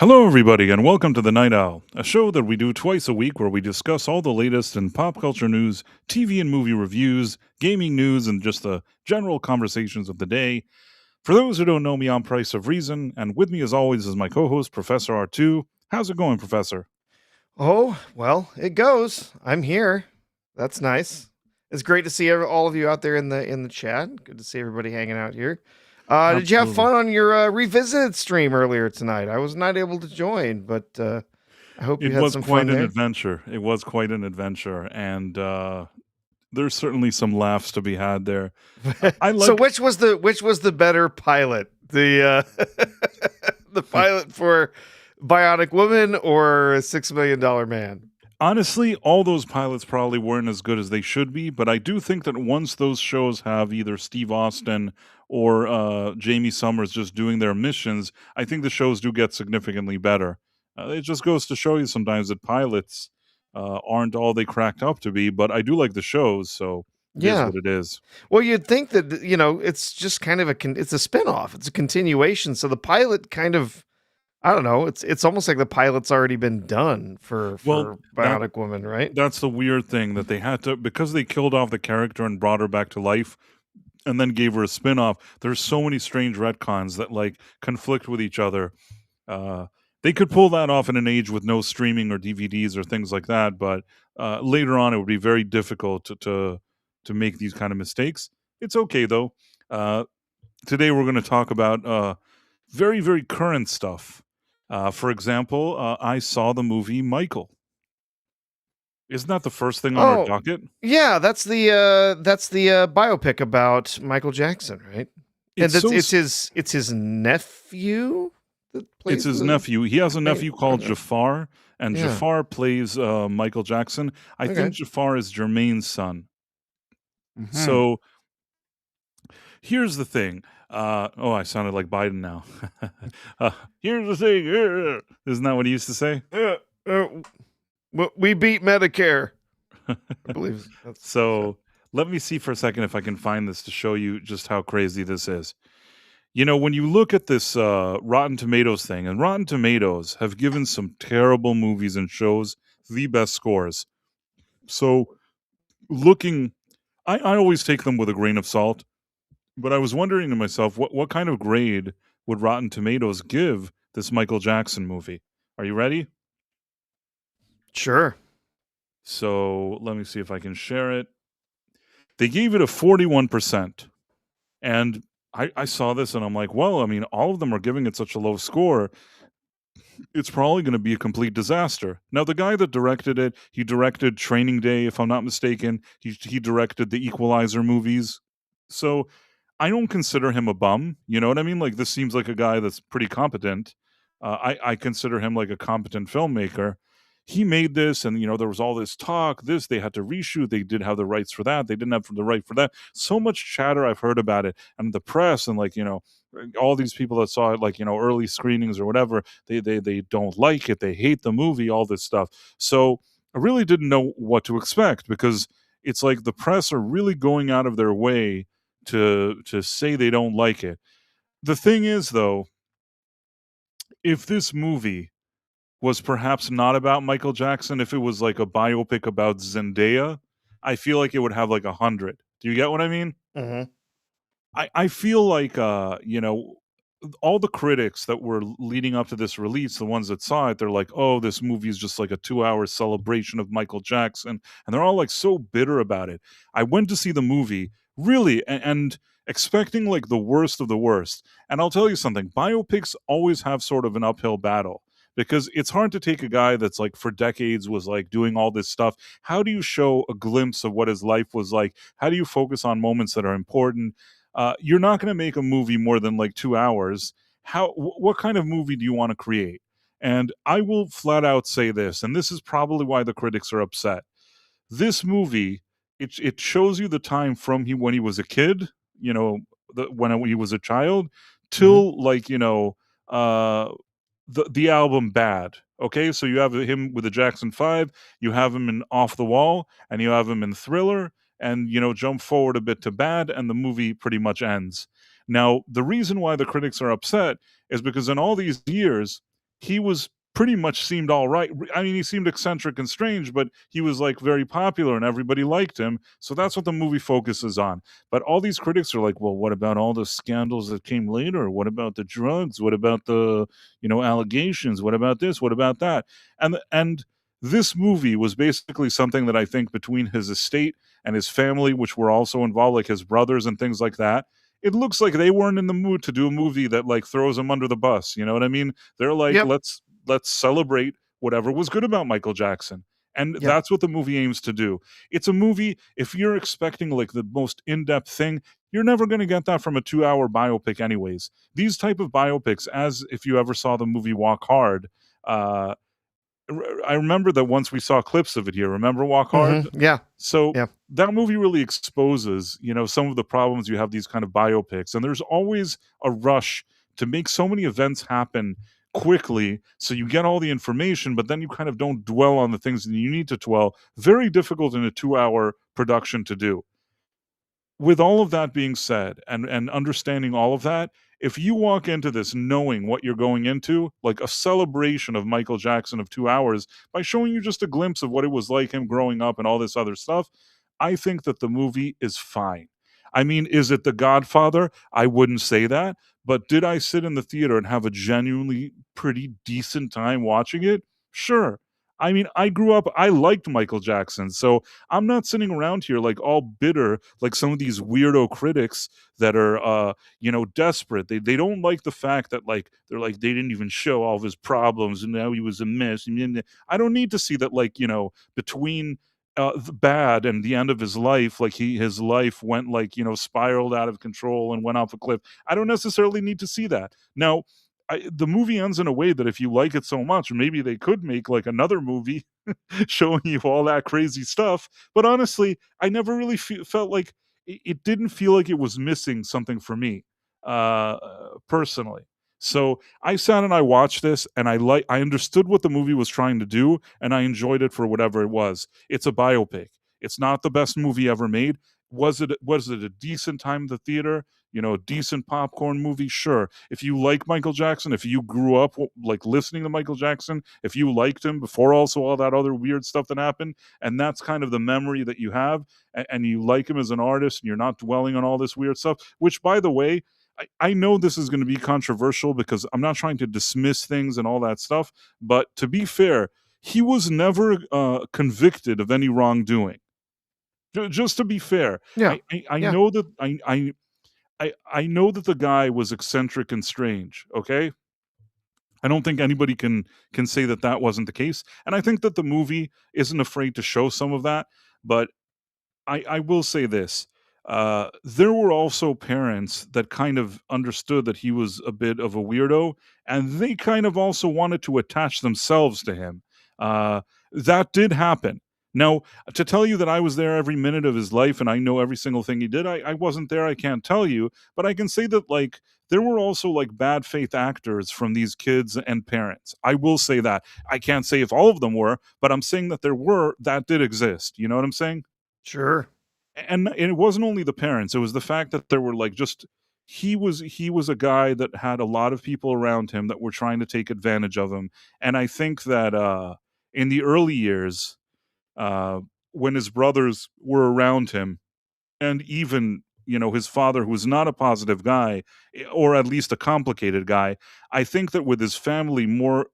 Hello, everybody, and welcome to The Night Owl, a show that we do twice a week where we discuss all the latest in pop culture news, TV and movie reviews, gaming news, and just the general conversations of the day. For those who don't know me, I'm Price of Reason, and with me, as always, is my co host, Professor R2. How's it going, Professor? Oh, well, it goes. I'm here. That's nice. It's great to see all of you out there in the chat. Good to see everybody hanging out here. Did you have Absolutely. fun on your revisited stream earlier tonight? I was not able to join, but I hope you It had was some quite fun an there. adventure. It was quite an adventure, and there's certainly some laughs to be had there. I So like which was the better pilot? The the pilot for Bionic Woman or $6 Million Man? Honestly, all those pilots probably weren't as good as they should be, but I do think that once those shows have either Steve Austin or Jamie Summers just doing their missions, I think the shows do get significantly better. It just goes to show you sometimes that pilots aren't all they cracked up to be, but I do like the shows, so it is Yeah. what it is. Well, you'd think that it's just kind of it's a spin-off. It's a continuation. So the pilot kind of I don't know. It's almost like the pilot's already been done for Well, that Bionic Woman, right? that's the weird thing that they had to, because they killed off the character and brought her back to life and then gave her a spin-off. There's so many strange retcons that like conflict with each other. Uh, they could pull that off in an age with no streaming or DVDs or things like that, but later on it would be very difficult to make these kind of mistakes. It's okay though. Uh, Today we're going to talk about very current stuff. For example, I saw the movie Michael. Isn't that the first thing on our Oh, docket? yeah, that's the biopic about Michael Jackson, right? And It's that's so it's his nephew that It's plays his the nephew. He has a main. nephew called Okay. Jafar, and Yeah. Jafar plays Michael Jackson. I think Okay. Jafar is Jermaine's son. Hmm. So here's the thing. Oh, I sounded like Biden now. uh, here's the thing. Isn't that what he used to say? Uh, uh, we beat Medicare. I believe that's what he said. So let me see for a second if I can find this to show you just how crazy this is. You know, when you look at this Rotten Tomatoes thing, and Rotten Tomatoes have given some terrible movies and shows the best scores. So looking, I always take them with a grain of salt, but I was wondering to myself, what kind of grade would Rotten Tomatoes give this Michael Jackson movie? Are you ready? Sure. So let me see if I can share it. They gave it a 41%. And I saw this and I'm like, well, I mean, all of them are giving it such a low score. It's probably going to be a complete disaster. Now, the guy that directed it, he directed Training Day, if I'm not mistaken. He directed the Equalizer movies. So I don't consider him a bum. You know what I mean? Like, this seems like a guy that's pretty competent. I consider him like a competent filmmaker. He made this, and there was all this talk. They had to reshoot. They did have the rights for that. They didn't have the right for that. So much chatter I've heard about it, and the press, and like all these people that saw it, like early screenings or whatever. They don't like it. They hate the movie. All this stuff. So I really didn't know what to expect because it's like the press are really going out of their way to say they don't like it. The thing is, though, if this movie was perhaps not about Michael Jackson, if it was like a biopic about Zendaya, I feel like it would have like 100. Do you get what I mean? Hmm. I feel like all the critics that were leading up to this release, the ones that saw it, they're like, "Oh, this movie is just like a 2-hour celebration of Michael Jackson," and they're all like so bitter about it. I went to see the movie really and expecting like the worst of the worst. And I'll tell you something: biopics always have sort of an uphill battle because it's hard to take a guy that's like for decades was like doing all this stuff. How do you show a glimpse of what his life was like? How do you focus on moments that are important? You're not going to make a movie more than like 2 hours. What kind of movie do you want to create? And I will flat out say this, and this is probably why the critics are upset. This movie, it shows you the time from when he was a kid, when he was a child, Hmm. till like uh, the album Bad. Okay, so you have him with the Jackson 5, you have him in Off the Wall, and you have him in Thriller, and jump forward a bit to Bad, and the movie pretty much ends. Now, the reason why the critics are upset is because in all these years, he was pretty much seemed all right. I mean, he seemed eccentric and strange, but he was like very popular and everybody liked him. So that's what the movie focuses on. But all these critics are like, well, what about all the scandals that came later? What about the drugs? What about the, allegations? What about this? What about that? And this movie was basically something that I think between his estate and his family, which were also involved, like his brothers and things like that, it looks like they weren't in the mood to do a movie that like throws him under the bus. You know what I mean? They're like, Yep. let's celebrate whatever was good about Michael Jackson. And Yep. that's what the movie aims to do. It's a movie, if you're expecting like the most in-depth thing, you're never going to get that from a 2-hour biopic anyways. These type of biopics, as if you ever saw the movie Walk Hard, uh, I remember that once we saw clips of it here. Remember Walk Hard? Yeah. So Yeah. that movie really exposes, some of the problems you have these kind of biopics, and there's always a rush to make so many events happen quickly so you get all the information, but then you kind of don't dwell on the things that you need to dwell. Very difficult in a 2-hour production to do. With all of that being said, and understanding all of that, if you walk into this knowing what you're going into, like a celebration of Michael Jackson of 2 hours, by showing you just a glimpse of what it was like him growing up and all this other stuff, I think that the movie is fine. I mean, is it The Godfather? I wouldn't say that, but did I sit in the theater and have a genuinely pretty decent time watching it? Sure. I mean, I grew up, I liked Michael Jackson, so I'm not sitting around here like all bitter, like some of these weirdo critics that are, desperate. They don't like the fact that like they're like they didn't even show all of his problems and now he was a mess. I don't need to see that like between the bad and the end of his life, like his life went like spiraled out of control and went off a cliff. I don't necessarily need to see that. Now, the movie ends in a way that if you like it so much, maybe they could make like another movie showing you all that crazy stuff. But honestly, I never really felt like it didn't feel like it was missing something for me, personally. So I sat and I watched this, and I understood what the movie was trying to do, and I enjoyed it for whatever it was. It's a biopic. It's not the best movie ever made. Was it a decent time at the theater? A decent popcorn movie? Sure. If you like Michael Jackson, if you grew up like listening to Michael Jackson, if you liked him before also all that other weird stuff that happened, and that's kind of the memory that you have, and you like him as an artist, and you're not dwelling on all this weird stuff, which by the way, I know this is going to be controversial because I'm not trying to dismiss things and all that stuff, but to be fair, he was never convicted of any wrongdoing. Just to be fair, Yeah. I Yeah. know that I know that the guy was eccentric and strange, okay? I don't think anybody can say that that wasn't the case, and I think that the movie isn't afraid to show some of that, but I will say this, there were also parents that kind of understood that he was a bit of a weirdo, and they kind of also wanted to attach themselves to him. That did happen. Now, to tell you that I was there every minute of his life and I know every single thing he did, I wasn't there, I can't tell you, but I can say that, like, there were also, like, bad faith actors from these kids and parents. I will say that. I can't say if all of them were, but I'm saying that that did exist, you know what I'm saying? Sure. And it wasn't only the parents, it was the fact that there were like just he was a guy that had a lot of people around him that were trying to take advantage of him. And I think that in the early years, uh when his brothers were around him, and even his father, who was not a positive guy, or at least a complicated guy, I think that with his family more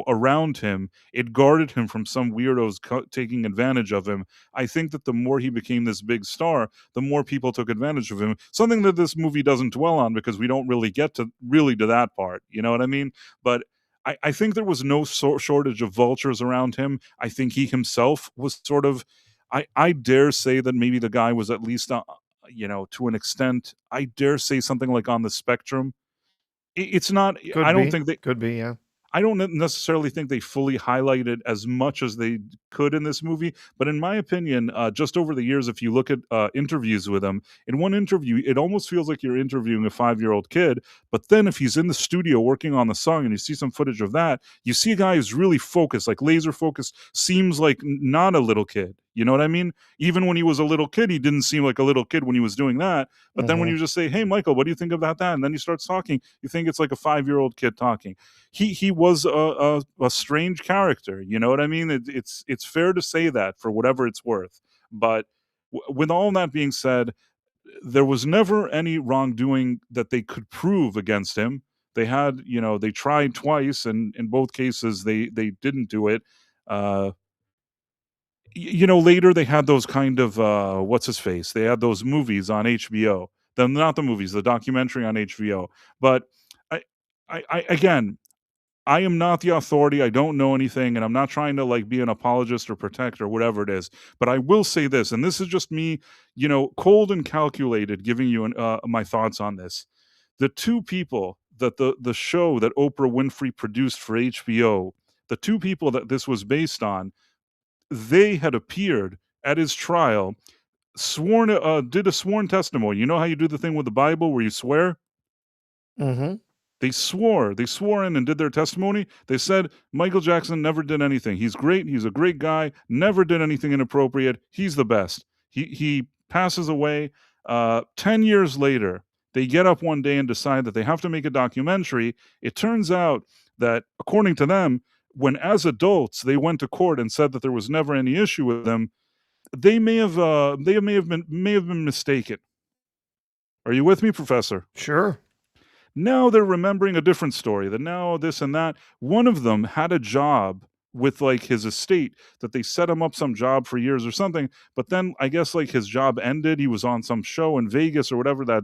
around him, it guarded him from some weirdos taking advantage of him. I think that the more he became this big star, the more people took advantage of him, something that this movie doesn't dwell on because we don't really get to that part, you know what I mean? But I think there was no shortage of vultures around him. I think he himself was sort of, I dare say that maybe the guy was at least, to an extent, I dare say something like on the spectrum. It's not, Could I don't be. think they, Could be. Yeah. I don't necessarily think they fully highlighted as much as they could in this movie, but in my opinion, just over the years, if you look at interviews with him, in one interview, it almost feels like you're interviewing a 5-year-old kid. But then, if he's in the studio working on the song, and you see some footage of that, you see a guy who's really focused, like laser focused, seems like not a little kid. You know what I mean? Even when he was a little kid, he didn't seem like a little kid when he was doing that. But then when Mm-hmm. you just say, "Hey, Michael, what do you think about that?" and then he starts talking, you think it's like a 5-year-old kid talking. He was a strange character. You know what I mean? It's fair to say that for whatever it's worth. But with all that being said, there was never any wrongdoing that they could prove against him. They had, they tried twice, and in both cases, they didn't do it. Uh, Later they had those kind of what's his face? They had those movies on HBO. Not the movies, the documentary on HBO. But I, again, I am not the authority. I don't know anything, and I'm not trying to like be an apologist or protect or whatever it is. But I will say this, and this is just me, cold and calculated, giving you my thoughts on this. The two people that the show that Oprah Winfrey produced for HBO, the two people that this was based on, they had appeared at his trial, did a sworn testimony. You know how you do the thing with the Bible where you swear? Mm-hmm. They swore in and did their testimony. They said Michael Jackson never did anything. He's great. He's a great guy. Never did anything inappropriate. He's the best. He passes away. 10 years later, they get up one day and decide that they have to make a documentary. It turns out that, according to them, when as adults they went to court and said that there was never any issue with them, they may have been mistaken. Are you with me, Professor? Sure. Now they're remembering a different story, that now this and that. One of them had a job with like his estate, that they set him up some job for years or something, but then I guess like his job ended. He was on some show in Vegas or whatever, that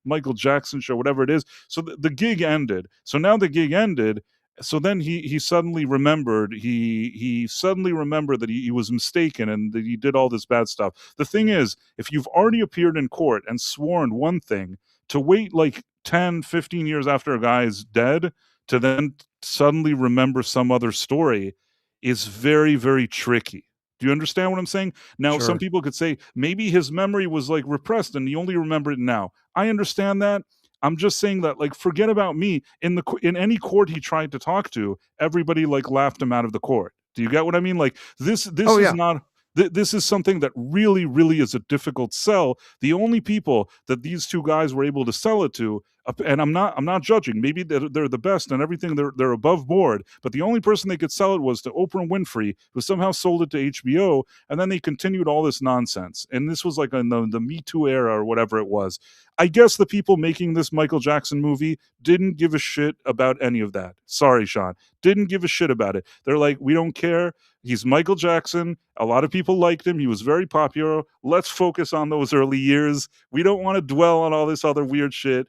Michael Jackson show, whatever it is. So the gig ended. So now the gig ended. So then he suddenly remembered, he suddenly remembered that he was mistaken and that he did all this bad stuff. The thing is, if you've already appeared in court and sworn one thing, to wait like 10, 15 years after a guy is dead to then suddenly remember some other story is very, very tricky. Do you understand what I'm saying? Now, some Sure. people could say maybe his memory was like repressed and he only remembered it now. I understand that. I'm just saying that, like, forget about me. In any court he tried to talk to, everybody like laughed him out of the court. Do you get what I mean? Like this Oh is yeah. not. This is something that really, really is a difficult sell. The only people that these two guys were able to sell it to, and I'm not judging. Maybe they're the best and everything. They're above board. But the only person they could sell it was to Oprah Winfrey, who somehow sold it to HBO, and then they continued all this nonsense. And this was like in the Me Too era or whatever it was. I guess the people making this Michael Jackson movie didn't give a shit about any of that. Sorry, Sean. Didn't give a shit about it. They're like, we don't care. He's Michael Jackson. A lot of people liked him. He was very popular. Let's focus on those early years. We don't want to dwell on all this other weird shit.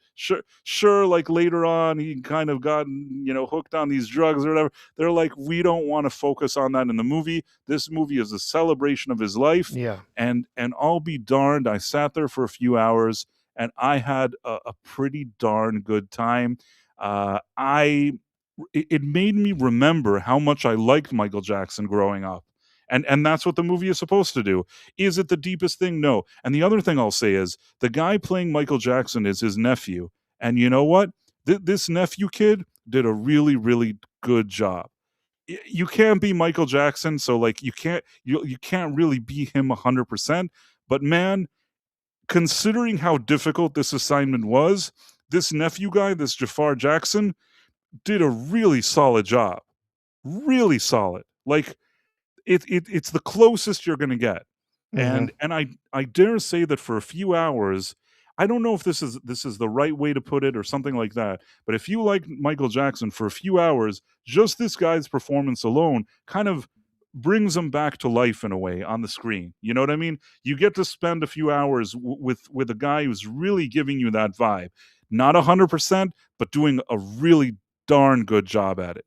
Sure, like later on, he kind of got, hooked on these drugs or whatever. They're like, we don't want to focus on that in the movie. This movie is a celebration of his life. Yeah. And I'll be darned, I sat there for a few hours and I had a pretty darn good time. It made me remember how much I liked Michael Jackson growing up. And that's what the movie is supposed to do. Is it the deepest thing? No. And the other thing I'll say is the guy playing Michael Jackson is his nephew. And you know what? This nephew kid did a really, really good job. You can't be Michael Jackson, so like you can't really be him 100%. But man, considering how difficult this assignment was, this nephew guy, this Jafar Jackson, did a really solid job. Really solid. Like it's the closest you're gonna get. Mm-hmm. And I dare say that for a few hours, I don't know if this is the right way to put it or something like that, but if you like Michael Jackson for a few hours, just this guy's performance alone kind of brings him back to life in a way on the screen. You know what I mean? You get to spend a few hours with a guy who's really giving you that vibe. Not 100%, but doing a really darn good job at it.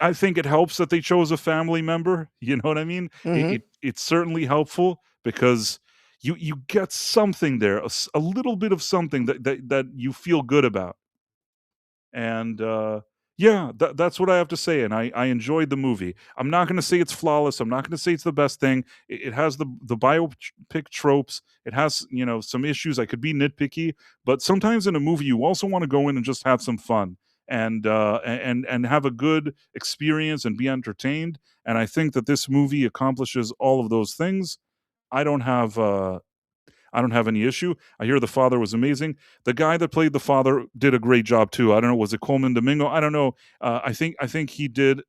I think it helps that they chose a family member. You know what I mean? Mm-hmm. It's certainly helpful because you get something there, a little bit of something that you feel good about. And yeah, that's what I have to say. And I enjoyed the movie. I'm not going to say it's flawless. I'm not going to say it's the best thing. It has the biopic tropes. It has some issues. I could be nitpicky, but sometimes in a movie you also want to go in and just have some fun. and have a good experience and be entertained. And I think that this movie accomplishes all of those things. I don't have I don't have any issue. I hear the father was amazing. The guy that played the father did a great job too. I don't know, was it Coleman Domingo? I don't know. I think he did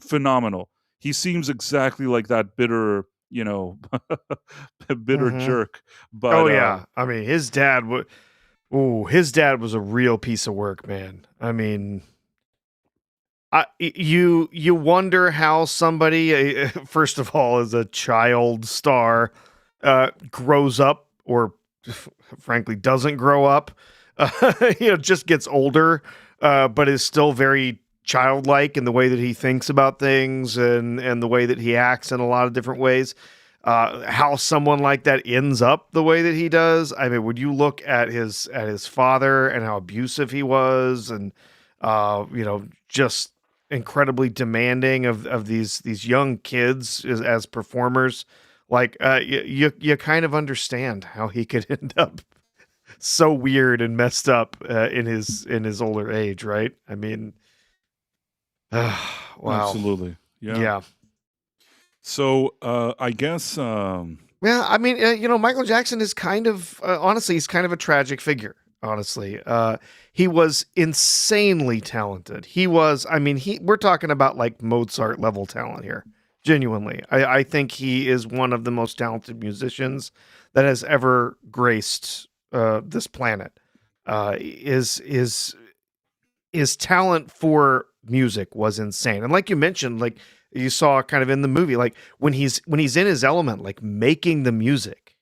phenomenal. He seems exactly like that bitter, bitter Hmm. jerk. Oh But yeah, I mean his dad would. Oh, his dad was a real piece of work, man. I mean, you wonder how somebody, first of all, as a child star, grows up, or frankly doesn't grow up. Just gets older, but is still very childlike in the way that he thinks about things and the way that he acts in a lot of different ways. How someone like that ends up the way that he does. I mean, when you look at his father and how abusive he was, and just incredibly demanding of these young kids as performers, like you kind of understand how he could end up so weird and messed up in his older age, right? I mean, wow, absolutely, yeah. yeah. So I guess Yeah, I mean, Michael Jackson is kind of honestly, he's kind of a tragic figure. Honestly, he was insanely talented. He was, I mean, we're talking about like Mozart level talent here. Genuinely, I think he is one of the most talented musicians that has ever graced this planet. His talent for music was insane, and like you mentioned, like you saw kind of in the movie, like when he's in his element, like making the music,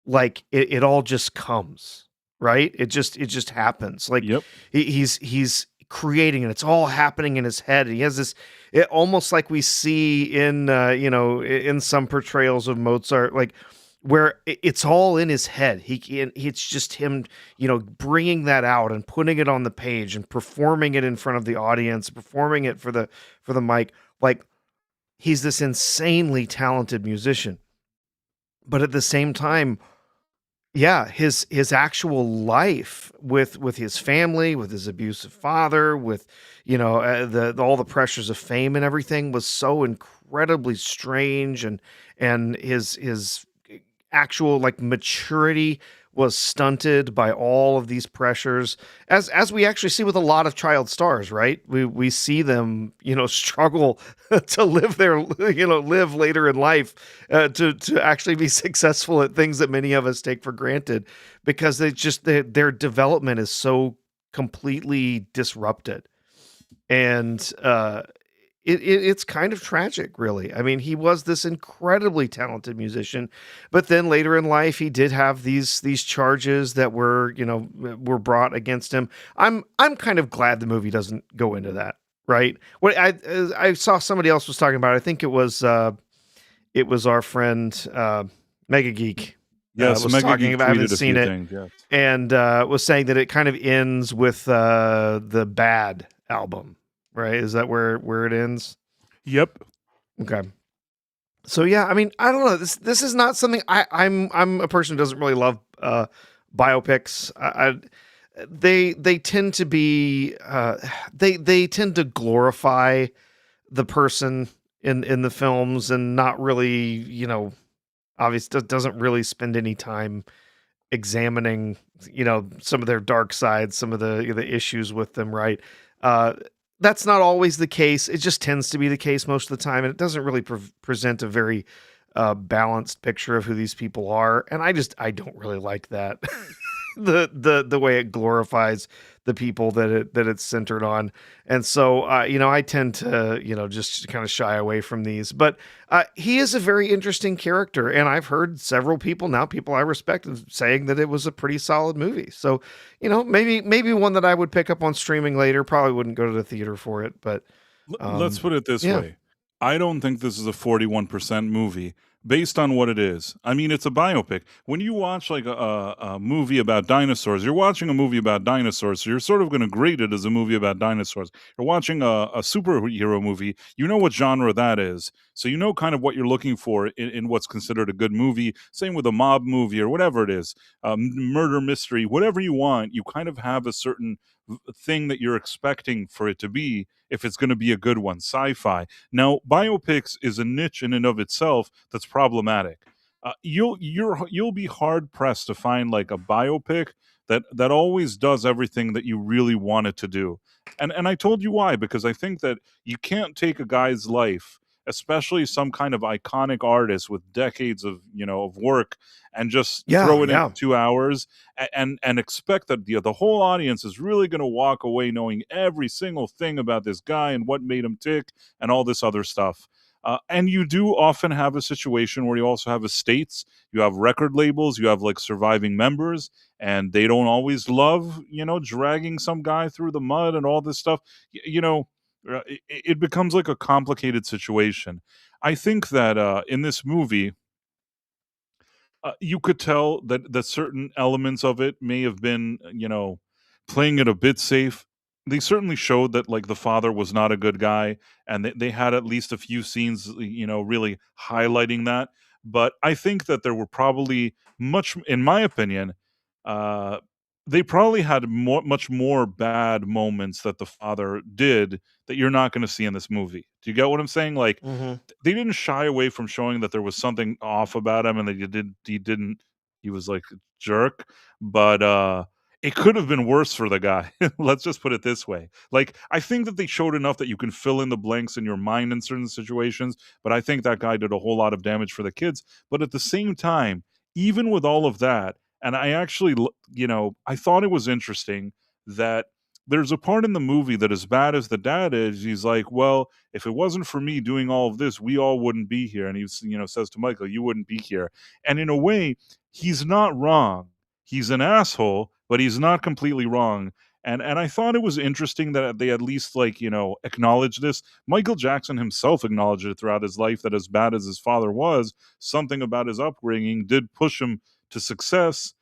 like it all just comes, right? It just happens. Like yep. he's creating, and it's all happening in his head. He has this, almost like we see in in some portrayals of Mozart, like where it's all in his head. It's just him, bringing that out and putting it on the page and performing it in front of the audience, performing it for the mic. Like he's this insanely talented musician, but at the same time, yeah, his actual life with his family, with his abusive father, with the all the pressures of fame and everything was so incredibly strange, and his actual like maturity was stunted by all of these pressures, as we actually see with a lot of child stars, right? We see them struggle to live later in life, to actually be successful at things that many of us take for granted, because their development is so completely disrupted. And it's kind of tragic, really. I mean, he was this incredibly talented musician, but then later in life, he did have these charges that were brought against him. I'm kind of glad the movie doesn't go into that, right? What I saw somebody else was talking about. I think it was our friend Mega Geek. Yes, Was Mega talking Geek about, I haven't tweeted a seen few it, things. Yes. and was saying that it kind of ends with the Bad album, right? Is that where it ends? Yep. Okay. So yeah, I mean, I don't know. This is not something I'm a person who doesn't really love biopics. They tend to be they tend to glorify the person in the films, and not really, obviously doesn't really spend any time examining, some of their dark sides, some of the issues with them, right? Uh, that's not always the case. It just tends to be the case most of the time, and it doesn't really present a very balanced picture of who these people are. And I don't really like that. The way it glorifies the people that it's centered on. And so I tend to just kind of shy away from these. But he is a very interesting character, and I've heard several people I respect saying that it was a pretty solid movie. So maybe one that I would pick up on streaming later. Probably wouldn't go to the theater for it, but Let's put it this yeah. way. I don't think this is a 41% movie based on what it is. I mean, it's a biopic. When you watch like a movie about dinosaurs, you're watching a movie about dinosaurs, so you're sort of going to grade it as a movie about dinosaurs. You're watching a superhero movie, you know what genre that is. So you know kind of what you're looking for in what's considered a good movie. Same with a mob movie or whatever it is, murder mystery, whatever you want. You kind of have a certain thing that you're expecting for it to be if it's going to be a good one, sci-fi. Now, biopics is a niche in and of itself that's problematic. You'll be hard pressed to find like a biopic that always does everything that you really want it to do. And I told you why, because I think that you can't take a guy's life, especially some kind of iconic artist with decades of of work, and just Yeah, throw it into yeah. 2 hours and expect that the whole audience is really going to walk away knowing every single thing about this guy and what made him tick and all this other stuff. And you do often have a situation where you also have estates, you have record labels, you have like surviving members, and they don't always love, dragging some guy through the mud and all this stuff. It becomes like a complicated situation. I think that in this movie, you could tell that certain elements of it may have been, playing it a bit safe. They certainly showed that like the father was not a good guy, and they had at least a few scenes, really highlighting that. But I think that there were probably much, in my opinion, uh, they probably had much more bad moments that the father did that you're not going to see in this movie. Do you get what I'm saying? Like, Hmm. they didn't shy away from showing that there was something off about him and that he was like a jerk, but it could have been worse for the guy. Let's just put it this way. Like, I think that they showed enough that you can fill in the blanks in your mind in certain situations, but I think that guy did a whole lot of damage for the kids. But at the same time, even with all of that, and I actually I thought it was interesting that there's a part in the movie that, as bad as the dad is, he's like, well, if it wasn't for me doing all of this, we all wouldn't be here. And he says to Michael, you wouldn't be here. And in a way, he's not wrong. He's an asshole, but he's not completely wrong. And I thought it was interesting that they at least like, acknowledge this. Michael Jackson himself acknowledged it throughout his life that as bad as his father was, something about his upbringing did push him to success.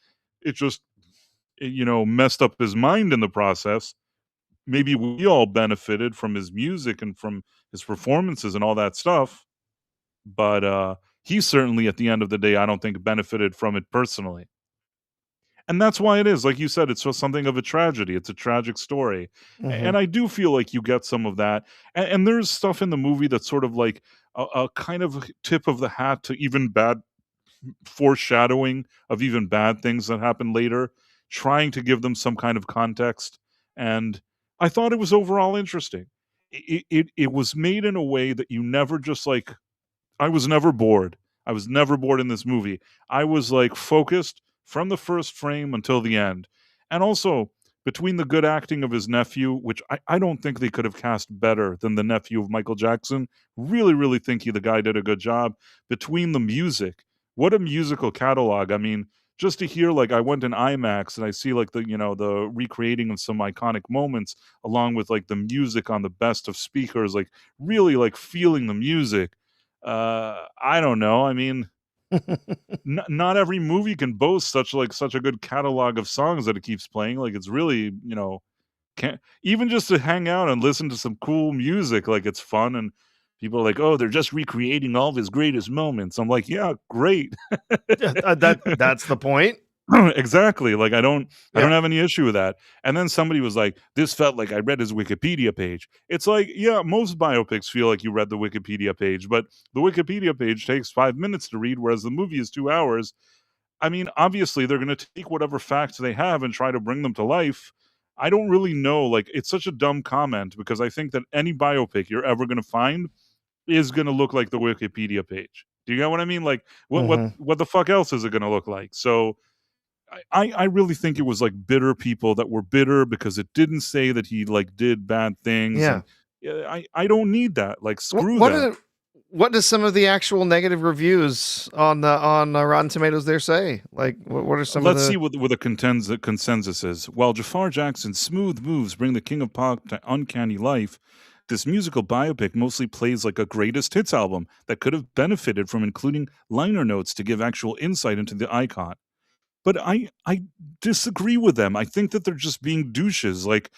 It just messed up his mind in the process. Maybe we all benefited from his music and from his performances and all that stuff, but he certainly at the end of the day I don't think benefited from it personally. And that's why it is, like you said, it's just something of a tragedy. It's a tragic story. Hmm. And I do feel like you get some of that. And there's stuff in the movie that's sort of like a kind of tip of the hat to even bad foreshadowing of even bad things that happen later, trying to give them some kind of context. And I thought it was overall interesting. It was made in a way that you never just like, I was never bored. I was never bored in this movie. I was like focused from the first frame until the end. And also, between the good acting of his nephew, which I don't think they could have cast better than the nephew of Michael Jackson. Really, really think the guy did a good job. Between the music, what a musical catalog. I mean, just to hear like I went in IMAX and I see like the recreating of some iconic moments along with like the music on the best of speakers, like really like feeling the music. I don't know. I mean, not every movie can boast such a good catalog of songs that it keeps playing. Like it's really, can't even just to hang out and listen to some cool music. Like it's fun, and people are like, "Oh, they're just recreating all of his greatest moments." I'm like, "Yeah, great." Yeah, that's the point. Exactly. Like I Yeah. don't have any issue with that. And then somebody was like, "This felt like I read his Wikipedia page." It's like, yeah, most biopics feel like you read the Wikipedia page, but the Wikipedia page takes 5 minutes to read, whereas the movie is 2 hours. I mean, obviously, they're going to take whatever facts they have and try to bring them to life. I don't really know. Like, it's such a dumb comment because I think that any biopic you're ever going to find is going to look like the Wikipedia page. Do you get what I mean? Like, Hmm. what the fuck else is it going to look like? So I really think it was like bitter people that were bitter because it didn't say that he like did bad things, Yeah. and yeah, I don't need that. Like, What screw what them. are what does some of the actual negative reviews on Rotten Tomatoes there say? Like, what are some of Let's the? see what the consensus is. While Jafar Jackson's smooth moves bring the King of Pop to uncanny life, this musical biopic mostly plays like a greatest hits album that could have benefited from including liner notes to give actual insight into the icon. But I disagree with them. I think that they're just being douches. Like,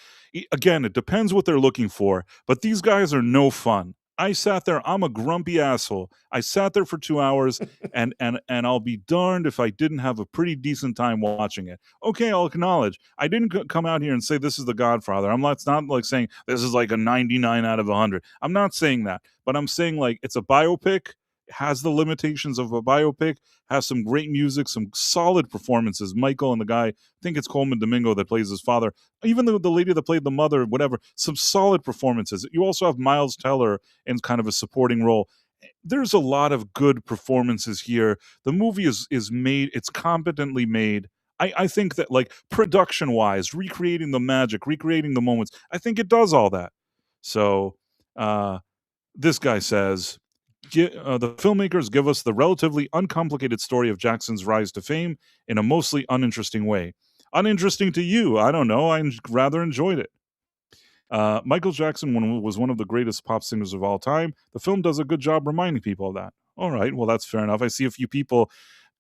again, it depends what they're looking for. But these guys are no fun. I sat there. I'm a grumpy asshole. I sat there for 2 hours, and I'll be darned if I didn't have a pretty decent time watching it. Okay, I'll acknowledge I didn't come out here and say this is The Godfather. I'm not. It's not like saying this is like a 99 out of 100. I'm not saying that, but I'm saying like it's a biopic. Has the limitations of a biopic. Has some great music, some solid performances. Michael and the guy, I think it's Coleman Domingo that plays his father. Even the lady that played the mother, whatever. Some solid performances. You also have Miles Teller in kind of a supporting role. There's a lot of good performances here. The movie is made, it's competently made. I think that like production wise, recreating the magic, recreating the moments, I think it does all that. So uh this guy says the filmmakers give us the relatively uncomplicated story of Jackson's rise to fame in a mostly uninteresting way. Uninteresting to you? I don't know. I rather enjoyed it. Michael Jackson was one of the greatest pop singers of all time. The film does a good job reminding people of that. All right, well, that's fair enough. I see a few people.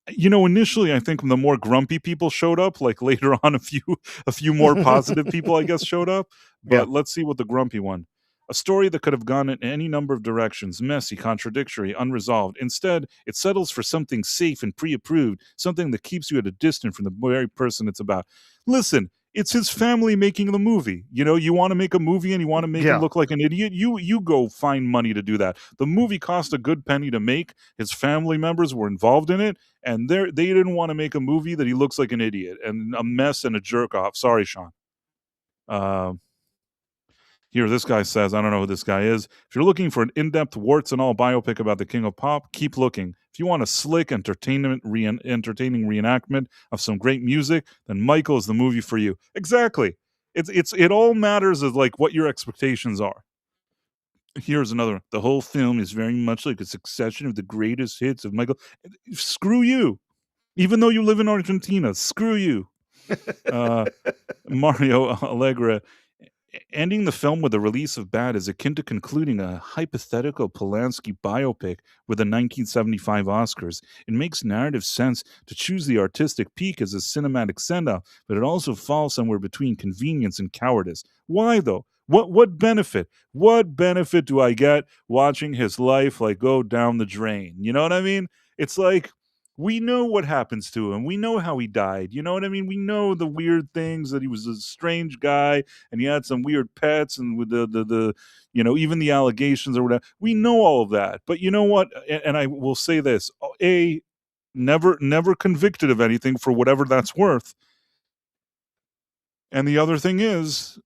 Initially, I think the more grumpy people showed up. Like later on, a few more positive people, I guess, showed up. Yeah. But let's see what the grumpy one. A story that could have gone in any number of directions, messy, contradictory, unresolved. Instead, it settles for something safe and pre-approved, something that keeps you at a distance from the very person it's about. Listen, it's his family making the movie. You want to make a movie and you want to make him Yeah. look like an idiot. You go find money to do that. The movie cost a good penny to make. His family members were involved in it, and they didn't want to make a movie that he looks like an idiot and a mess and a jerk off. Sorry, Sean. Uh, Here, this guy says, I don't know who this guy is. If you're looking for an in-depth, warts and all biopic about the king of pop, keep looking. If you want a slick, entertaining reenactment of some great music, then Michael is the movie for you. Exactly. It all matters is like what your expectations are. Here's another. The whole film is very much like a succession of the greatest hits of Michael. Screw you. Even though you live in Argentina, screw you. Mario Allegra. Ending the film with the release of Bad is akin to concluding a hypothetical Polanski biopic with the 1975 Oscars. It makes narrative sense to choose the artistic peak as a cinematic send-off, but it also falls somewhere between convenience and cowardice. Why, though? What benefit? What benefit do I get watching his life like go down the drain? You know what I mean? It's like we know what happens to him. We know how he died. You know what I mean? We know the weird things that he was a strange guy and he had some weird pets and with the even the allegations or whatever. We know all of that. But you know what? And I will say this: never convicted of anything for whatever that's worth. And the other thing is,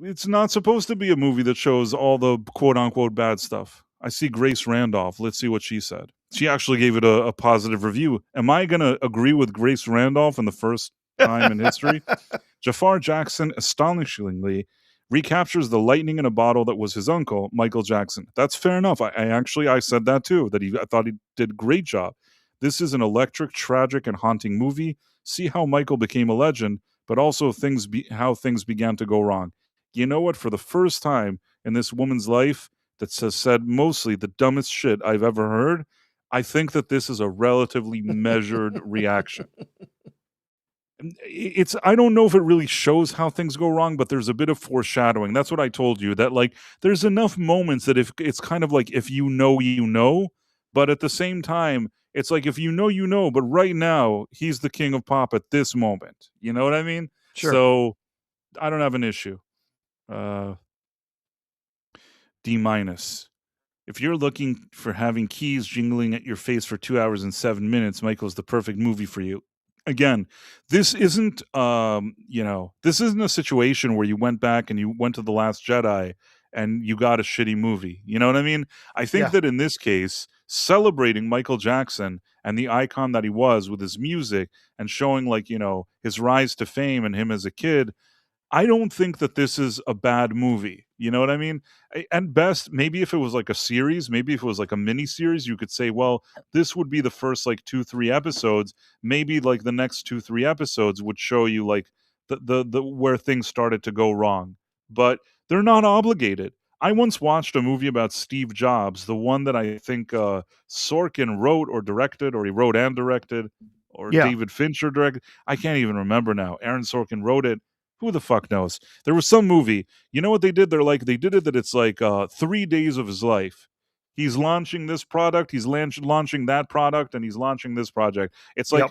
it's not supposed to be a movie that shows all the quote unquote bad stuff. I see Grace Randolph. Let's see what she said. She actually gave it a positive review. Am I going to agree with Grace Randolph in the first time in history? Jafar Jackson astonishingly recaptures the lightning in a bottle that was his uncle, Michael Jackson. That's fair enough. I said that too, I thought he did a great job. This is an electric, tragic, and haunting movie. See how Michael became a legend, but also how things began to go wrong. You know what? For the first time in this woman's life that has said mostly the dumbest shit I've ever heard, I think that this is a relatively measured reaction. I don't know if it really shows how things go wrong, but there's a bit of foreshadowing. That's what I told you, that like there's enough moments that if it's kind of like if you know, but at the same time, it's like if you know, but right now he's the king of pop at this moment. You know what I mean? Sure. So I don't have an issue. D minus. If you're looking for having keys jingling at your face for 2 hours and 7 minutes, Michael's the perfect movie for you. Again, this isn't this isn't a situation where you went back and you went to The Last Jedi and you got a shitty movie. You know what I mean? I think Yeah. that in this case, celebrating Michael Jackson and the icon that he was with his music and showing his rise to fame and him as a kid, I don't think that this is a bad movie. You know what I mean? At best, maybe if it was like a series, maybe if it was like a mini series, you could say, well, this would be the first like 2-3 episodes. Maybe like the next 2-3 episodes would show you like the where things started to go wrong. But they're not obligated. I once watched a movie about Steve Jobs, the one that I think Sorkin wrote or directed, or he wrote and directed, or Yeah. David Fincher directed. I can't even remember now. Aaron Sorkin wrote it. Who the fuck knows? There was some movie. You know what they did? They did it that it's like 3 days of his life. He's launching this product, he's launching that product, and he's launching this project. It's like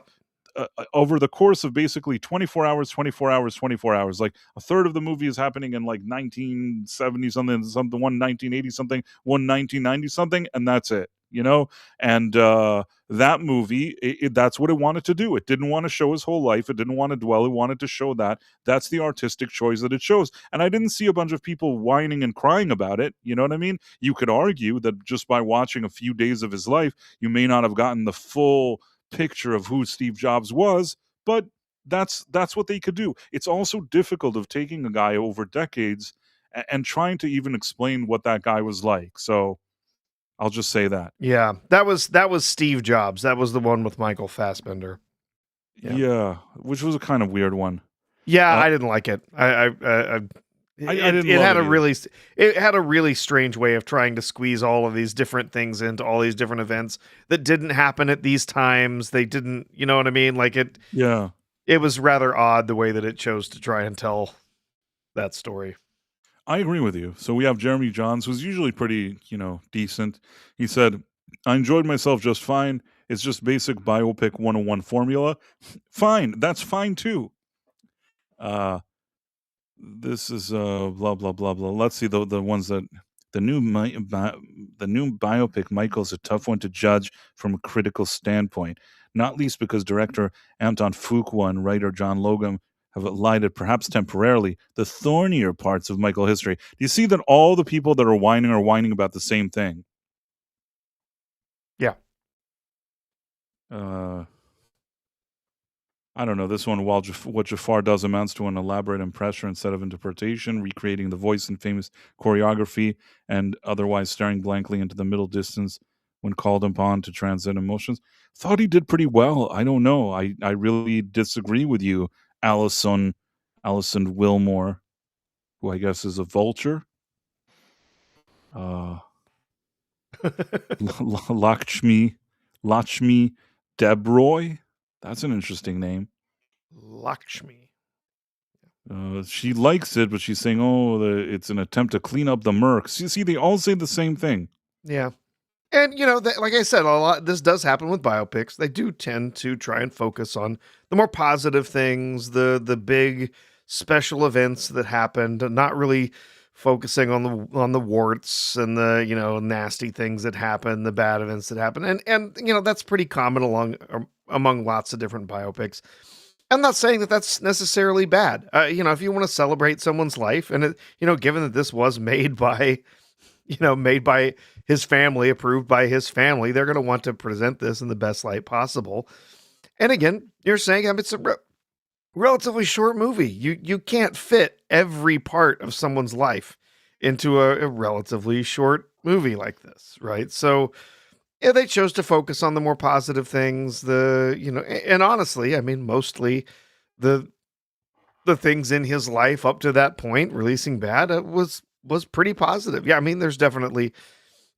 Yep. over the course of basically 24 hours, 24 hours, 24 hours. Like a third of the movie is happening in like 1970 something, one 1980 something, one 1990 something, and that's it. You know, and that movie, that's what it wanted to do. It didn't want to show his whole life. It didn't want to dwell. It wanted to show that. That's the artistic choice that it shows. And I didn't see a bunch of people whining and crying about it. You know what I mean? You could argue that just by watching a few days of his life, you may not have gotten the full picture of who Steve Jobs was, but that's what they could do. It's also difficult of taking a guy over decades and trying to even explain what that guy was like. So I'll just say that. Yeah, that was Steve Jobs. That was the one with Michael Fassbender. Yeah. Yeah, which was a kind of weird one. Yeah, Uh, I didn't like it. I didn't It love had it a either. really strange way of trying to squeeze all of these different things into all these different events that didn't happen at these times. They didn't, you know what I mean? Like Yeah, it was rather odd the way that it chose to try and tell that story. I agree with you. So we have Jeremy Johns, who's usually pretty, decent. He said, I enjoyed myself just fine. It's just basic biopic 101 formula. Fine. That's fine too. Uh, this is blah blah blah blah. Let's see the ones that the the new biopic Michael's a tough one to judge from a critical standpoint, not least because director Anton Fuqua and writer John Logan have elided, perhaps temporarily, the thornier parts of Michael history. Do you see that all the people that are whining about the same thing? Yeah. Uh, I don't know. This one, while what Jafar does amounts to an elaborate impression instead of interpretation, recreating the voice and famous choreography, and otherwise staring blankly into the middle distance when called upon to transit emotions. Thought he did pretty well. I don't know. I really disagree with you, Allison Wilmore, who I guess is a vulture. Uh, Lakshmi Debroy. That's an interesting name. Lakshmi. She likes it, but she's saying, "Oh, it's an attempt to clean up the mercs." You see, they all say the same thing. Yeah. And like I said, a lot this does happen with biopics. They do tend to try and focus on the more positive things, the big special events that happened, not really focusing on the warts and the nasty things that happen, the bad events that happen, and that's pretty common among lots of different biopics. I'm not saying that that's necessarily bad. If you want to celebrate someone's life, and given that this was made by made by his family, approved by his family, they're going to want to present this in the best light possible. And again, you're saying it's a relatively short movie. You can't fit every part of someone's life into a relatively short movie like this, right? So yeah, they chose to focus on the more positive things, and honestly, I mean, mostly the things in his life up to that point, releasing Bad, was pretty positive. Yeah, I mean, there's definitely,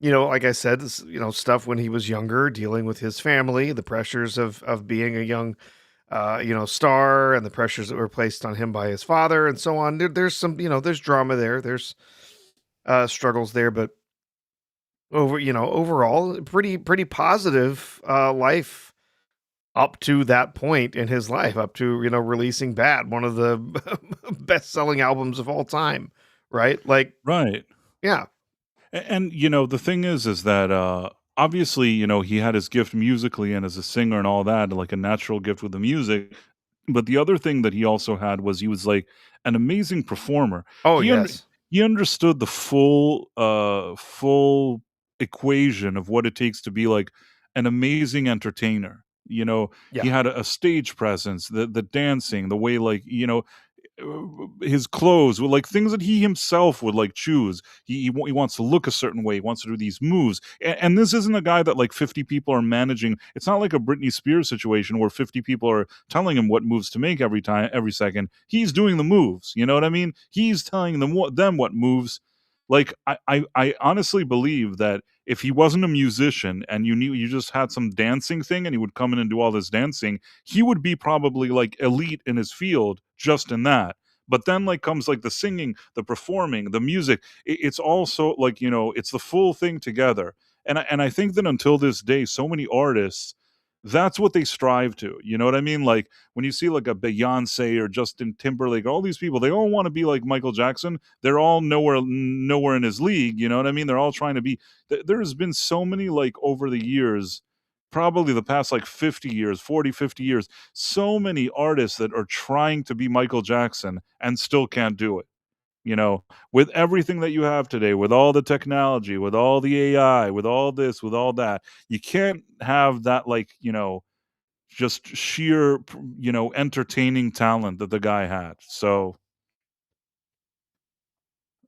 like I said, stuff when he was younger, dealing with his family, the pressures of being a young, star, and the pressures that were placed on him by his father, and so on. There's some, there's drama there, there's struggles there, but overall, pretty positive life up to that point in his life, up to releasing Bad, one of the best-selling albums of all time, right? Like, Right. yeah, And the thing is that obviously, he had his gift musically and as a singer and all that, like a natural gift with the music. But the other thing that he also had was he was like an amazing performer. oh He un- yes, he understood the full equation of what it takes to be like an amazing entertainer. yeah, He had a stage presence, the dancing, the way like, his clothes were like things that he himself would like choose. He wants to look a certain way. He wants to do these moves. And this isn't a guy that like 50 people are managing. It's not like a Britney Spears situation where 50 people are telling him what moves to make every second. He's doing the moves. You know what I mean? He's telling them what moves. Like I honestly believe that if he wasn't a musician and you just had some dancing thing and he would come in and do all this dancing, he would be probably like elite in his field just in that. But then like comes like the singing, the performing, the music. It's also like, it's the full thing together. And I think that until this day, so many artists, that's what they strive to. You know what I mean? Like when you see like a Beyonce or Justin Timberlake, all these people, they all want to be like Michael Jackson. They're all nowhere in his league. You know what I mean? They're all trying to be. There has been so many like over the years, probably the past like 50 years, 40, 50 years, so many artists that are trying to be Michael Jackson and still can't do it. With everything that you have today, with all the technology, with all the AI, with all this, with all that, you can't have that, like, just sheer, entertaining talent that the guy had. So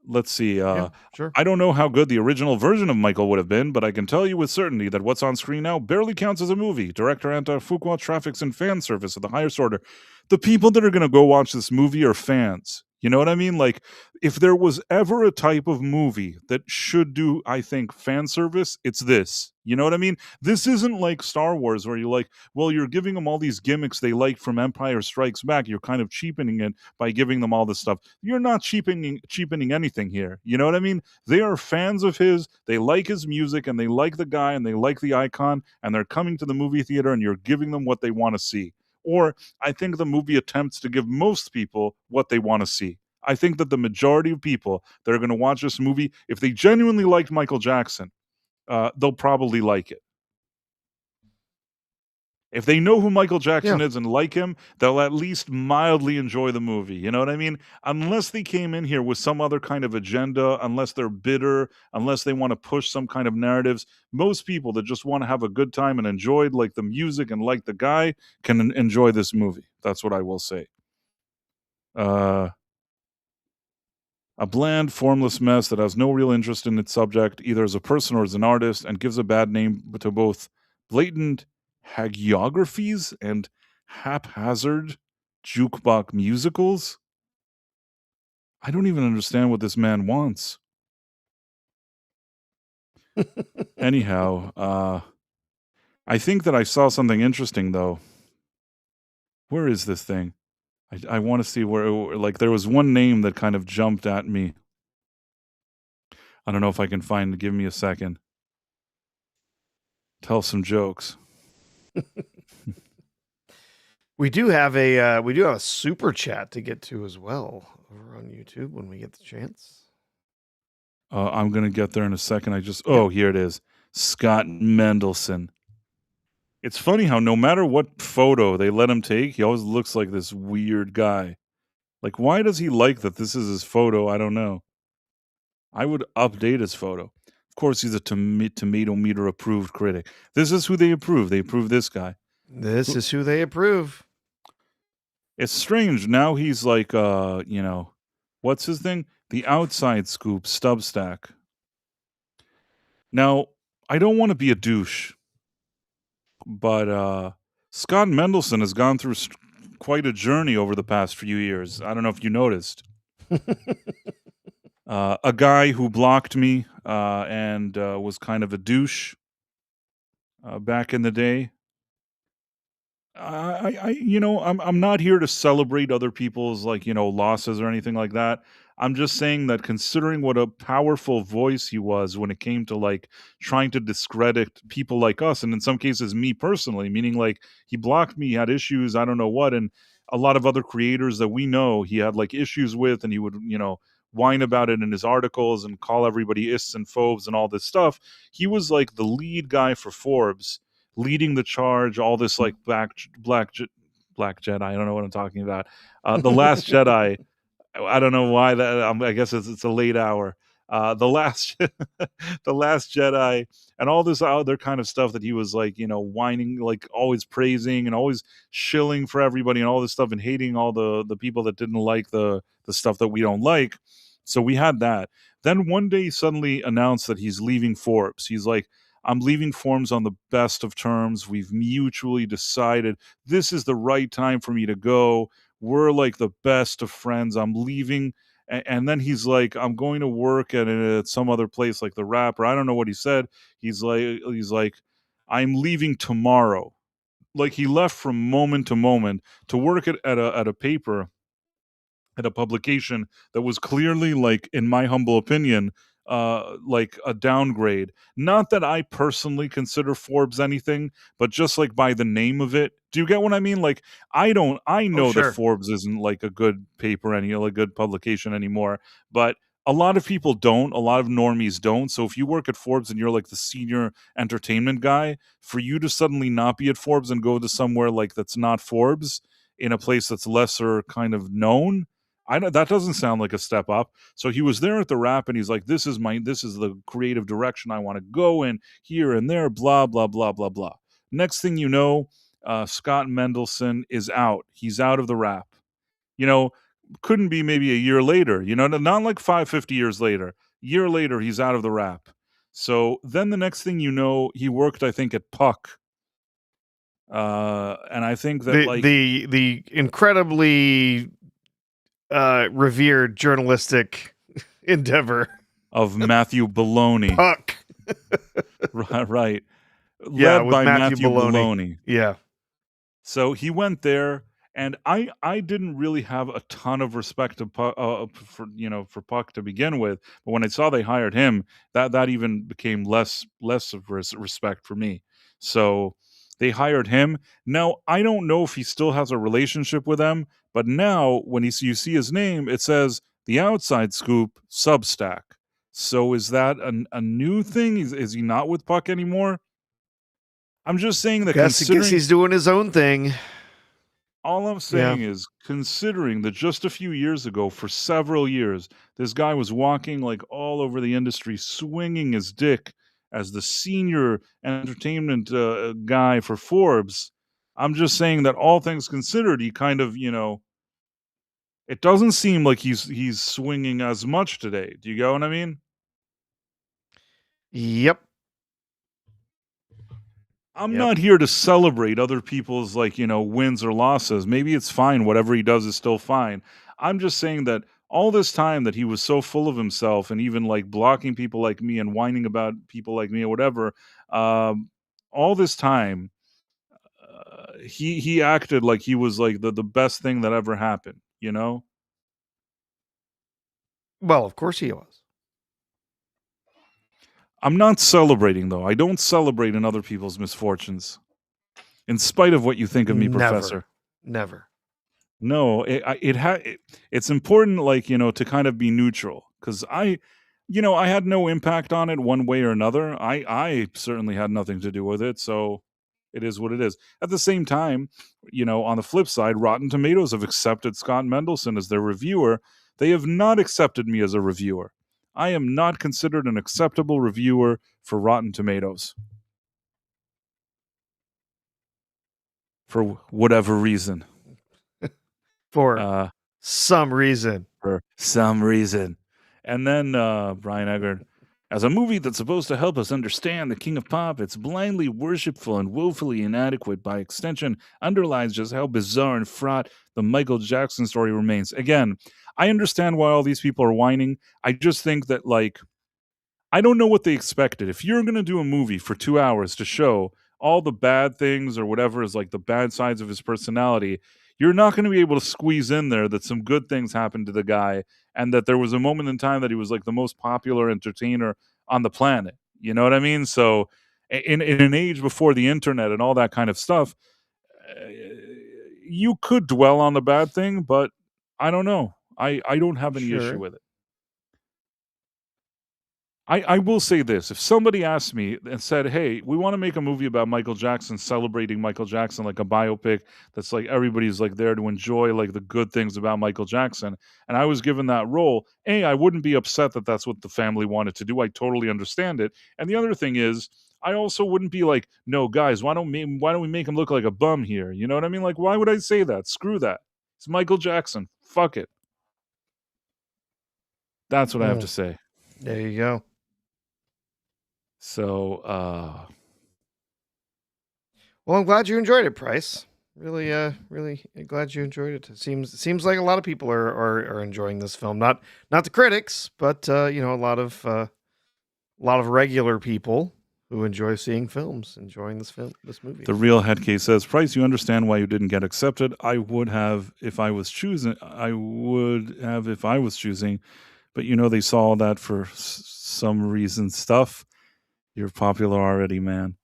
let's see. Yeah, sure. I don't know how good the original version of Michael would have been, but I can tell you with certainty that what's on screen now barely counts as a movie. Director Anta Fuqua traffics in fan service of the highest order. The people that are going to go watch this movie are fans. You know what I mean? Like, if there was ever a type of movie that should do, I think, fan service, it's this. You know what I mean? This isn't like Star Wars where you're like, well, you're giving them all these gimmicks they like from Empire Strikes Back. You're kind of cheapening it by giving them all this stuff. You're not cheapening anything here. You know what I mean? They are fans of his. They like his music and they like the guy and they like the icon and they're coming to the movie theater and you're giving them what they want to see. Or I think the movie attempts to give most people what they want to see. I think that the majority of people that are going to watch this movie, if they genuinely liked Michael Jackson, they'll probably like it. If they know who Michael Yeah. Jackson is and like him, they'll at least mildly enjoy the movie. You know what I mean? Unless they came in here with some other kind of agenda, unless they're bitter, unless they want to push some kind of narratives, most people that just want to have a good time and enjoy like the music and like the guy can enjoy this movie. That's what I will say. Uh, a bland, formless mess that has no real interest in its subject, either as a person or as an artist, and gives a bad name to both blatant hagiographies and haphazard jukebox musicals. I don't even understand what this man wants. Anyhow, I think that I saw something interesting, though. Where is this thing? I want to see where, like, there was one name that kind of jumped at me. I don't know if I can find it. Give me a second. Tell some jokes. We do have a super chat to get to as well over on YouTube when we get the chance. I'm gonna get there in a second. Here it is. Scott Mendelson. It's funny how no matter what photo they let him take, he always looks like this weird guy. Like, why does he like that this is his photo? I don't know. I would update his photo. Of course, he's a tomato meter approved critic. This is who they approve. They approve this guy. This is who they approve. It's strange. Now he's like, what's his thing? The Outside Scoop Stubstack. Now, I don't want to be a douche, but Scott Mendelson has gone through quite a journey over the past few years. I don't know if you noticed. A guy who blocked me and was kind of a douche back in the day. I'm not here to celebrate other people's losses or anything like that. I'm just saying that considering what a powerful voice he was when it came to like trying to discredit people like us, and in some cases me personally, meaning like he blocked me, he had issues, I don't know what, and a lot of other creators that we know he had like issues with, and he would whine about it in his articles and call everybody ists and phobes and all this stuff. He was like the lead guy for Forbes, leading the charge, all this like black Jedi. I don't know what I'm talking about. The Last Jedi. I don't know why that. I guess it's a late hour. The last, the Last Jedi, and all this other kind of stuff that he was like, whining, like always praising and always shilling for everybody and all this stuff and hating all the people that didn't like the stuff that we don't like. So we had that. Then one day he suddenly announced that he's leaving Forbes. He's like, I'm leaving Forbes on the best of terms. We've mutually decided this is the right time for me to go. We're like the best of friends. I'm leaving. And then he's like, I'm going to work at some other place, like the rapper. I don't know what he said. He's like, I'm leaving tomorrow. Like he left from moment to moment to work at a paper at a publication that was clearly, like, in my humble opinion, like a downgrade. Not that I personally consider Forbes anything, but just like by the name of it. Do you get what I mean? Like, I Oh, know that sure. Forbes isn't like a good paper a good publication anymore, but a lot of people don't. A lot of normies don't. So if you work at Forbes and you're like the senior entertainment guy, for you to suddenly not be at Forbes and go to somewhere like that's not Forbes in a place that's lesser kind of known, I don't, that doesn't sound like a step up. So he was there at the Wrap, and he's like, this is the creative direction I want to go in here and there, blah blah blah blah blah. Next thing you know, Scott Mendelson is out. He's out of the Wrap. You know, couldn't be maybe a year later. You know, not like 550 years later. Year later, he's out of the Wrap. So then the next thing you know, he worked, I think, at Puck. And I think that, like, The incredibly revered journalistic endeavor of Matthew Baloney. Puck. Right. Yeah, Led with by Matthew Baloney. Baloney. Yeah. So he went there, and I didn't really have a ton of respect to for Puck to begin with, but when I saw they hired him, that even became less of respect for me. So they hired him. Now I don't know if he still has a relationship with them, but now when you see his name, it says The Outside Scoop Substack. So is that a new thing? Is he not with Puck anymore? I'm just saying that Guess he's doing his own thing. all I'm saying is, considering that just a few years ago, for several years, this guy was walking like all over the industry, swinging his dick as the senior entertainment guy for Forbes. I'm just saying that all things considered, he kind of, it doesn't seem like he's swinging as much today. Do you get what I mean? Yep. I'm not here to celebrate other people's wins or losses. Maybe it's fine. Whatever he does is still fine. I'm just saying that all this time that he was so full of himself and even like blocking people like me and whining about people like me or whatever, all this time, he acted like he was like the best thing that ever happened, you know? Well, of course he was. I'm not celebrating, though. I don't celebrate in other people's misfortunes, in spite of what you think of me, Professor. Never. No, it's important, to kind of be neutral, because I had no impact on it one way or another. I certainly had nothing to do with it, so it is what it is. At the same time, on the flip side, Rotten Tomatoes have accepted Scott Mendelson as their reviewer. They have not accepted me as a reviewer. I am not considered an acceptable reviewer for Rotten Tomatoes. For whatever reason. For some reason. For some reason. And then Brian Eggert, as a movie that's supposed to help us understand the King of Pop, it's blindly worshipful and woefully inadequate. By extension, underlines just how bizarre and fraught the Michael Jackson story remains. Again, I understand why all these people are whining. I just think that, I don't know what they expected. If you're going to do a movie for 2 hours to show all the bad things or whatever is like the bad sides of his personality, you're not going to be able to squeeze in there that some good things happened to the guy and that there was a moment in time that he was like the most popular entertainer on the planet. You know what I mean? So in an age before the internet and all that kind of stuff, you could dwell on the bad thing, but I don't know. I don't have any issue with it. I will say this. If somebody asked me and said, hey, we want to make a movie about Michael Jackson, celebrating Michael Jackson, like a biopic that's like everybody's like there to enjoy like the good things about Michael Jackson, and I was given that role, I wouldn't be upset that that's what the family wanted to do. I totally understand it. And the other thing is, I also wouldn't be like, no, guys, why don't we make him look like a bum here? You know what I mean? Like, why would I say that? Screw that. It's Michael Jackson. Fuck it. That's what I have to say. There you go. So, well, I'm glad you enjoyed it, Price. Really glad you enjoyed it. It seems like a lot of people are enjoying this film. Not the critics, but a lot of regular people who enjoy seeing films, enjoying this movie. The real headcase says, Price, you understand why you didn't get accepted. I would have if I was choosing. But they saw that for some reason stuff. You're popular already, man.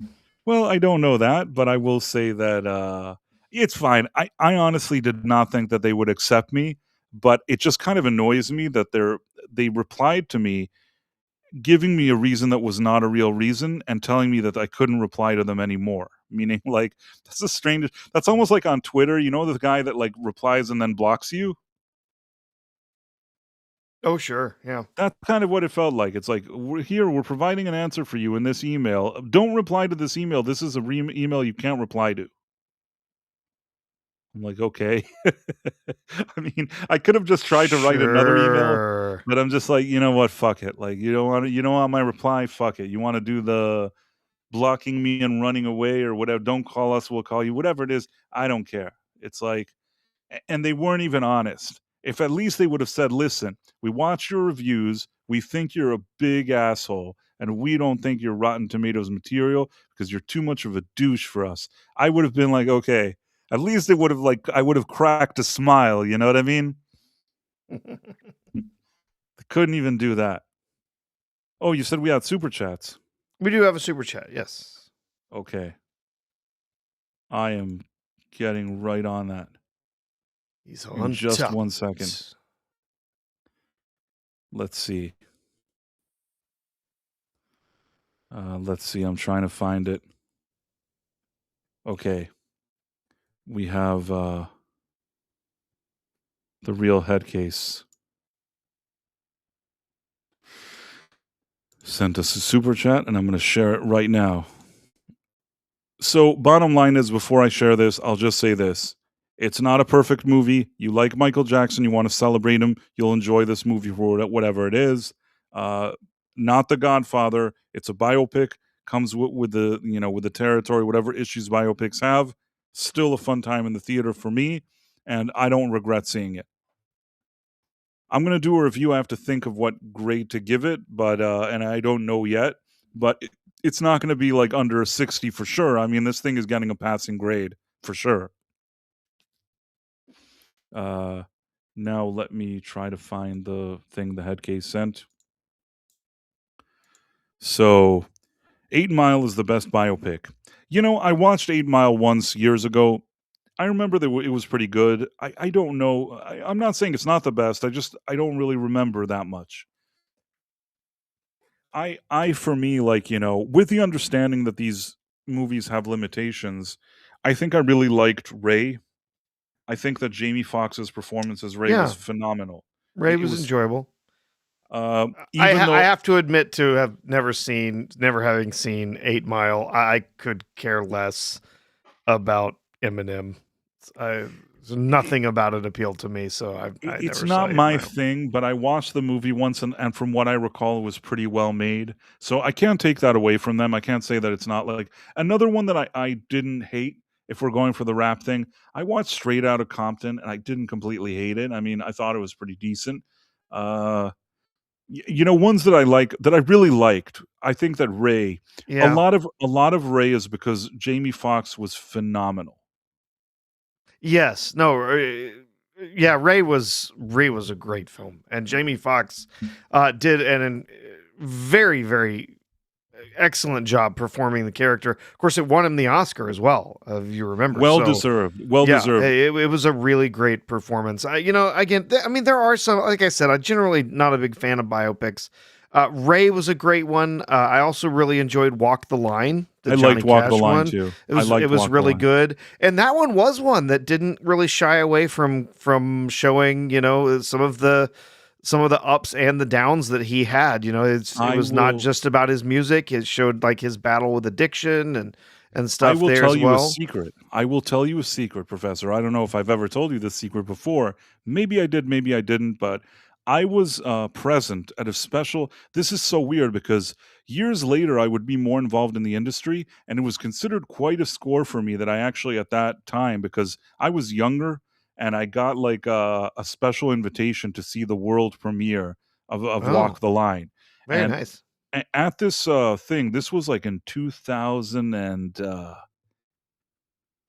Well, I don't know that, but I will say that it's fine. I honestly did not think that they would accept me, but it just kind of annoys me that they replied to me giving me a reason that was not a real reason and telling me that I couldn't reply to them anymore. Meaning, like, that's the strangest. That's almost like on Twitter, the guy that like replies and then blocks you. Oh, sure. Yeah. That's kind of what it felt like. It's like, we're providing an answer for you in this email. Don't reply to this email. This is a email you can't reply to. I'm like, okay. I mean, I could have just tried to write another email, Sure. but I'm just like, you know what? Fuck it. Like, you don't want my reply? Fuck it. You want to do the blocking me and running away or whatever? Don't call us. We'll call you. Whatever it is, I don't care. It's like, and they weren't even honest. If at least they would have said, listen, we watch your reviews. We think you're a big asshole and we don't think you're Rotten Tomatoes material because you're too much of a douche for us. I would have been like, okay, at least it would have I would have cracked a smile. You know what I mean? I couldn't even do that. Oh, you said we had super chats. We do have a super chat. Yes. Okay. I am getting right on that. He's In on just top. 1 second. Let's see. Let's see. I'm trying to find it. Okay. We have the real head case. Sent us a super chat, and I'm going to share it right now. So, bottom line is, before I share this, I'll just say this. It's not a perfect movie. You like Michael Jackson, you want to celebrate him, you'll enjoy this movie for whatever it is. Not The Godfather. It's a biopic. Comes with the with the territory, whatever issues biopics have. Still a fun time in the theater for me, and I don't regret seeing it. I'm gonna do a review. I have to think of what grade to give it, but and I don't know yet. But it's not gonna be like under a 60 for sure. I mean, this thing is getting a passing grade for sure. Now let me try to find the thing the head case sent. So, 8 Mile is the best biopic. I watched 8 Mile once years ago. I remember that it was pretty good. I don't know. I'm not saying it's not the best. I don't really remember that much. For me, like, with the understanding that these movies have limitations, I think I really liked Ray. I think that Jamie Foxx's performance as Ray was Yeah. phenomenal. Ray It was was, enjoyable. even I though have to admit to have never having seen 8 Mile. I could care less about Eminem. Nothing about it appealed to me, so I it's never saw not 8 my Mile. thing, but I watched the movie once, and from what I recall, it was pretty well made. So I can't take that away from them. I can't say that it's not like another one that I didn't hate. If we're going for the rap thing, I watched Straight Outta Compton, and I didn't completely hate it. I mean, I thought it was pretty decent. Uh, ones that I really liked. I think that Ray, Yeah. a lot of Ray is because Jamie Foxx was phenomenal. Yes. No. Yeah. Ray was a great film, and Jamie Foxx did an very very excellent job performing the character. Of course, it won him the Oscar as well, if you remember. Well So deserved. Well yeah, deserved. it was a really great performance. Again, I mean, there are some. Like I said, I'm generally not a big fan of biopics. Ray was a great one. I also really enjoyed Walk the Line, the I Johnny liked Walk the Cash Line one. too. It I was liked Walk the really Line. good, and that one was one that didn't really shy away from showing some of the ups and the downs that he had. It was not just about his music. It showed like his battle with addiction and stuff I will there tell as you a well. secret. I will tell you a secret, Professor. I don't know if I've ever told you this secret before. Maybe I did, maybe I didn't, but I was present at a special. This is so weird because years later, I would be more involved in the industry, and it was considered quite a score for me that I actually, at that time, because I was younger and I got like a special invitation to see the world premiere of Oh, Walk the Line. very And nice. at this thing, this was like in 2000 and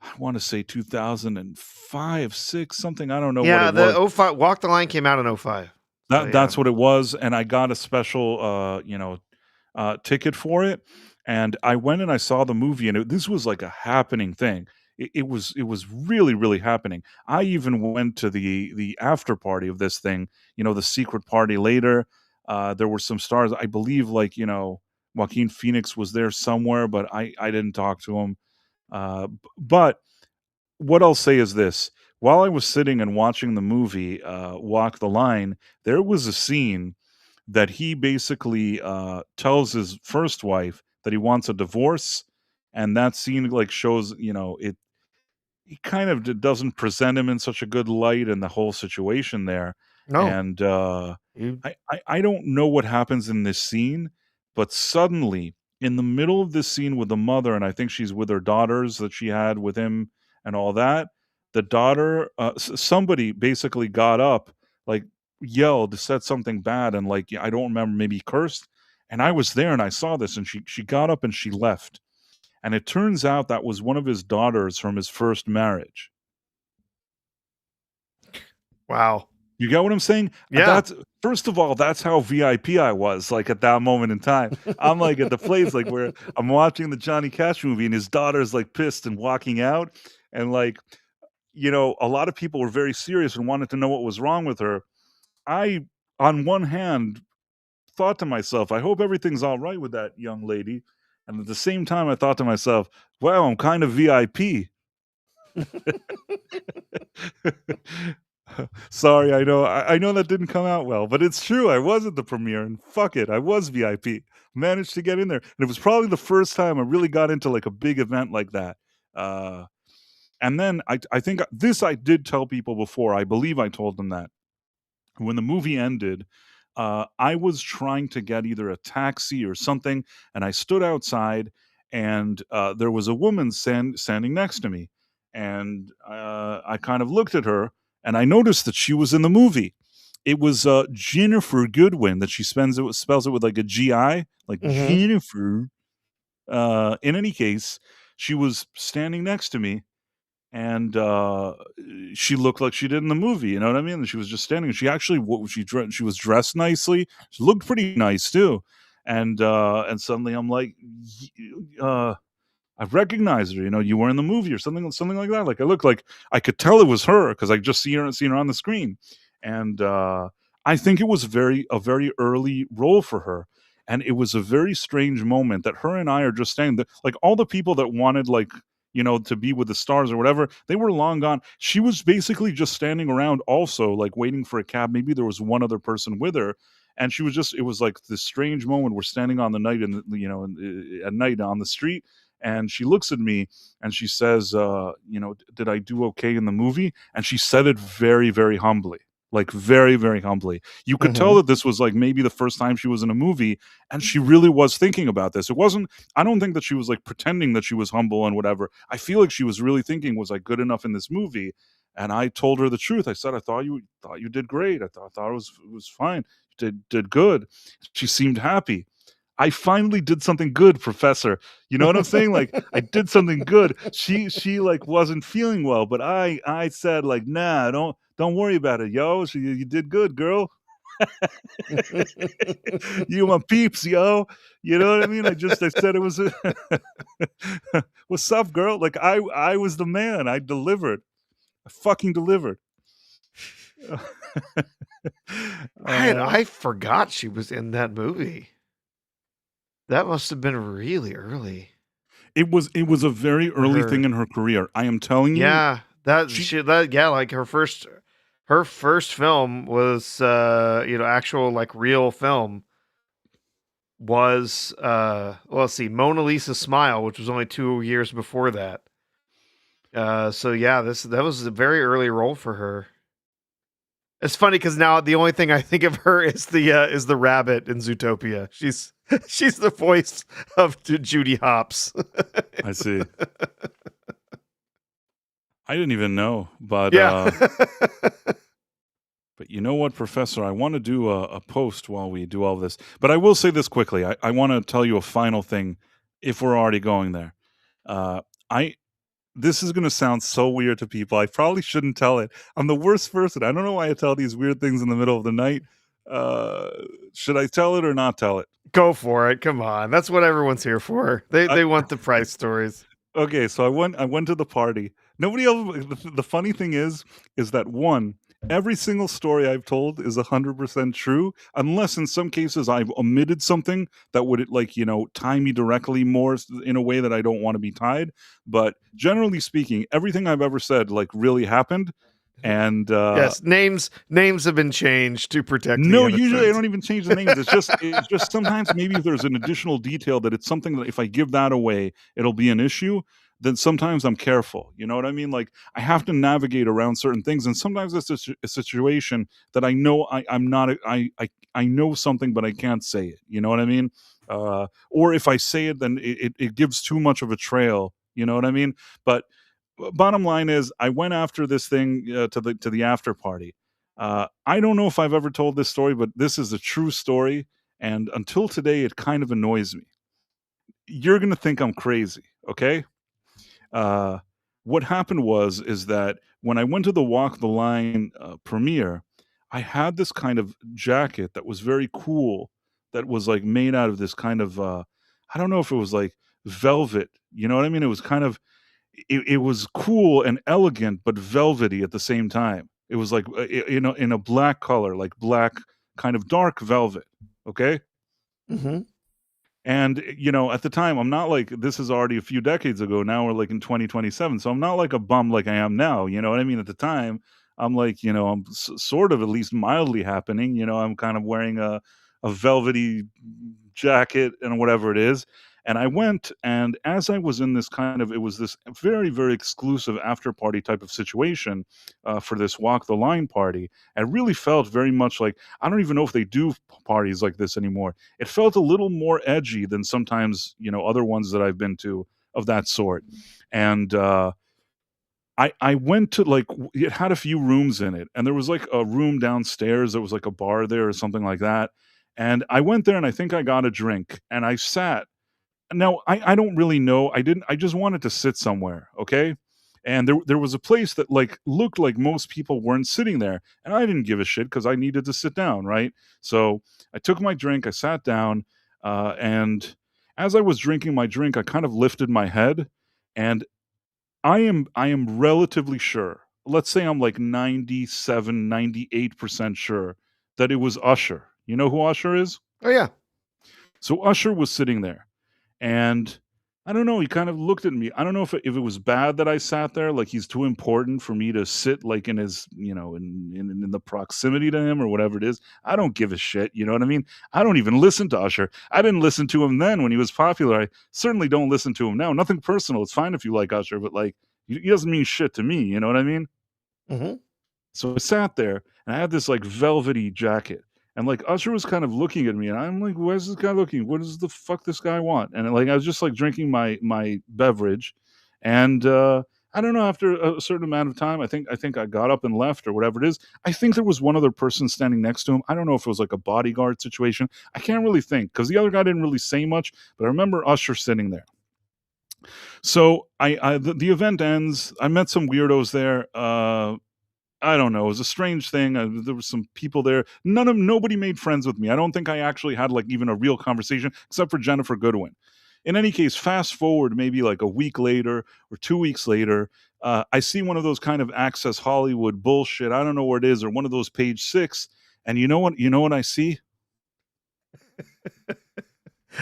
I want to say 2005, 6, something. I don't know what Yeah, it was. the '05 Walk the Line came out in '05. So yeah. That's what it was, and I got a special, ticket for it, and I went and I saw the movie, and this was like a happening thing. It was really, really happening. I even went to the after party of this thing, the secret party later. There were some stars, I believe, like, Joaquin Phoenix was there somewhere, but I didn't talk to him. But what I'll say is this: while I was sitting and watching the movie, Walk the Line, there was a scene that he basically tells his first wife that he wants a divorce, and that scene like shows, it he kind of doesn't present him in such a good light in the whole situation there. No. And You I don't know what happens in this scene, but suddenly in the middle of this scene with the mother, and I think she's with her daughters that she had with him and all that, the daughter, somebody basically got up, like yelled, said something bad, and like, I don't remember, maybe cursed. And I was there and I saw this, and she got up and she left. And it turns out that was one of his daughters from his first marriage. Wow. You get what I'm saying? Yeah. That's first of all, that's how VIP I was, like, at that moment in time. I'm, like, at the place, like, where I'm watching the Johnny Cash movie, and his daughter's, like, pissed and walking out, and, like, a lot of people were very serious and wanted to know what was wrong with her. I, on one hand, thought to myself, "I hope everything's alright with that young lady," and at the same time, I thought to myself, "Wow, I'm kind of VIP." Sorry, I know that didn't come out well, but it's true. I was at the premiere, and fuck it, I was VIP. Managed to get in there, and it was probably the first time I really got into like a big event like that. Uh, and then I think this I did tell people before. I believe I told them that when the movie ended, I was trying to get either a taxi or something, and I stood outside, and there was a woman standing next to me, and I kind of looked at her, and I noticed that she was in the movie. It was Jennifer Goodwin. That she spells it with like a GI, like Mhm. Jennifer. In any case, she was standing next to me, and she looked like she did in the movie. You know what I mean? And she was just standing. She actually she was dressed nicely. She looked pretty nice too. And suddenly I'm like, I recognized her. You were in the movie or something like that. Like I looked like I could tell it was her because I just seen her on the screen. And I think it was a very early role for her. And it was a very strange moment that her and I are just standing there. Like all the people that wanted like, to be with the stars or whatever, they were long gone. She was basically just standing around also, like waiting for a cab. Maybe there was one other person with her. And she was it was like this strange moment. We're standing on the night at night on the street, and she looks at me and she says, did I do okay in the movie? And she said it very, very humbly, like very, very humbly. You could tell Mhm. that this was like maybe the first time she was in a movie, and she really was thinking about this. It wasn't, I don't think that she was like pretending that she was humble and whatever. I feel like she was really thinking, was I good enough in this movie? And I told her the truth. I said, I thought you did great. I thought it was fine. You did good. She seemed happy. I finally did something good, Professor. You know what I'm saying? Like I did something good. She like wasn't feeling well, but I said like, nah, don't worry about it, yo. You did good, girl. You my peeps, yo. You know what I mean? I said it was what's up, girl? Like I was the man. I delivered. I fucking delivered. uh I forgot she was in that movie. That must have been really early it was a very for early thing her. in her career. I am telling you, Yeah, that she she that yeah, like her first film was actual like real film was well, let's see, Mona Lisa Smile, which was only 2 years before that. So yeah, that was a very early role for her. It's funny because now the only thing I think of her is the rabbit in Zootopia. She's she's the voice of Judy Hopps. I see. I didn't even know, but Yeah. But you know what, Professor? I want to do a post while we do all this. But I will say this quickly. I want to tell you a final thing if we're already going there. I This is going to sound so weird to people. I probably shouldn't tell it. I'm the worst person. I don't know why I tell these weird things in the middle of the night. Should I tell it or not tell it? Go for it. Come on. That's what everyone's here for. They want the price stories. Okay, so I went to the party. Nobody else. The funny thing is that one, every single story I've told is 100% true, unless in some cases I've omitted something that would tie me directly more in a way that I don't want to be tied. But generally speaking, everything I've ever said really happened. And yes, names have been changed to protect. No, usually I don't even change the names. It's just sometimes maybe if there's an additional detail that it's something that if I give that away, it'll be an issue. Then sometimes I'm careful. You know what I mean? Like I have to navigate around certain things, and sometimes it's a situation that I know I'm not. I know something, but I can't say it. You know what I mean? Or if I say it, then it gives too much of a trail. You know what I mean? But bottom line is, I went after this thing to the after party. I don't know if I've ever told this story, but this is a true story, and until today, it kind of annoys me. You're gonna think I'm crazy, okay? Uh, what happened is that when I went to the Walk the Line premiere, I had this kind of jacket that was very cool, that was like made out of this kind of I don't know if it was like velvet. You know what I mean? It was kind of it was cool and elegant, but velvety at the same time. It was like in a black color, like black kind of dark velvet. Okay. Mm-hmm. And at the time, I'm not like, this is already a few decades ago. Now we're like in 2027, so I'm not like a bum like I am now. You know what I mean? At the time, I'm like, I'm sort of at least mildly happening. I'm kind of wearing a velvety jacket and whatever it is. And I went, and as I was in this it was this very, very exclusive after party type of situation for this Walk the Line party. I really felt very much like, I don't even know if they do parties like this anymore. It felt a little more edgy than sometimes, other ones that I've been to of that sort. And I went to it had a few rooms in it, and there was like a room downstairs that was like a bar there or something like that. And I went there, and I think I got a drink, and I sat. Now, I don't really know. I just wanted to sit somewhere, okay? And there was a place that looked like most people weren't sitting there, and I didn't give a shit because I needed to sit down, right? So I took my drink, I sat down, and as I was drinking my drink, I kind of lifted my head, and I am relatively sure. Let's say I'm like 97, 98% sure that it was Usher. You know who Usher is? Oh yeah. So Usher was sitting there. And I don't know, he kind of looked at me. I don't know if it was bad that I sat there, like he's too important for me to sit like in his, in the proximity to him or whatever it is. I don't give a shit, you know what I mean? I don't even listen to Usher. I didn't listen to him then when he was popular. I certainly don't listen to him now. Nothing personal. It's fine if you like Usher, but he doesn't mean shit to me, you know what I mean? Mm-hmm. So I sat there and I had this velvety jacket. And Usher was kind of looking at me, and I'm like, "Where's this guy looking? What does the fuck this guy want?" And I was just drinking my beverage, and I don't know. After a certain amount of time, I think I got up and left or whatever it is. I think there was one other person standing next to him. I don't know if it was like a bodyguard situation. I can't really think because the other guy didn't really say much. But I remember Usher sitting there. So the event ends. I met some weirdos there. I don't know. It was a strange thing. There were some people there. Nobody made friends with me. I don't think I actually had even a real conversation except for Jennifer Goodwin. In any case, fast forward maybe a week later or 2 weeks later, I see one of those kind of Access Hollywood bullshit. I don't know where it is, or one of those Page Six. And you know what? You know what I see?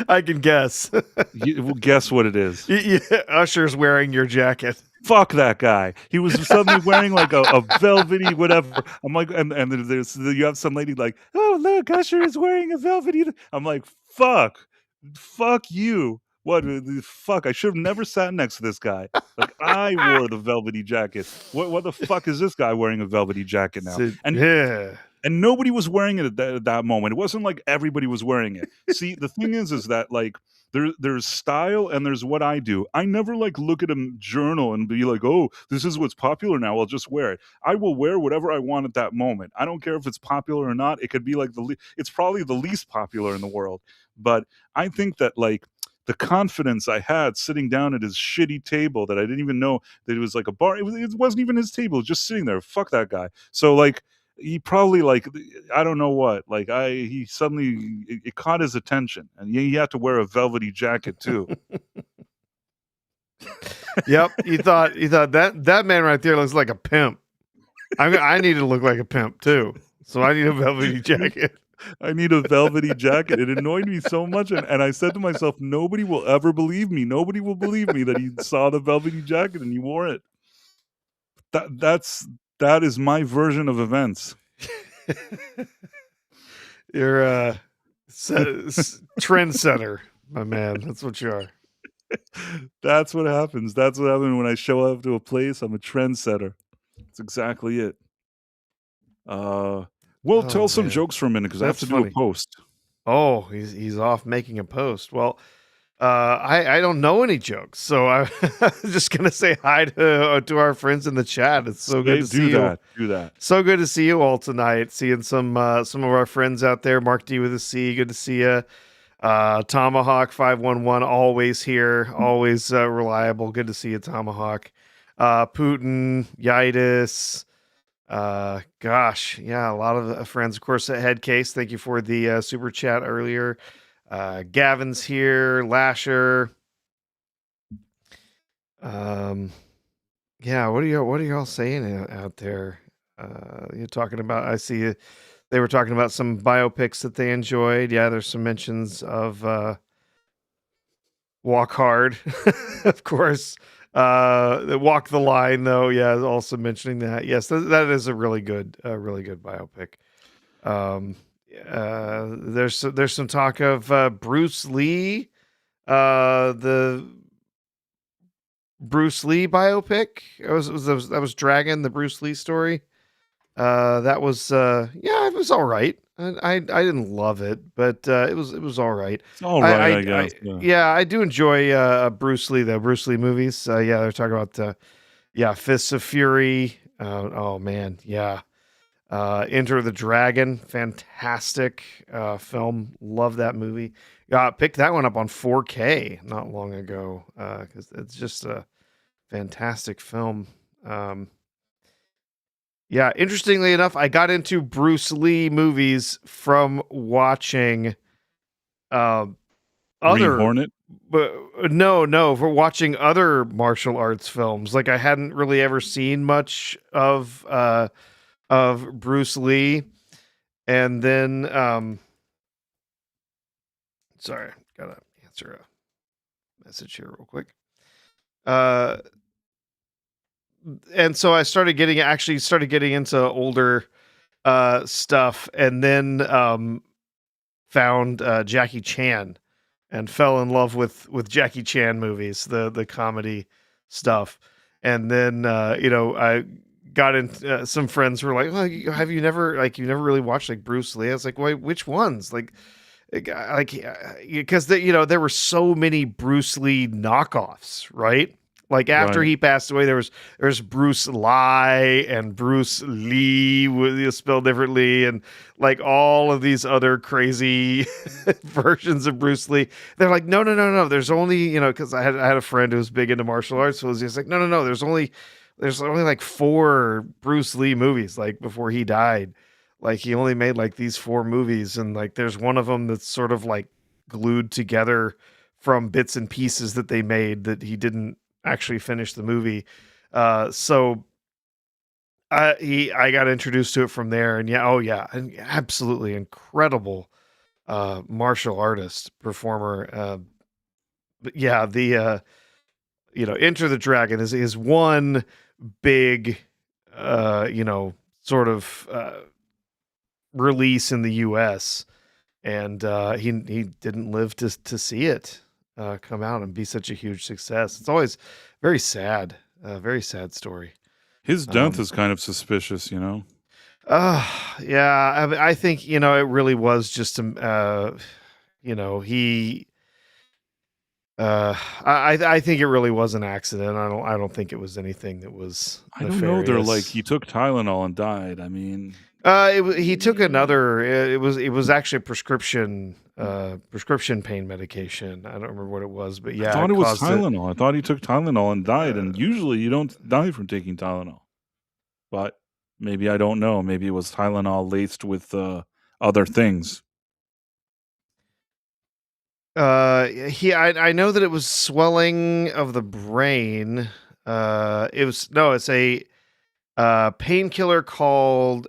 I can guess. Well, guess what it is? Yeah, Usher's wearing your jacket. Fuck that guy. He was suddenly wearing a velvety whatever. I'm like, and you have some lady oh look, Usher is wearing a velvety. I'm like, fuck you. What the fuck? I should have never sat next to this guy. I wore the velvety jacket. What the fuck is this guy wearing a velvety jacket now? And yeah. and nobody was wearing it at that moment. It wasn't like everybody was wearing it. See, the thing is that like there's style and there's what I do. I never like look at a journal and be like, oh, this is what's popular now. I'll just wear it. I will wear whatever I want at that moment. I don't care if it's popular or not. It could be like it's probably the least popular in the world. But I think that like the confidence I had sitting down at his shitty table that I didn't even know that it was like a bar. It wasn't even his table, just sitting there. Fuck that guy. So like he probably like I don't know what like he suddenly it caught his attention and he had to wear a velvety jacket too. Yep, you thought that man right there looks like a pimp. I need to look like a pimp too, so I need a velvety jacket. I need a velvety jacket. It annoyed me so much, and I said to myself, nobody will ever believe me. Nobody will believe me that he saw the velvety jacket and he wore it. That is my version of events. You're a trendsetter, my man. That's what you are. That's what happens. That's what happens when I show up to a place. I'm a trendsetter. That's exactly it. Well, tell some jokes for a minute because I have to do a post. Oh, he's off making a post. Well, I don't know any jokes, so I'm just gonna say hi to our friends in the chat. It's so good to see you. Do that. So good to see you all tonight. Seeing some of our friends out there. Mark D with a C. Good to see you. Tomahawk 511 always here, always reliable. Good to see you, Tomahawk. Putin, Yitis. Gosh, yeah, a lot of friends. Of course, Headcase. Thank you for the super chat earlier. Gavin's here. Lasher. Yeah, what are y'all saying out there? You're talking about. I see they were talking about some biopics that they enjoyed. Yeah, there's some mentions of Walk Hard, of course. Walk the Line, though. Yeah, also mentioning that. Yes, that is a really good biopic. There's some talk of Bruce Lee, the Bruce Lee biopic. That was Dragon, the Bruce Lee story. That was it was all right. I didn't love it, but it was all right. It's all right, I guess. I do enjoy Bruce Lee, the Bruce Lee movies. They're talking about Fists of Fury. Oh man, yeah. Enter the Dragon, fantastic film. Love that movie. Picked that one up on 4K not long ago because it's just a fantastic film. Yeah, interestingly enough, I got into Bruce Lee movies from watching Green Hornet? But no, for watching other martial arts films. Like I hadn't really ever seen much of Bruce Lee. And then sorry, gotta answer a message here real quick. And so I started getting into older stuff, and then found Jackie Chan and fell in love with Jackie Chan movies, the comedy stuff. And then I got in. Some friends were like, "Well, have you never really watched like Bruce Lee?" I was like, "Wait, which ones?" Because there were so many Bruce Lee knockoffs, right? Like after he passed away, there's Bruce Lee and Bruce Lee spelled differently, and like all of these other crazy versions of Bruce Lee. They're like, no. There's only because I had a friend who was big into martial arts, so he was like, no. There's only like 4 Bruce Lee movies. Like before he died, like he only made like these 4 movies, and like there's one of them that's sort of like glued together from bits and pieces that they made that he didn't actually finish the movie. So I got introduced to it from there, and and absolutely incredible martial artist performer. But yeah, the Enter the Dragon is one big sort of release in the US, and he didn't live to see it come out and be such a huge success. It's always very sad story. His death is kind of suspicious, Yeah, I think, it really was just he I think it really was an accident. I don't think it was anything that was I don't know. They're like nefarious. he took Tylenol and died. I mean, He took another. It was actually a prescription pain medication. I don't remember what it was, but I yeah, thought it it was caused it. Tylenol. I thought he took Tylenol and died. Uh, And usually you don't die from taking Tylenol. But maybe I don't know. Maybe it was Tylenol laced with other things. I know that it was swelling of the brain. It's a painkiller called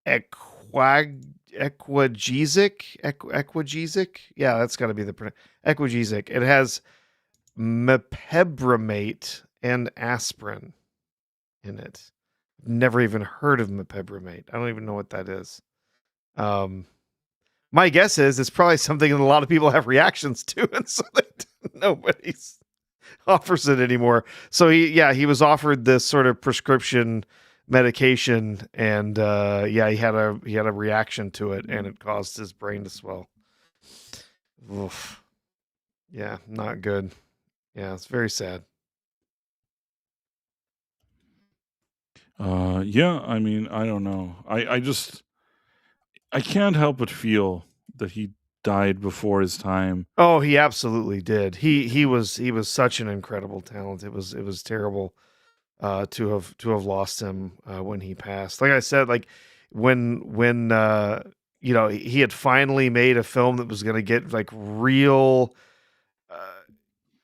equagesic. Yeah, that's got to be equagesic. It has mepebramate and aspirin in it. Never even heard of mepebramate. I don't even know what that is. My guess is it's probably something that a lot of people have reactions to, and so that nobody's offers it anymore. So he was offered this sort of prescription medication, and he had a reaction to it, and it caused his brain to swell. Oof. Yeah, not good. Yeah, it's very sad. Yeah, I mean, I don't know. I can't help but feel that he died before his time. Oh, he absolutely did. He was such an incredible talent. It was terrible to have lost him when he passed. Like I said, like when he had finally made a film that was going to get like real, uh,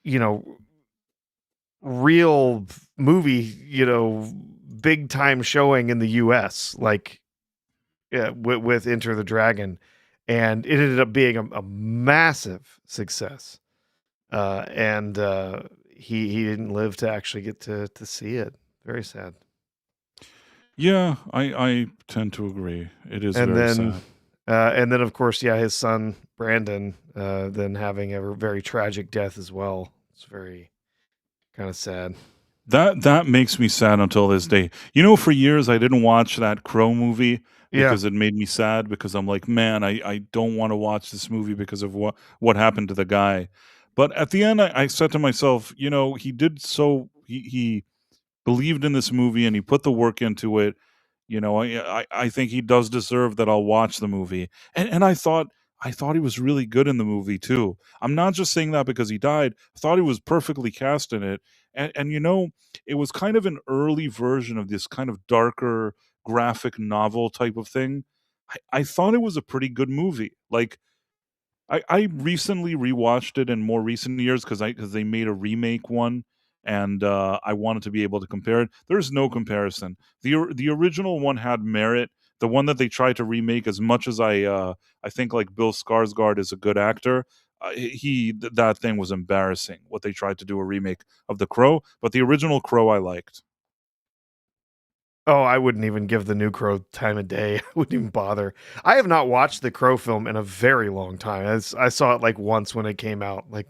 you know, real movie, big time showing in the U.S. Like with Enter the Dragon, and it ended up being a massive success. And he didn't live to actually get to see it. Very sad. Yeah, I tend to agree. It is And very then, sad. of course, yeah, his son Brandon, then having a very tragic death as well. It's very kind of sad. That makes me sad until this day. You know, for years I didn't watch that Crow movie Yeah. because it made me sad because I'm like, man, I don't want to watch this movie because of what happened to the guy. But at the end, I said to myself, you know, he did so he believed in this movie and he put the work into it. You know, I think he does deserve that I'll watch the movie. And I thought he was really good in the movie too. I'm not just saying that because he died. I thought he was perfectly cast in it. And you know, it was kind of an early version of this kind of darker graphic novel type of thing. I thought it was a pretty good movie. Like I recently rewatched it in more recent years because they made a remake one, and I wanted to be able to compare it. There's no comparison. The original one had merit. The one that they tried to remake, as much as I think like Bill Skarsgård is a good actor, that thing was embarrassing. What they tried to do a remake of The Crow, but the original Crow I liked. Oh, I wouldn't even give the new Crow time of day. I wouldn't even bother. I have not watched the Crow film in a very long time. I saw it like once when it came out, like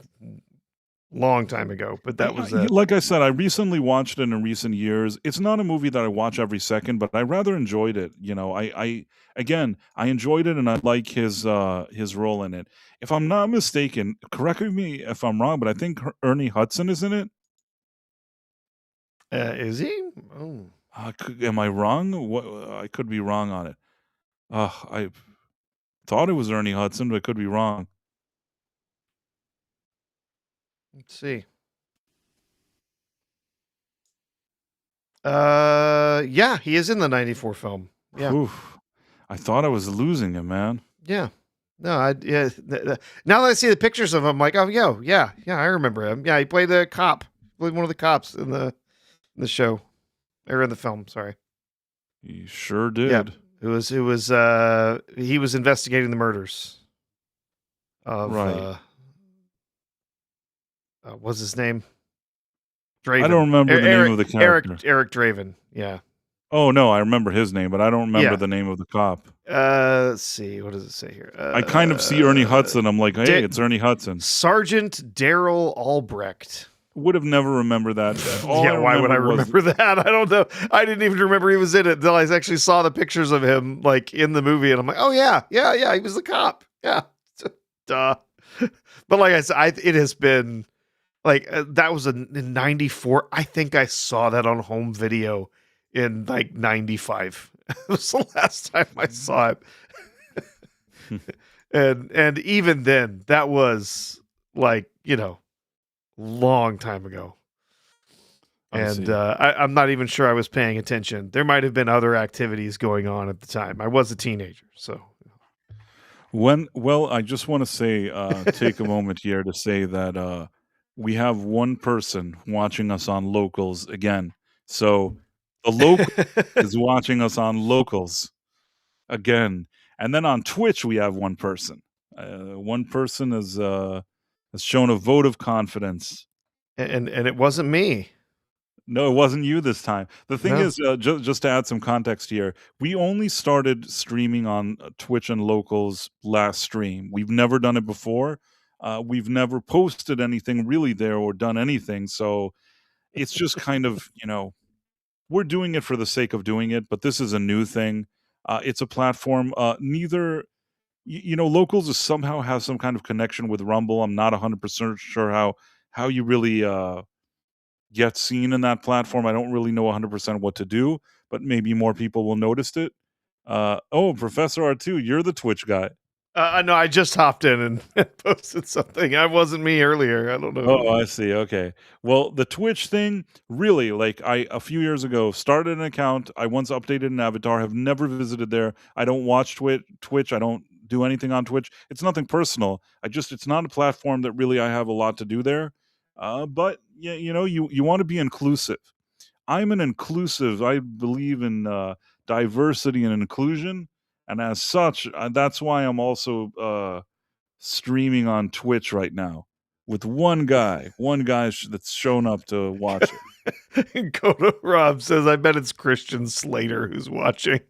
long time ago, but that was it. Like I said, I recently watched it in recent years. It's not a movie that I watch every second, but I rather enjoyed it. You know, again, I enjoyed it, and I like his role in it. If I'm not mistaken, correct me if I'm wrong, but I think Ernie Hudson is in it. Is he? Oh, Am I wrong? I could be wrong on it. I thought it was Ernie Hudson, but I could be wrong. let's see. Yeah, he is in the '94 film. Yeah, Whew. I thought I was losing him, man. yeah. No, now that I see the pictures of him, I'm like, oh yeah, I remember him. Yeah, he played the cop, played one of the cops in the show or in the film. Sorry. He sure Yeah, did. he was investigating the murders of Right. what's his name? I don't Draven. remember the name of the character. Eric Draven. Yeah. Oh, no, I remember his name, but I don't remember Yeah. the name of the cop. Let's see. What does it say here? I kind of see Ernie Hudson, I'm like, "Hey, Da- it's Ernie Hudson." Sergeant Daryl Albrecht. would have never remembered that. All Yeah, I why would I remembered was remember that? I don't know. I didn't even remember he was in it until I actually saw the pictures of him like in the movie, and I'm like, oh yeah, he was the cop. Yeah, duh. But like I said, it has been like that was in '94. I think I saw that on home video in like '95. It was the last time I saw it, and even then, that was like long time ago. I And see. I'm not even sure I was paying attention. There might have been other activities going on at the time. I was a teenager, so Well, I just want to say, take a moment here to say that we have one person watching us on locals again. So the local is watching us on locals again, and then on Twitch we have one person. One person has shown a vote of confidence. and it wasn't me. No, it wasn't you this time. The thing No. is, just to add some context here, we only started streaming on Twitch and locals last stream. We've never done it before. We've never posted anything really there or done anything. So it's just kind of, we're doing it for the sake of doing it, but this is a new thing. It's a platform. Neither, locals is somehow has some kind of connection with Rumble. I'm not 100% sure how you really get seen in that platform. I don't really know 100% what to do, but maybe more people will notice it. Oh, Professor R2, you're the Twitch guy. No, I just hopped in and posted something. I wasn't me earlier. I don't know who Oh, it I is. see. Okay. Well, the Twitch thing, really, like I a few years ago started an account. I once updated an avatar, have never visited there. I don't watch Twitch. I don't do anything on Twitch. It's nothing personal. It's not a platform that really I have a lot to do there. But yeah, you want to be inclusive. I'm an inclusive. I believe in diversity and inclusion, and as such, that's why I'm also streaming on Twitch right now with one guy that's shown up to watch it. Coda Rob says, "I bet it's Christian Slater who's watching."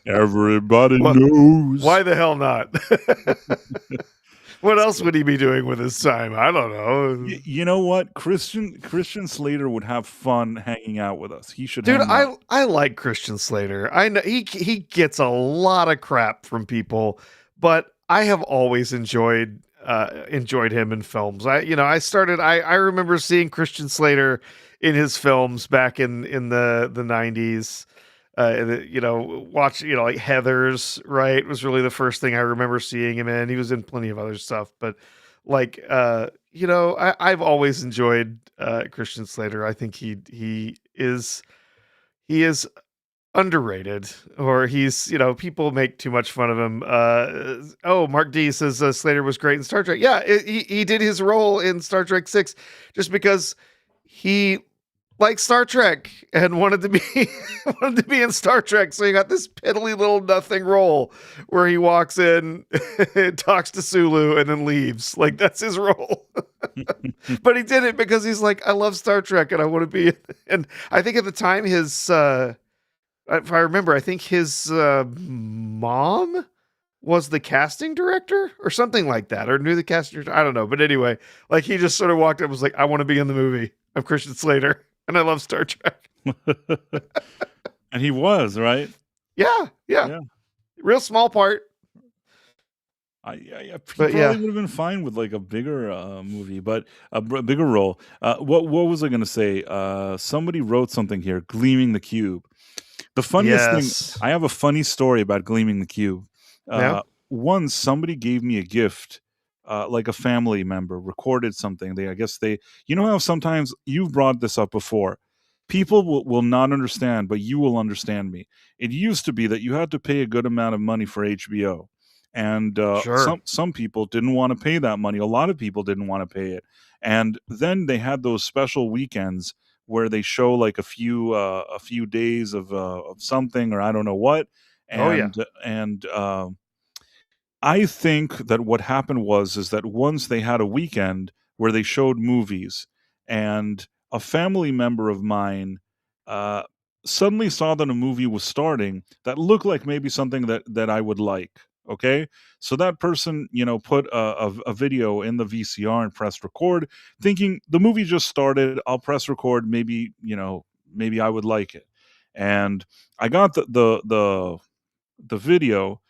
Everybody Well, knows. why the hell not? What else would he be doing with his time? I don't know. You know what? Christian Slater would have fun hanging out with us. He should Dude, hang out. I like Christian Slater. I know he gets a lot of crap from people, but I have always enjoyed him in films. I remember seeing Christian Slater in his films back in the 90s. Watch, like Heathers, right? Was really the first thing I remember seeing him in. He was in plenty of other stuff, but like I've always enjoyed Christian Slater. I think he is underrated, or people make too much fun of him. Mark D says Slater was great in Star Trek. Yeah, he did his role in Star Trek 6 just because he liked Star Trek and wanted to be wanted to be in Star Trek. So he got this piddly little nothing role where he walks in, talks to Sulu, and then leaves. Like, that's his role. But he did it because he's like, I love Star Trek and I want to be. And I think at the time if I remember, I think his mom was the casting director or something like that, or knew the casting director. I don't know. But anyway, like, he just sort of walked up and was like, I want to be in the movie. I'm Christian Slater and I love Star Trek. And he was, right? Yeah. Yeah. Real small part. He But probably yeah. would have been fine with like a bigger movie, but bigger role. What was I going to say? Somebody wrote something here, Gleaming the Cube. The funniest thing, Yes. I have a funny story about Gleaming the Cube. Yeah. Once somebody gave me a gift, like a family member recorded something. I guess you know how sometimes you've brought this up before. People will not understand, but you will understand me. It used to be that you had to pay a good amount of money for HBO. And Sure. some people didn't want to pay that money. A lot of people didn't want to pay it. And then they had those special weekends where they show like a few days of something, or I don't know what. Oh yeah. And I think that what happened is that once they had a weekend where they showed movies, and a family member of mine uh, suddenly saw that a movie was starting that looked like maybe something that I would like. Okay. So that person, put a video in the VCR and pressed record, thinking the movie just started. I'll press record. Maybe, maybe I would like it. And I got the video,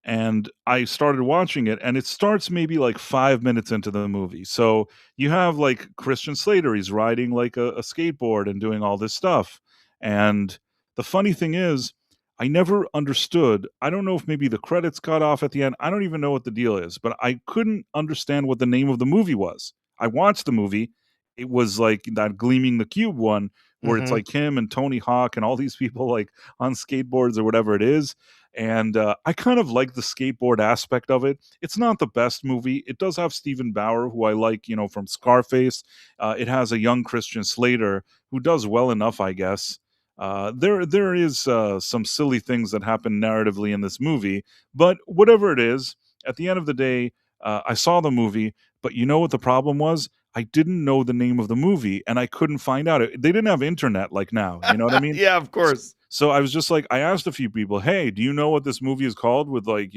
and I started watching it, and it starts maybe like 5 minutes into the movie. So you have like Christian Slater, he's riding like a skateboard and doing all this stuff. And the funny thing is, I never understood. I don't know if maybe the credits cut off at the end. I don't even know what the deal is, but I couldn't understand what the name of the movie was. I watched the movie. It was like that Gleaming the Cube one, where it's Mhm. like him and Tony Hawk and all these people like on skateboards or whatever it is. And I kind of like the skateboard aspect of it. It's not the best movie. It does have Stephen Bauer, who I like, from Scarface. It has a young Christian Slater who does well enough, I guess. There is some silly things that happen narratively in this movie, but whatever it is, at the end of the day, I saw the movie. But you know what the problem was? I didn't know the name of the movie, and I couldn't find out. They didn't have internet like now. You know what I mean? Yeah, of course. So I was just like, I asked a few people, "Hey, do you know what this movie is called?" With like,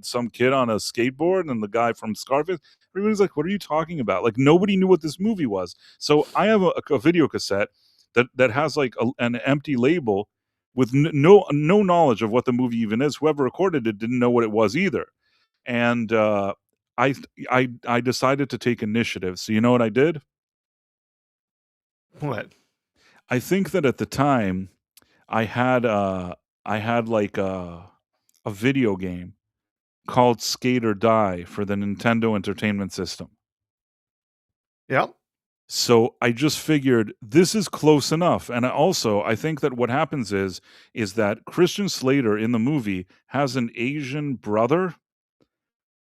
some kid on a skateboard and the guy from Scarface. Everybody's like, "What are you talking about?" Like nobody knew what this movie was. So I have a video cassette that has like an empty label with no knowledge of what the movie even is. Whoever recorded it didn't know what it was either. And I I decided to take initiative. So you know what I did? What? I think that at the time I had I had like a video game called Skate or Die for the Nintendo Entertainment System. Yep. So I just figured this is close enough. And I think that what happens is that Christian Slater in the movie has an Asian brother.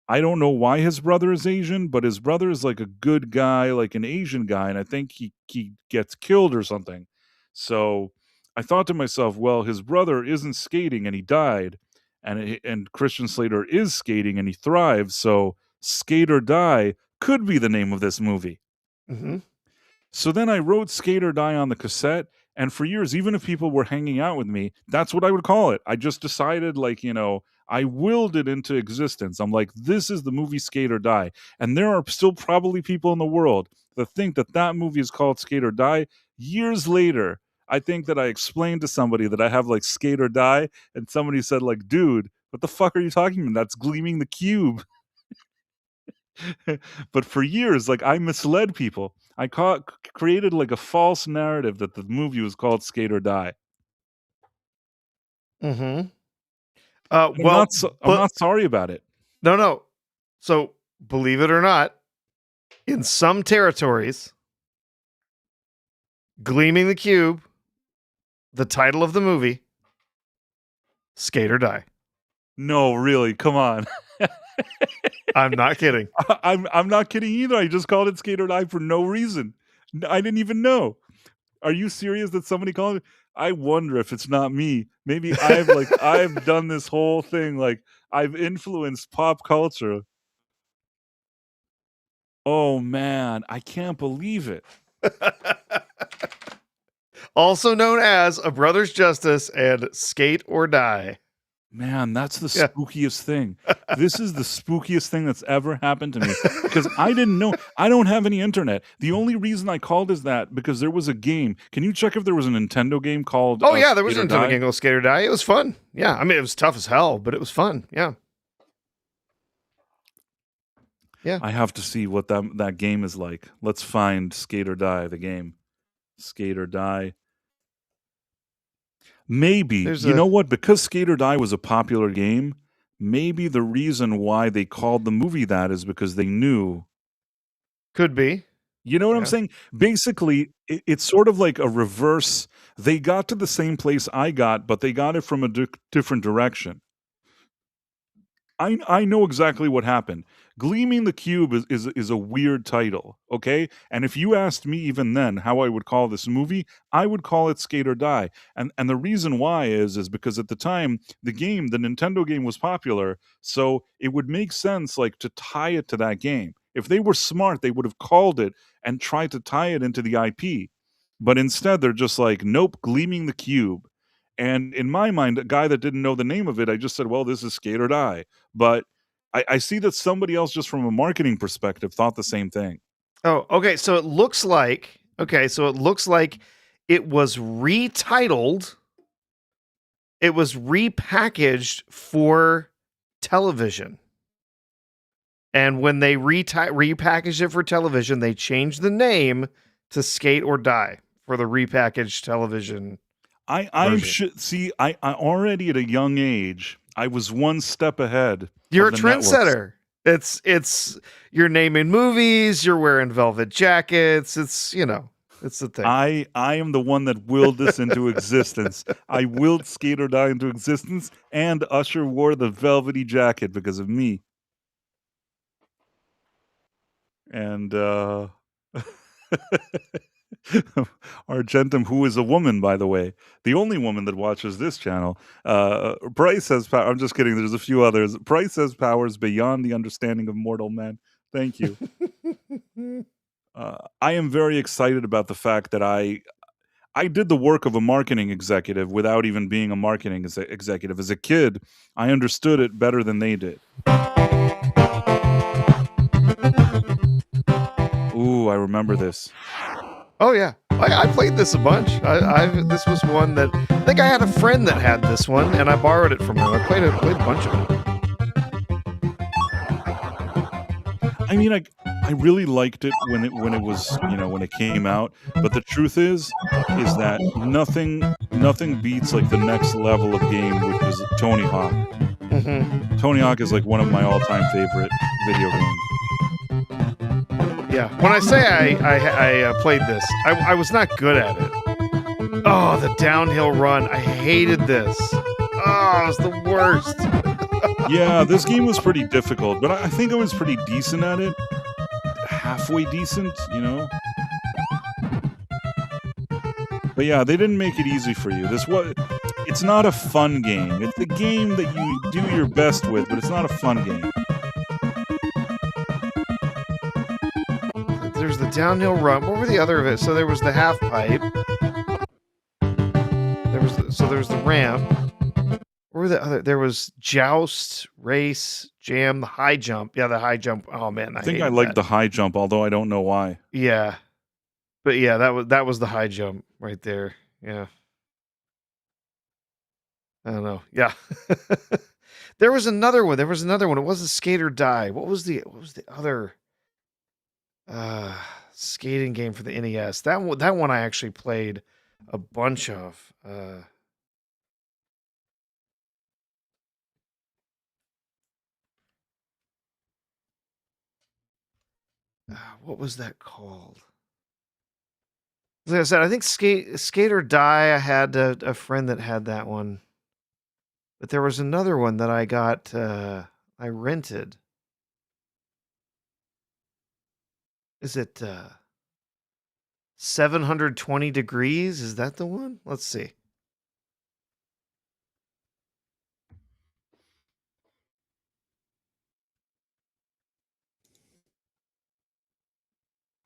I don't know why his brother is Asian, but his brother is like a good guy, like an Asian guy, and I think he gets killed or something. So I thought to myself, well, his brother isn't skating and he died, and Christian Slater is skating and he thrives. So Skate or Die could be the name of this movie. Mhm. So then I wrote Skate or Die on the cassette. And for years, even if people were hanging out with me, that's what I would call it. I just decided, like, I willed it into existence. I'm like, this is the movie Skate or Die. And there are still probably people in the world that think that that movie is called Skate or Die. Years later, I think that I explained to somebody that I have like Skate or Die. And somebody said, like, dude, what the fuck are you talking about? That's Gleaming the Cube. But for years, like I misled people. Created like a false narrative that the movie was called Skate or Die. Mhm. I'm not Well, so, I'm but not sorry about it. no, no. So, believe it or not, in some territories, Gleaming the Cube, the title of the movie, Skate or Die. No, really, come on. I'm not kidding. I'm not kidding either. I just called it Skate or Die for no reason. I didn't even know. Are you serious that somebody called it? I wonder if it's not me. Maybe I've done this whole thing. Like I've influenced pop culture. Oh man, I can't believe it. Also known as A Brother's Justice and Skate or Die. Man, that's the Yeah. spookiest thing. This is the spookiest thing that's ever happened to me because I didn't know. I don't have any internet. The only reason I called is that because there was a game. Can you check if there was a Nintendo game called Oh yeah, there was Skate or a Nintendo Die? game called Skate or Die. It was fun. Yeah, I mean it was tough as hell, but it was fun. Yeah. Yeah. I have to see what that game is like. Let's find Skate or Die, the game. Skate or Die. Maybe. There's You know a what? Because Skate or Die was a popular game, maybe the reason why they called the movie that is because they knew. could be. You know what I'm Yeah. saying? Basically, it's sort of like a reverse. They got to the same place I got, but they got it from a different direction. I know exactly what happened. Gleaming the Cube is a weird title, okay? And if you asked me even then how I would call this movie, I would call it Skate or Die. And the reason why is because at the time the Nintendo game was popular, so it would make sense like to tie it to that game. If they were smart, they would have called it and tried to tie it into the IP. But instead they're just like, nope, Gleaming the Cube. And in my mind, a guy that didn't know the name of it, I just said, well, this is Skate or Die. But I see that somebody else, just from a marketing perspective, thought the same thing. Oh, okay. So it looks like it was retitled. It was repackaged for television. And when they repackaged it for television, they changed the name to Skate or Die for the repackaged television. I already at a young age, I was one step ahead. You're a trendsetter. It's you're naming movies, you're wearing velvet jackets. It's the thing. I am the one that willed this into existence. I willed Skate or Die into existence, and Usher wore the velvety jacket because of me. And Argentum, who is a woman, by the way, the only woman that watches this channel. Bryce has power. I'm just kidding. There's a few others. Bryce has powers beyond the understanding of mortal men. Thank you. I am very excited about the fact that I did the work of a marketing executive without even being a marketing executive. As a kid, I understood it better than they did. Ooh, I remember this. Oh yeah, I played this a bunch. This was one that I think I had a friend that had this one, and I borrowed it from him. I played a bunch of it. I mean, I really liked it when it was, when it came out. But the truth is that nothing beats like the next level of game, which is Tony Hawk. Mm-hmm. Tony Hawk is like one of my all-time favorite video games. Yeah, when I say I played this, I was not good at it. Oh, the downhill run. I hated this. Oh, it was the worst. Yeah, this game was pretty difficult, but I think I was pretty decent at it. Halfway decent, But yeah, they didn't make it easy for you. It's not a fun game. It's a game that you do your best with, but it's not a fun game. There's the downhill run. What were the other of it? So there was the half pipe. There was the ramp. What were the other? There was joust, race, jam, the high jump. Yeah, the high jump. Oh man, I think I liked the high jump, although I don't know why. Yeah, but yeah, that was the high jump right there. Yeah, I don't know. Yeah, there was another one. It wasn't Skate or Die. What was the other skating game for the NES? That one I actually played a bunch of. What was that called? Like I said, I think Skate or Die. I had a friend that had that one, but there was another one that I got. I rented. Is it 720 degrees? Is that the one? Let's see.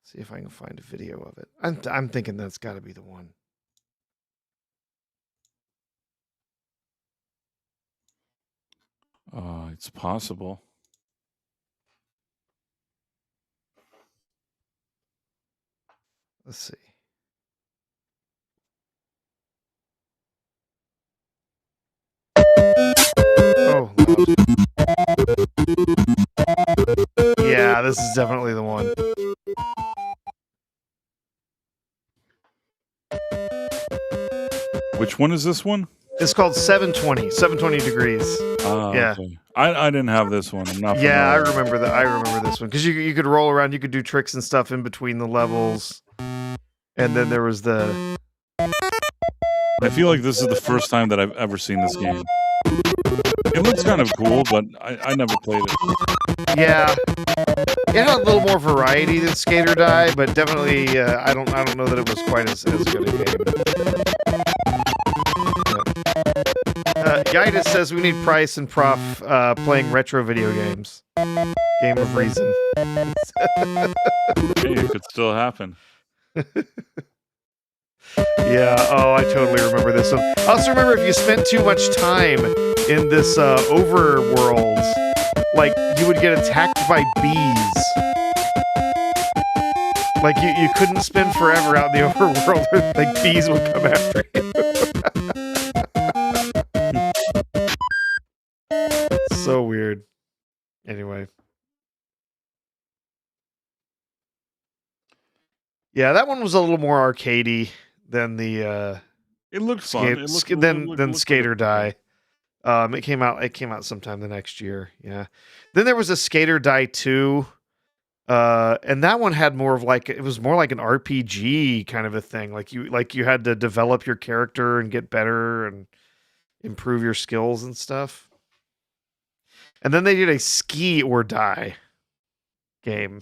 See if I can find a video of it. I'm thinking that's got to be the one. It's possible. Let's see. Oh. Yeah, this is definitely the one. Which one is this one? It's called 720 degrees. Yeah. Okay. I didn't have this one. I'm not. Yeah, I remember that. I remember this one because you could roll around, you could do tricks and stuff in between the levels, and then there was the. I feel like this is the first time that I've ever seen this game. It looks kind of cool, but I never played it. Yeah, it had a little more variety than Skate or Die, but definitely I don't know that it was quite as good a game. Yidis says we need Price and Prof playing retro video games. Game of Reason. Hey, it could still happen. Yeah. Oh, I totally remember this one. I also remember if you spent too much time in this overworld, like you would get attacked by bees. Like you couldn't spend forever out in the overworld. Like bees would come after you. So weird. Anyway. Yeah, that one was a little more arcadey than the It looked fun. than Skate or Die. It came out sometime the next year. Yeah. Then there was a Skate or Die 2. And that one had more of like, it was more like an RPG kind of a thing. Like you had to develop your character and get better and improve your skills and stuff. And then they did a Ski or Die game.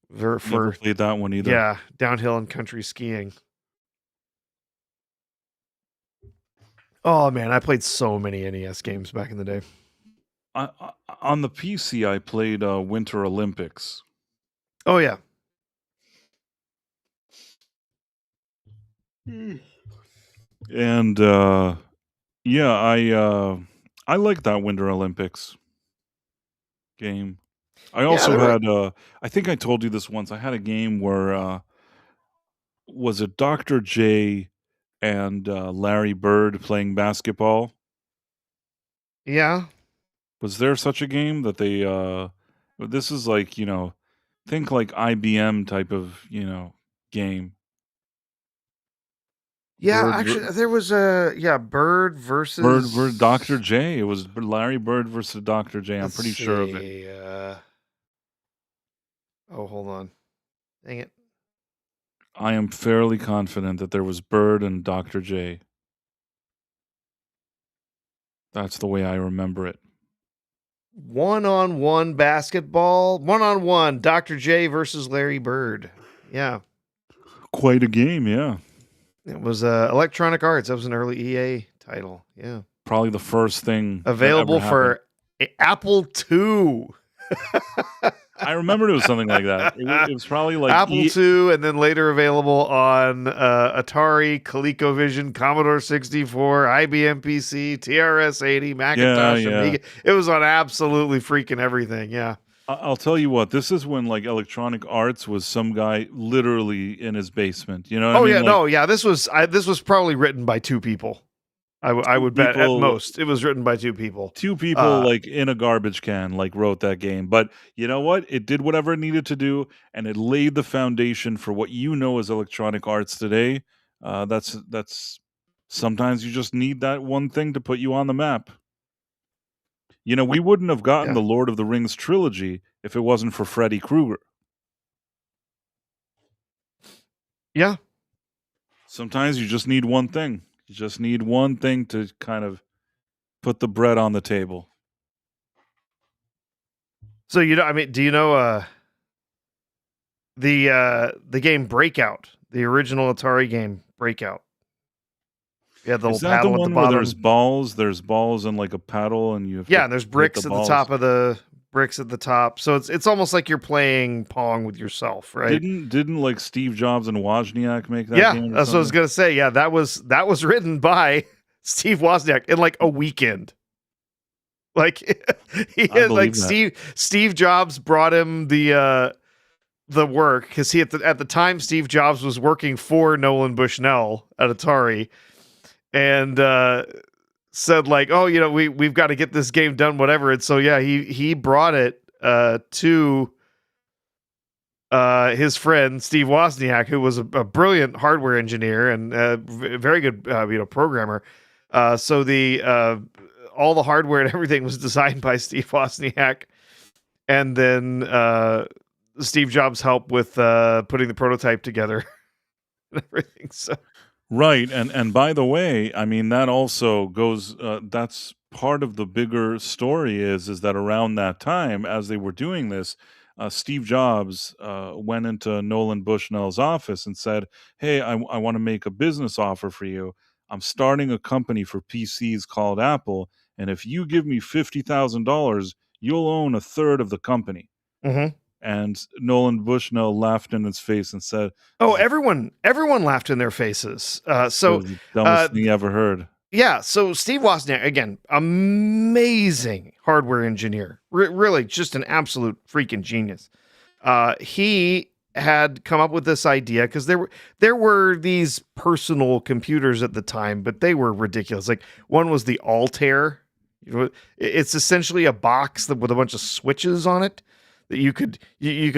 Never played that one either. Yeah, downhill and country skiing. Oh man, I played so many NES games back in the day. On the PC, I played Winter Olympics. Oh yeah. And yeah, I like that Winter Olympics game. I also had I think I told you this once. I had a game where was it Dr. J and Larry Bird playing basketball? Yeah. Was there such a game that they this is like, think like IBM type of, game. Yeah, Bird actually there was a Bird versus Bird Dr. J. It was Larry Bird versus Dr. J. I'm pretty sure of it. Oh, hold on. Dang it. I am fairly confident that there was Bird and Dr. J. That's the way I remember it. One-on-one basketball. One-on-one Dr. J versus Larry Bird. Yeah. Quite a game, yeah. It was Electronic Arts. That was an early EA title. Yeah. Probably the first thing available for Apple II. I remember it was something like that. It was probably like Apple II, and then later available on Atari, ColecoVision, Commodore 64, IBM PC, TRS-80, Macintosh, Amiga. It was on absolutely freaking everything. Yeah. I'll tell you what. This is when like Electronic Arts was some guy literally in his basement. You know? What I mean? Yeah, no, yeah. This was probably written by two people. I would bet at most it was written by two people. Two people like in a garbage can like wrote that game. But you know what? It did whatever it needed to do, and it laid the foundation for what you know as Electronic Arts today. That's sometimes you just need that one thing to put you on the map. We wouldn't have gotten the Lord of the Rings trilogy if it wasn't for Freddy Krueger. Yeah. Sometimes you just need one thing. You just need one thing to kind of put the bread on the table. So do you know the game Breakout, the original Atari game Breakout? Yeah, the little paddle the at one the bottom. Where there's balls and like a paddle, and you have and there's bricks at the top of the bricks at the top. So it's almost like you're playing Pong with yourself, right? Didn't like Steve Jobs and Wozniak make that game? That's what I was gonna say. Yeah, that was written by Steve Wozniak in like a weekend. Like he had like Steve Jobs brought him the work because he at the time Steve Jobs was working for Nolan Bushnell at Atari, and said like, oh, we've got to get this game done, whatever. And so yeah, he brought it to his friend Steve Wozniak, who was a brilliant hardware engineer and very good programmer. So the all the hardware and everything was designed by Steve Wozniak, and then Steve Jobs helped with putting the prototype together and everything. So right, and by the way, I mean that also goes. That's part of the bigger story is that around that time, as they were doing this, Steve Jobs went into Nolan Bushnell's office and said, "Hey, I want to make a business offer for you. I'm starting a company for PCs called Apple, and if you give me $50,000, you'll own a third of the company." Mm-hmm. And Nolan Bushnell laughed in his face and said, Oh, "This everyone laughed in their faces. is the dumbest thing you ever heard." Yeah, so Steve Wozniak, again, amazing hardware engineer. Really, just an absolute freaking genius. He had come up with this idea because there were these personal computers at the time, but they were ridiculous. Like one was the Altair. It's essentially a box with a bunch of switches on it that you could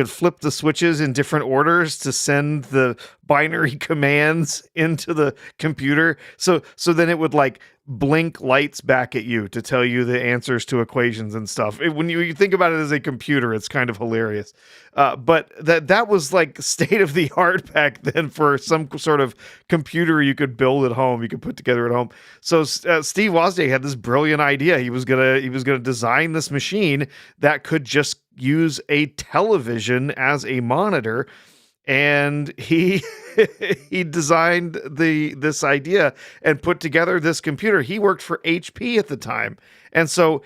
flip the switches in different orders to send the binary commands into the computer. So then it would like blink lights back at you to tell you the answers to equations and stuff. When you think about it as a computer, it's kind of hilarious. But that was like state of the art back then for some sort of computer you could build at home, you could put together at home. So Steve Wozniak had this brilliant idea. He was gonna design this machine that could just use a television as a monitor, and he he designed this idea and put together this computer. He worked for HP at the time, and so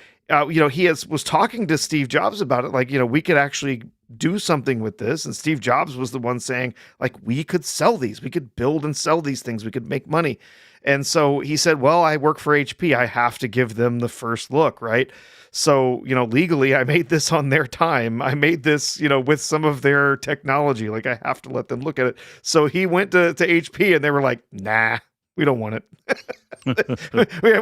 he was talking to Steve Jobs about it, like, we could actually do something with this. And Steve Jobs was the one saying, like, we could sell these, we could build and sell these things, we could make money. And so he said, well, I work for HP, I have to give them the first look, right? So, legally, I made this on their time. I made this, with some of their technology. Like, I have to let them look at it. So he went to HP and they were like, nah, we don't want it.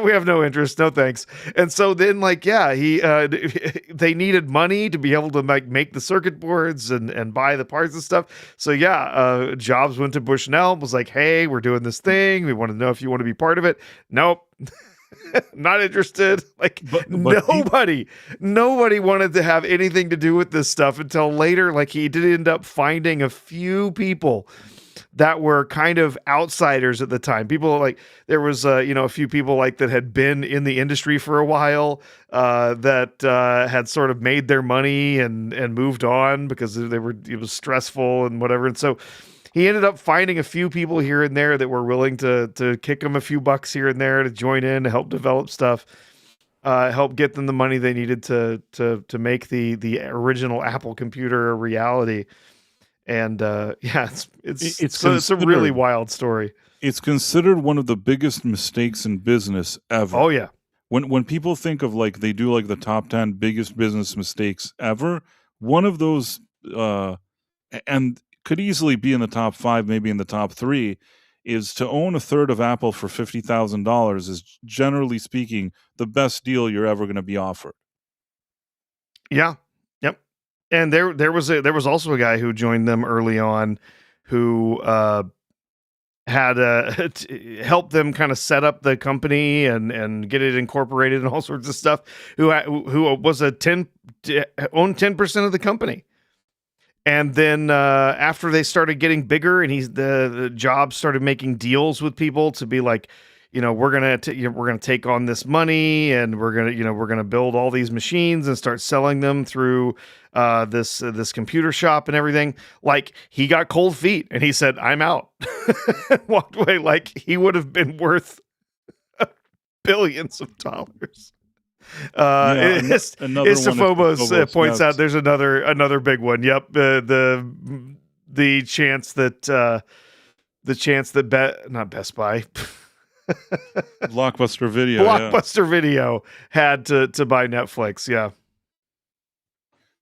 we have no interest. No thanks. And so then, like, yeah, they needed money to be able to make the circuit boards and buy the parts and stuff. So yeah, Jobs went to Bushnell, was like, hey, we're doing this thing. We want to know if you want to be part of it. Nope. Not interested. Like, but nobody wanted to have anything to do with this stuff until later. Like, he did end up finding a few people that were kind of outsiders at the time. People like, there was a few people like that had been in the industry for a while, that had sort of made their money and moved on because it was stressful and whatever. And so he ended up finding a few people here and there that were willing to kick him a few bucks here and there to join in, to help develop stuff, help get them the money they needed to make the original Apple computer a reality. And yeah, it's a really wild story. It's considered one of the biggest mistakes in business ever. Oh yeah. When people think of, like, they do like the top 10 biggest business mistakes ever, one of those and could easily be in the top 5, maybe in the top 3, is to own a third of Apple for $50,000 is, generally speaking, the best deal you're ever going to be offered. Yeah. Yep. And there was also a guy who joined them early on who had helped them kind of set up the company and get it incorporated and all sorts of stuff, who was owned 10% of the company. And then after they started getting bigger, and the Jobs started making deals with people to be like, we're gonna take on this money, and we're gonna build all these machines and start selling them through this computer shop and everything. Like, he got cold feet and he said, "I'm out," walked away. Like, he would have been worth billions of dollars. Istafobos points out there's another big one. Yep, the chance that not Best Buy, Blockbuster Video had to buy Netflix.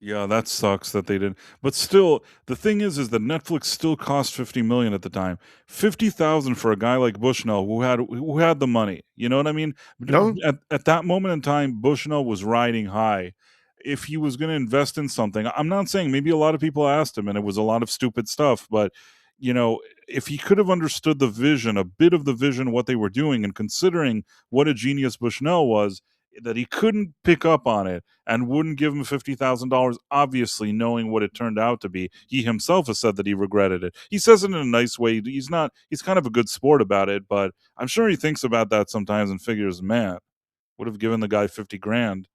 Yeah, that sucks that they didn't. But still, the thing is that Netflix still cost $50 million at the time. $50,000 for a guy like Bushnell who had the money. You know what I mean? No. At that moment in time, Bushnell was riding high. If he was going to invest in something, I'm not saying, maybe a lot of people asked him and it was a lot of stupid stuff, but if he could have understood the vision, a bit of the vision, what they were doing, and considering what a genius Bushnell was, that he couldn't pick up on it and wouldn't give him $50,000, obviously knowing what it turned out to be. He himself has said that he regretted it. He says it in a nice way. He's kind of a good sport about it, but I'm sure he thinks about that sometimes and figures, man, would have given the guy $50,000.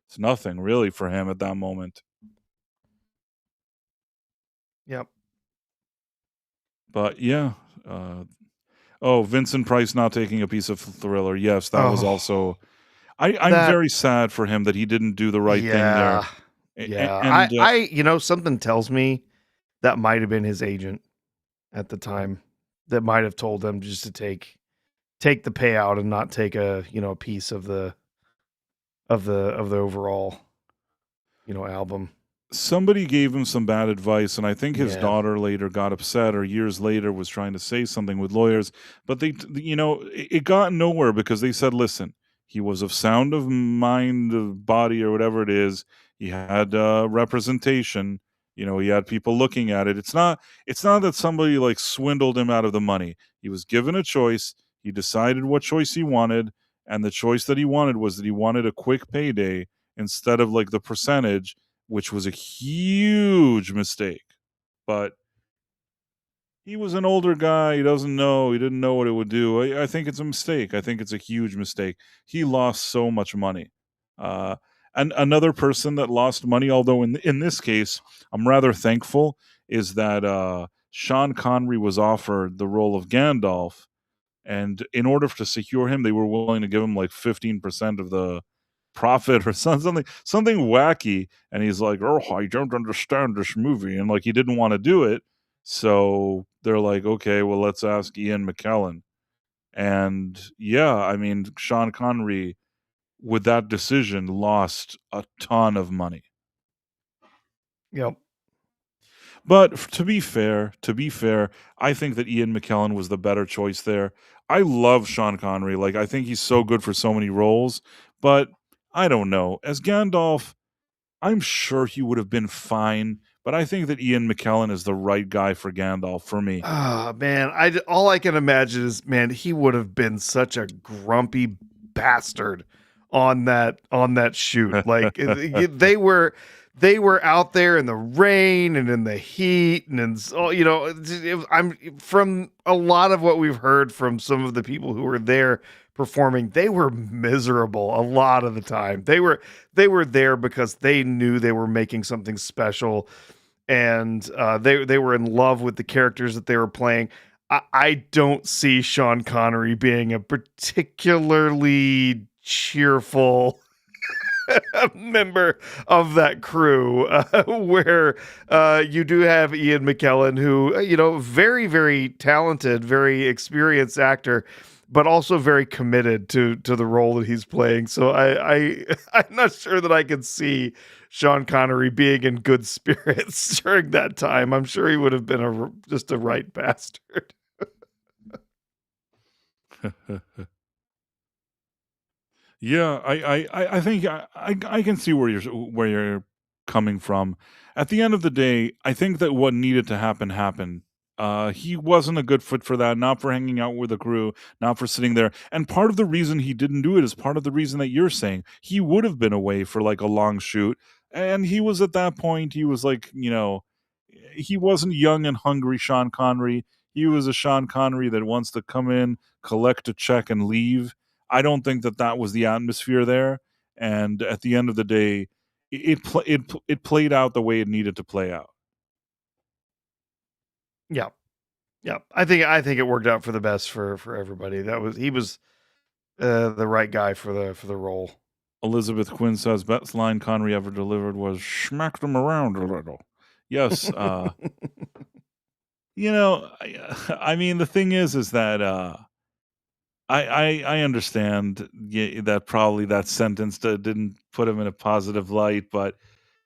It's nothing really for him at that moment. Yep. But yeah. Vincent Price not taking a piece of Thriller. Yes, that was also... I'm very sad for him that he didn't do the right thing there. Yeah, And something tells me that might have been his agent at the time that might have told them just to take the payout and not take a piece of the overall, album. somebody gave him some bad advice, and I think his Yeah. daughter later got upset, or years later was trying to say something with lawyers, but it got nowhere because they said, "Listen, he was of sound of mind, of body, or whatever it is. He had representation. He had people looking at it. It's not that somebody like swindled him out of the money. He was given a choice. He decided what choice he wanted, and the choice that he wanted was that he wanted a quick payday instead of like the percentage, which was a huge mistake. But he was an older guy. He doesn't know. He didn't know what it would do. I think it's a mistake. I think it's a huge mistake. He lost so much money. Uh, and another person that lost money, although in this case, I'm rather thankful, is that Sean Connery was offered the role of Gandalf, and in order to secure him, they were willing to give him like 15% of the profit or something wacky. And he's like, "Oh, I don't understand this movie," and like he didn't want to do it. So they're like, "Okay, well, let's ask Ian McKellen." And yeah, I mean, Sean Connery with that decision lost a ton of money. Yep. But to be fair, I think that Ian McKellen was the better choice there. I love Sean Connery. Like, I think he's so good for so many roles, but I don't know. As Gandalf, I'm sure he would have been fine, but I think that Ian McKellen is the right guy for Gandalf for me. Oh man, all I can imagine is, man, he would have been such a grumpy bastard on that shoot. Like they were out there in the rain and in the heat and I'm from a lot of what we've heard from some of the people who were there performing, they were miserable a lot of the time. They were there because they knew they were making something special, and they were in love with the characters that they were playing. I don't see Sean Connery being a particularly cheerful member of that crew, where you do have Ian McKellen, who very very talented, very experienced actor, but also very committed to the role that he's playing. So I'm not sure that I can see Sean Connery being in good spirits during that time. I'm sure he would have been just a right bastard. Yeah, I think I can see where you're coming from. At the end of the day, I think that what needed to happen happened. He wasn't a good fit for that, not for hanging out with the crew, not for sitting there. And part of the reason he didn't do it is part of the reason that you're saying. He would have been away for like a long shoot, and he was at that point. He was like, he wasn't young and hungry Sean Connery. He was a Sean Connery that wants to come in, collect a check, and leave. I don't think that that was the atmosphere there, and at the end of the day, it played out the way it needed to play out. Yeah, yeah. I think it worked out for the best for everybody. He was the right guy for the role. Elizabeth Quinn says, "Best line Connery ever delivered was smack them around a little." Yes, I mean, the thing is that, I understand, that probably that sentence didn't put him in a positive light, but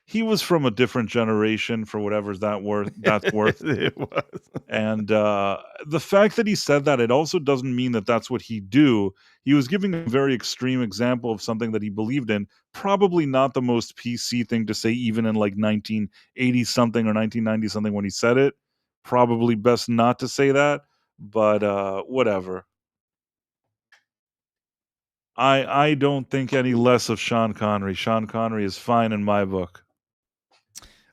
he was from a different generation for whatever's that's worth. It was. And the fact that he said that, it also doesn't mean that that's what he'd do. He was giving a very extreme example of something that he believed in. Probably not the most PC thing to say, even in like 1980 something or 1990 something when he said it. Probably best not to say that, but whatever. I don't think any less of Sean Connery. Sean Connery is fine in my book.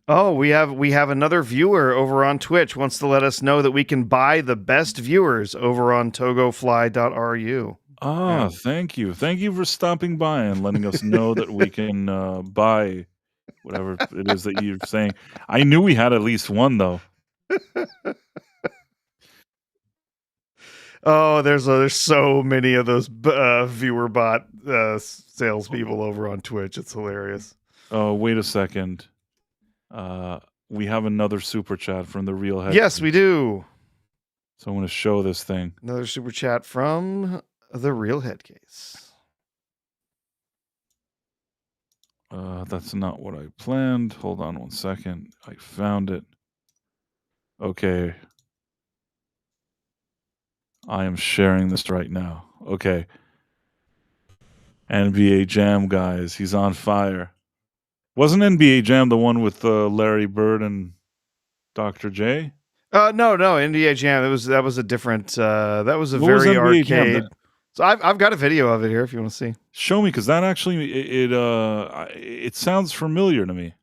Oh, we have another viewer over on Twitch wants to let us know that we can buy the best viewers over on togofly.ru. Ah, Yeah. thank you. Thank you for stopping by and letting us know that we can buy whatever it is that you're saying. I knew we had at least one though. Oh, there's so many of those viewer bot salespeople over on Twitch. It's hilarious. Oh, wait a second. We have another super chat from the real head. Yes, we do. So I'm going to show this thing. Another super chat from the real headcase. That's not what I planned. Hold on one second. I found it. Okay. I am sharing this right now. Okay. NBA Jam, guys. He's on fire. Wasn't NBA Jam the one with Larry Bird and Dr. J? No, NBA Jam. That was a different. That was a What was very NBA Jam? arcade. So I've got a video of it here if you want to see. Show me, because that actually it sounds familiar to me.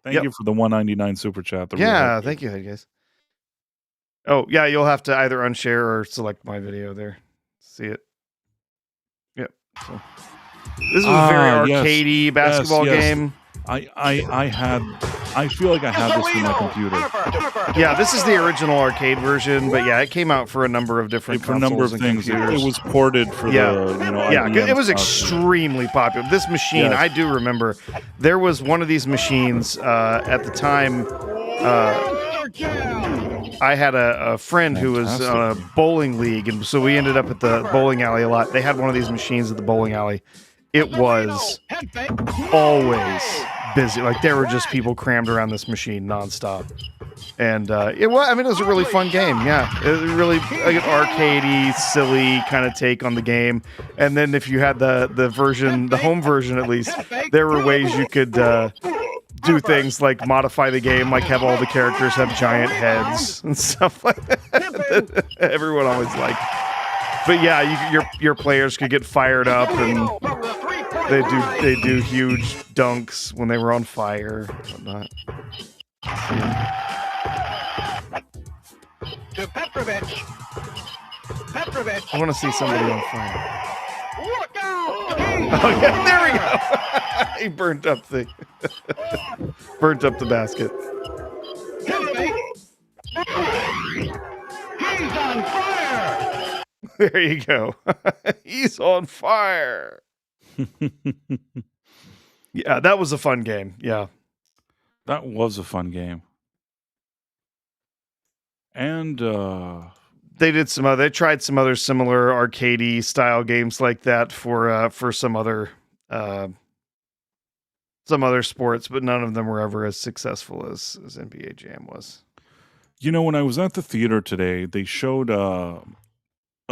Thank you for the 199 super chat. Yeah, thank you, guys. Oh yeah, you'll have to either unshare or select my video there. See it. Yep. So this is a very arcadey basketball game. I feel like I had this in my computer. Yeah, this is the original arcade version, but yeah, it came out for a number of different for a number of things. It was ported for the it was extremely popular. This machine, I do remember, there was one of these machines at the time. I had a friend who was on a bowling league, and so we ended up at the bowling alley a lot. They had one of these machines at the bowling alley. It was always busy. Like, there were just people crammed around this machine nonstop. And it was a really fun game. Yeah, it was really like an arcadey, silly kind of take on the game. And then if you had the version, the home version at least, there were ways you could do things like modify the game, like have all the characters have giant heads and stuff like that. Everyone always liked. But yeah, your players could get fired up, and they do huge dunks when they were on fire and whatnot. To Petrovic. I want to see somebody on fire. Look out! Oh yeah, there we go. He burnt up the basket. He's on fire! There you go. He's on fire. Yeah, that was a fun game. Yeah. That was a fun game. And they tried some other similar arcadey style games like that for some other sports, but none of them were ever as successful as NBA Jam was. You know, when I was at the theater today, they showed a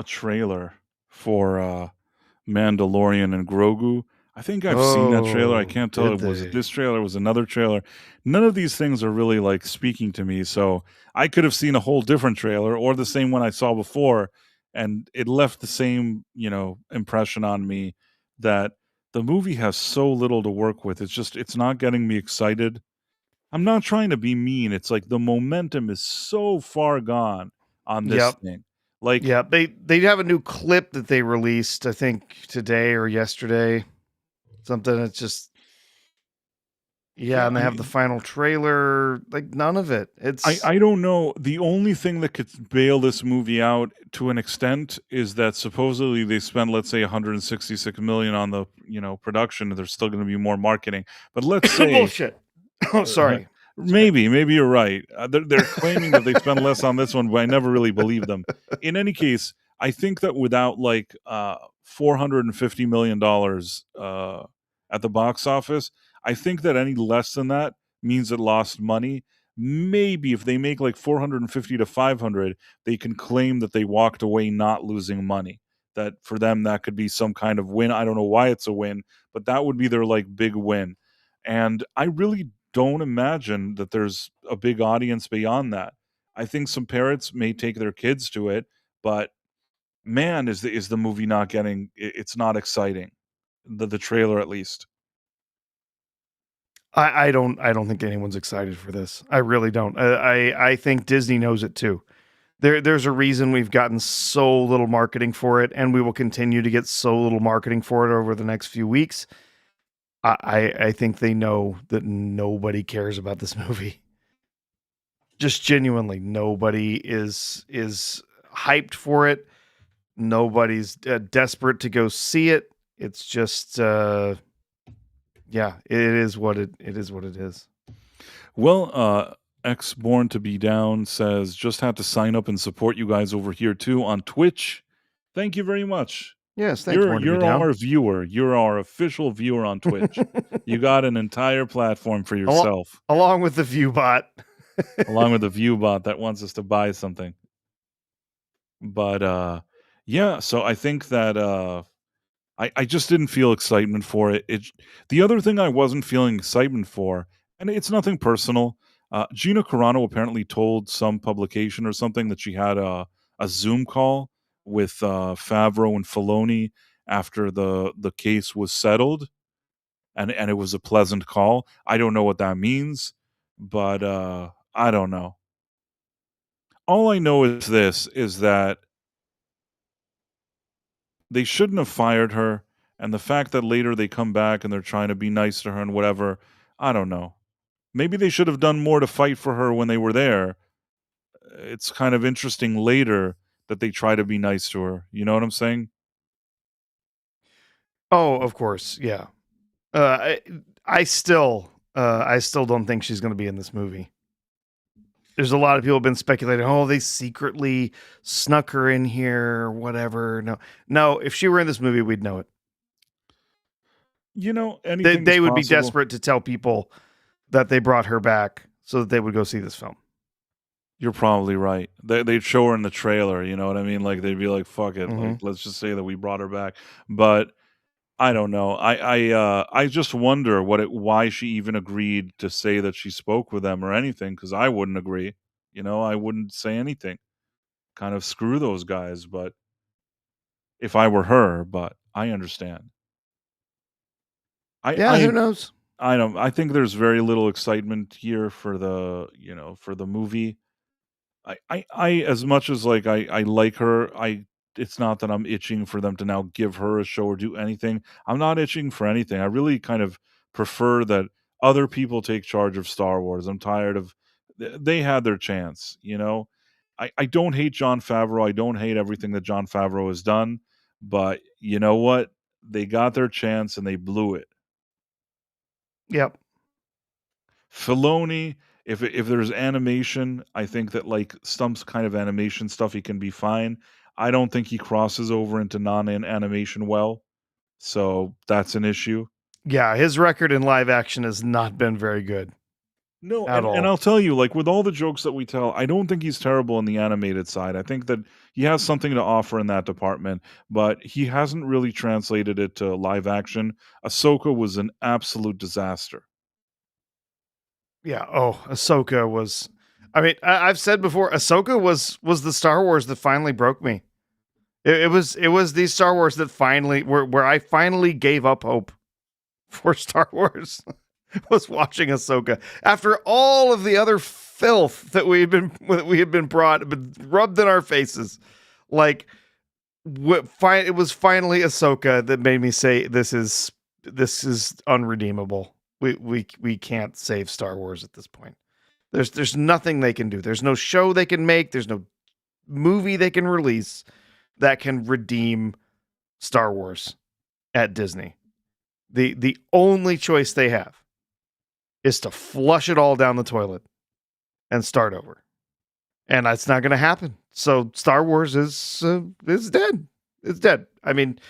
trailer for Mandalorian and Grogu. I think I've seen that trailer. I can't tell if it was this trailer, it was another trailer. None of these things are really like speaking to me. So I could have seen a whole different trailer or the same one I saw before, and it left the same, impression on me that the movie has so little to work with. It's not getting me excited. I'm not trying to be mean. It's like the momentum is so far gone on this thing. Like, yeah, they have a new clip that they released, I think today or yesterday. Something that's just, and they have the final trailer. Like, none of it. I don't know. The only thing that could bail this movie out to an extent is that supposedly they spent, let's say, $166 million on the production. There's still going to be more marketing, but let's say bullshit. Oh, sorry. Maybe you're right. They're claiming that they spent less on this one, but I never really believed them. In any case, I think that without like $450 million at the box office, I think that any less than that means it lost money. Maybe if they make like 450 to 500, they can claim that they walked away not losing money. That for them, that could be some kind of win. I don't know why it's a win, but that would be their like big win. And I really don't imagine that there's a big audience beyond that. I think some parents may take their kids to it, but man, is the movie not getting? It's not exciting. The trailer, at least. I don't think anyone's excited for this. I really don't. I think Disney knows it too. There's a reason we've gotten so little marketing for it, and we will continue to get so little marketing for it over the next few weeks. I think they know that nobody cares about this movie. Just genuinely, nobody is hyped for it. Nobody's desperate to go see it. It's just Yeah, it is what it is. What it is. Well, X Born to Be Down says, just had to sign up and support you guys over here too on Twitch. Thank you very much. Yes, thanks, Born to Be You're Down. our viewer. You're our official viewer on Twitch. You got an entire platform for yourself, along with the ViewBot. along with the ViewBot that wants us to buy something. But yeah, so I think that I just didn't feel excitement for it. The other thing I wasn't feeling excitement for, and it's nothing personal. Gina Carano apparently told some publication or something that she had a Zoom call with Favreau and Filoni after the case was settled, and it was a pleasant call. I don't know what that means, but I don't know. All I know is that they shouldn't have fired her, and the fact that later they come back and they're trying to be nice to her and whatever, I don't know. Maybe they should have done more to fight for her when they were there. It's kind of interesting later that they try to be nice to her. You know what I'm saying? Oh, of course, yeah. I still don't think she's going to be in this movie. There's a lot of people have been speculating, oh, they secretly snuck her in here or whatever. No, if she were in this movie, we'd know it. You know, anything They would be possible. desperate to tell people that they brought her back so that they would go see this film. You're probably right. They'd show her in the trailer, you know what I mean? Like, they'd be like, fuck it. Mhm. Like, let's just say that we brought her back. But I don't know. I just wonder why she even agreed to say that she spoke with them or anything, because I wouldn't agree. You know, I wouldn't say anything. Kind of screw those guys, but if I were her, but I understand. Yeah, who knows? I don't. I think there's very little excitement here for the movie. I as much as like I like her, it's not that I'm itching for them to now give her a show or do anything. I'm not itching for anything. I really kind of prefer that other people take charge of Star Wars. I'm tired of they had their chance, you know. I don't hate Jon Favreau. I don't hate everything that Jon Favreau has done, but you know what? They got their chance and they blew it. Yep. Filoni, if there's animation, I think that like some kind of animation stuff, he can be fine. I don't think he crosses over into non-animation well, so that's an issue. Yeah, his record in live action has not been very good. No, At all. and I'll tell you, like with all the jokes that we tell, I don't think he's terrible on the animated side. I think that he has something to offer in that department, but he hasn't really translated it to live action. Ahsoka was an absolute disaster. Yeah. Oh, Ahsoka was. I mean, I've said before, Ahsoka was the Star Wars that finally broke me. It was the Star Wars that finally where I finally gave up hope for Star Wars. Was watching Ahsoka after all of the other filth that we had been rubbed in our faces. Like, it was finally Ahsoka that made me say this is unredeemable. We can't save Star Wars at this point. There's nothing they can do. There's no show they can make. There's no movie they can release that can redeem Star Wars at Disney. The only choice they have is to flush it all down the toilet and start over. And that's not going to happen. So Star Wars is dead. It's dead. I mean,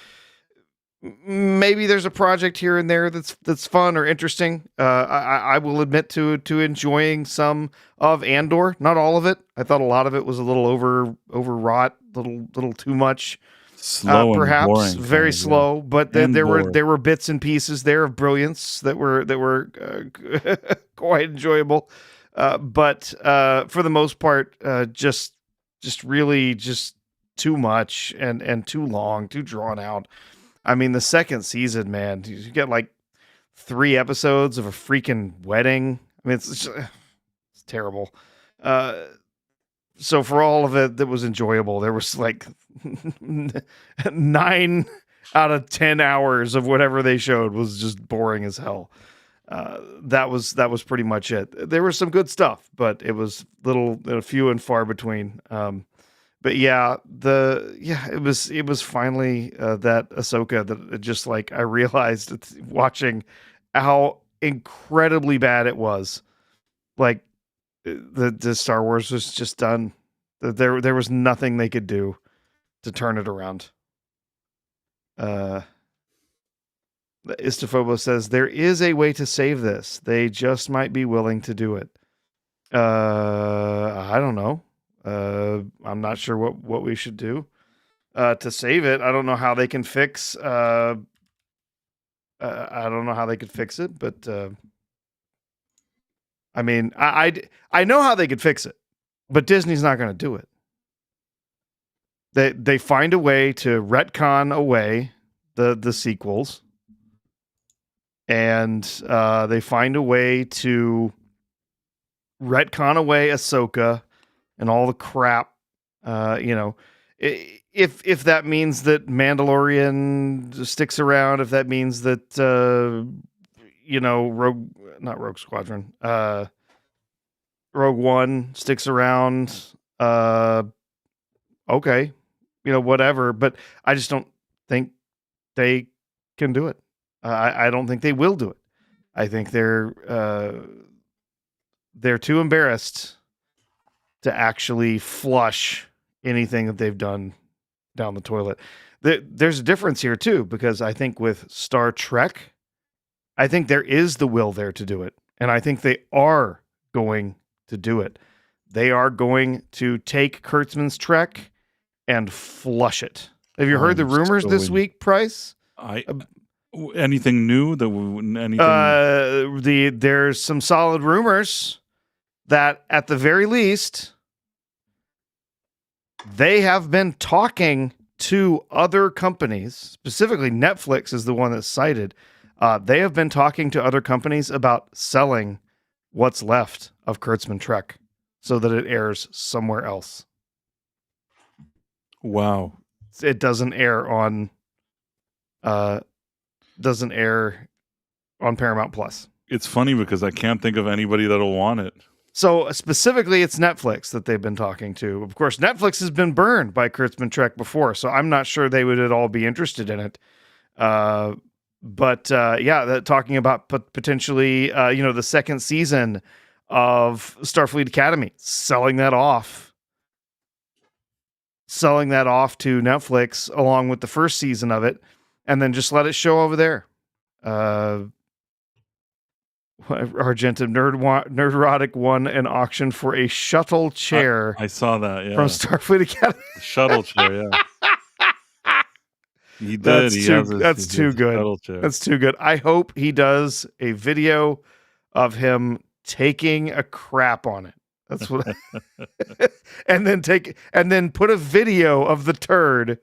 maybe there's a project here and there that's fun or interesting. I will admit to enjoying some of Andor, not all of it. I thought a lot of it was a little overwrought, little too much. Slow perhaps and boring, very kind of, slow, yeah. but And there boring. were bits and pieces there of brilliance that were quite enjoyable. But for the most part, just really just too much and too long, too drawn out. I mean, the second season, man, you get like 3 episodes of a freaking wedding. I mean, it's terrible. So for all of it that was enjoyable, there was like 9 out of 10 hours of whatever they showed was just boring as hell. That was pretty much it. There was some good stuff, but it was few and far between. But yeah, it was finally that Ahsoka that it just like I realized watching how incredibly bad it was. Like the Star Wars was just done. There was nothing they could do to turn it around. Istophobo says there is a way to save this. They just might be willing to do it. I don't know. I'm not sure what we should do to save it. I don't know how they can fix. I don't know how they could fix it, but I mean, I know how they could fix it, but Disney's not going to do it. They find a way to retcon away the sequels, and they find a way to retcon away Ahsoka and all the crap. If that means that Mandalorian sticks around, if that means that Rogue Squadron, Rogue One sticks around, okay, whatever. But I just don't think they can do it. I don't think they will do it. I think they're too embarrassed to actually flush anything that they've done down the toilet. There's a difference here too, because I think with Star Trek, I think there is the will there to do it. And I think they are going to do it. They are going to take Kurtzman's Trek and flush it. Have you heard the rumors this week, Price? Anything new there's some solid rumors that at the very least they have been talking to other companies. Specifically, Netflix is the one that's cited. They have been talking to other companies about selling what's left of Kurtzman Trek so that it airs somewhere else. Wow. It doesn't air on Paramount Plus. It's funny because I can't think of anybody that'll want it. So specifically, it's Netflix that they've been talking to. Of course, Netflix has been burned by Kurtzman Trek before, so I'm not sure they would at all be interested in it. Talking about potentially, the second season of Starfleet Academy, selling that off to Netflix along with the first season of it, and then just let it show over there. Argentum Nerderotic won an auction for a shuttle chair. I saw that, yeah. From Starfleet Academy. Shuttle chair, yeah. He did. That's too good. That's too good. I hope he does a video of him taking a crap on it. That's what. and then put a video of the turd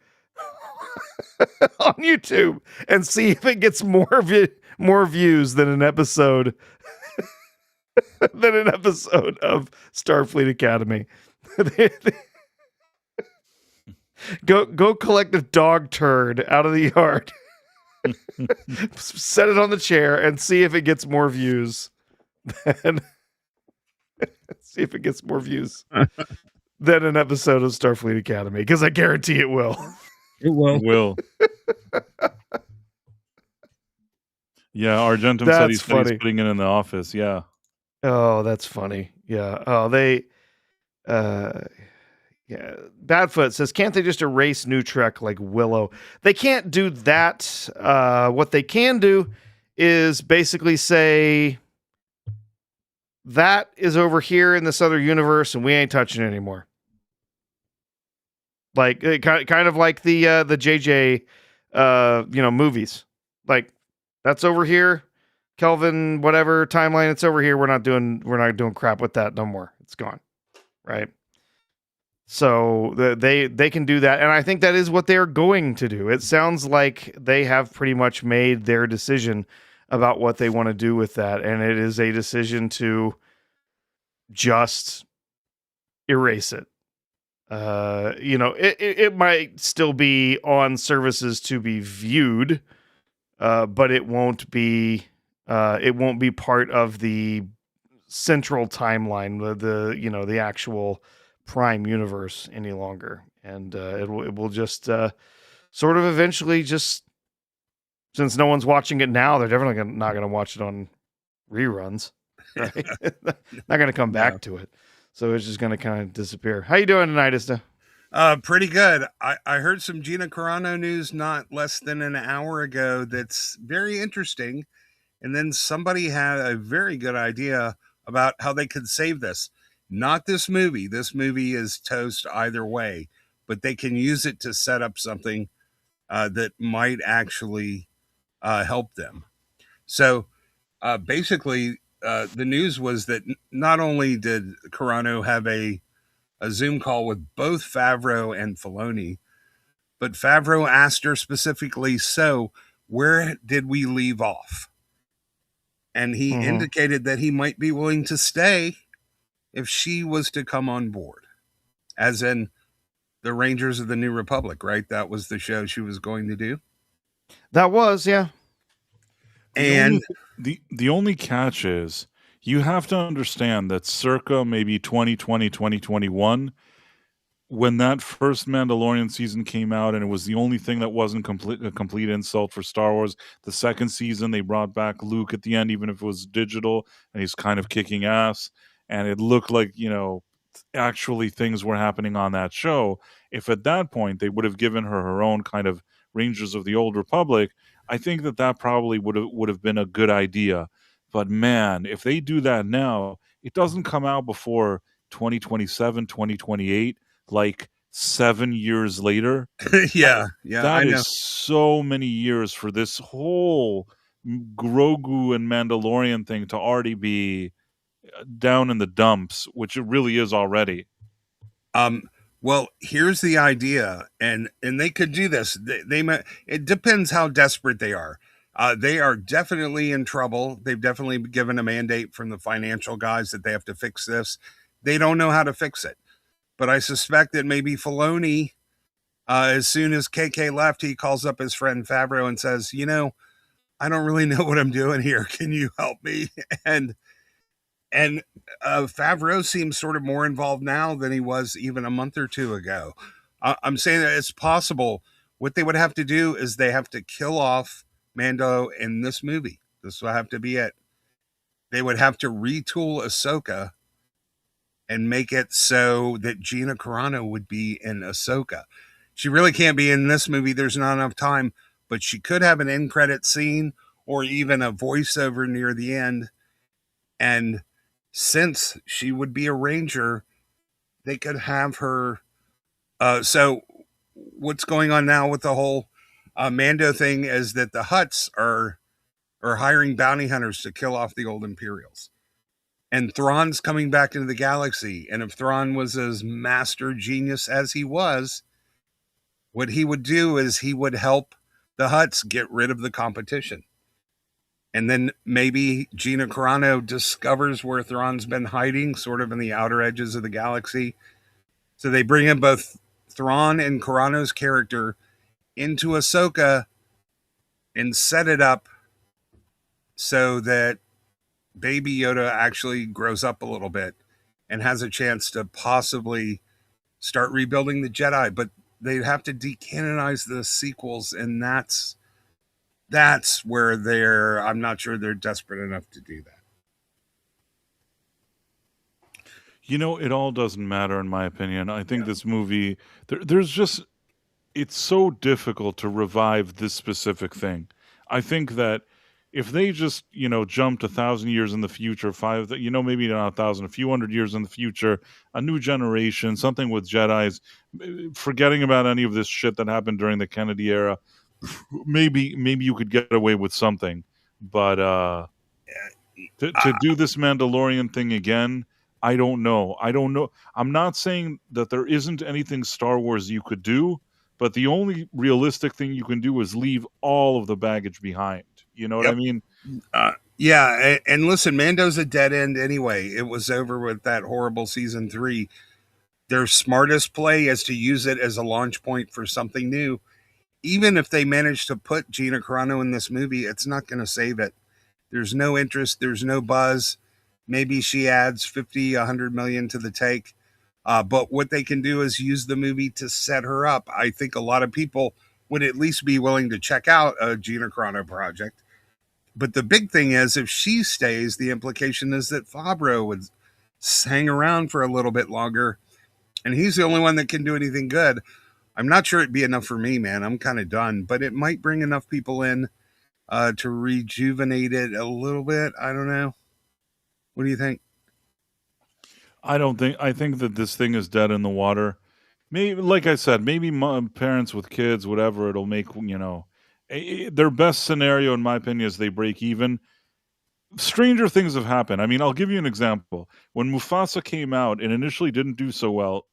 on YouTube and see if it gets more views than an episode of Starfleet Academy. Go collect a dog turd out of the yard. Set it on the chair and see if it gets more views than than an episode of Starfleet Academy, because I guarantee it will. It will. It will. Yeah, Argentum said he's putting it in the office. Yeah. Oh, that's funny. Yeah. Oh, Badfoot says, can't they just erase New Trek like Willow? They can't do that. What they can do is basically say, that is over here in this other universe, and we ain't touching it anymore. Like kind of like the JJ movies. Like, that's over here, Kelvin, whatever timeline, it's over here. We're not doing crap with that no more. It's gone, right? So they can do that, and I think that is what they're going to do. It sounds like they have pretty much made their decision about what they want to do with that, and it is a decision to just erase it. It might still be on services to be viewed, but it won't be part of the central timeline, the actual Prime universe any longer, and it will just sort of eventually just Since no one's watching it now, they're definitely not going to watch it on reruns, right? Not going to come back to it. So it's just going to kind of disappear. How you doing tonight, Ista? Pretty good. I heard some Gina Carano news not less than an hour ago that's very interesting. And then somebody had a very good idea about how they could save this. Not this movie. This movie is toast either way, but they can use it to set up something that might actually help them. So basically, the news was that not only did Carano have a Zoom call with both Favreau and Filoni, but Favreau asked her specifically, so where did we leave off? And he indicated that he might be willing to stay if she was to come on board, as in the Rangers of the New Republic, right? That was the show she was going to do. That was, yeah. And the only catch is you have to understand that circa maybe 2020, 2021, when that first Mandalorian season came out and it was the only thing that wasn't a complete insult for Star Wars, the second season they brought back Luke at the end, even if it was digital, and he's kind of kicking ass, and it looked like, actually things were happening on that show. If at that point they would have given her own kind of Rangers of the Old Republic, I think that probably would have been a good idea. But man, if they do that now, it doesn't come out before 2027, 2028, like 7 years later. yeah, That is so many years for this whole Grogu and Mandalorian thing to already be down in the dumps, which it really is already. Well, here's the idea, and they could do this. It depends how desperate they are. They are definitely in trouble. They've definitely given a mandate from the financial guys that they have to fix this. They don't know how to fix it. But I suspect that maybe Filoni, as soon as KK left, he calls up his friend Favreau and says, I don't really know what I'm doing here. Can you help me? And Favreau seems sort of more involved now than he was even a month or two ago. I'm saying that it's possible. What they would have to do is they have to kill off Mando in this movie. This will have to be it. They would have to retool Ahsoka and make it so that Gina Carano would be in Ahsoka. She really can't be in this movie. There's not enough time, but she could have an end credit scene or even a voiceover near the end. And since she would be a Ranger, they could have her. So what's going on now with the whole Mando thing is that the Hutts are hiring bounty hunters to kill off the old Imperials. And Thrawn's coming back into the galaxy. And if Thrawn was as master genius as he was, what he would do is he would help the Hutts get rid of the competition. And then maybe Gina Carano discovers where Thrawn's been hiding, sort of in the outer edges of the galaxy. So they bring in both Thrawn and Carano's character into Ahsoka and set it up so that Baby Yoda actually grows up a little bit and has a chance to possibly start rebuilding the Jedi. But they'd have to decanonize the sequels, and that's where I'm not sure they're desperate enough to do that. It all doesn't matter in my opinion. I think this movie, there's just, it's so difficult to revive this specific thing. I think that if they just, jumped 1,000 years in the future, maybe not 1,000, a few hundred years in the future, a new generation, something with Jedis, forgetting about any of this shit that happened during the Kennedy era, maybe you could get away with something. But to do this Mandalorian thing again, I don't know. I'm not saying that there isn't anything Star Wars you could do, but the only realistic thing you can do is leave all of the baggage behind. You know what I mean? Yeah. And listen, Mando's a dead end anyway. It was over with that horrible season 3. Their smartest play is to use it as a launch point for something new. Even if they manage to put Gina Carano in this movie, it's not going to save it. There's no interest. There's no buzz. Maybe she adds 50, 100 million to the take. But what they can do is use the movie to set her up. I think a lot of people would at least be willing to check out a Gina Carano project. But the big thing is, if she stays, the implication is that Favreau would hang around for a little bit longer, and he's the only one that can do anything good. I'm not sure it'd be enough for me, man. I'm kind of done, but it might bring enough people in to rejuvenate it a little bit. I don't know. What do you think? I think that this thing is dead in the water. Maybe, like I said, maybe parents with kids, whatever, it'll make, their best scenario, in my opinion, is they break even. Stranger things have happened. I mean, I'll give you an example. When Mufasa came out and initially didn't do so well,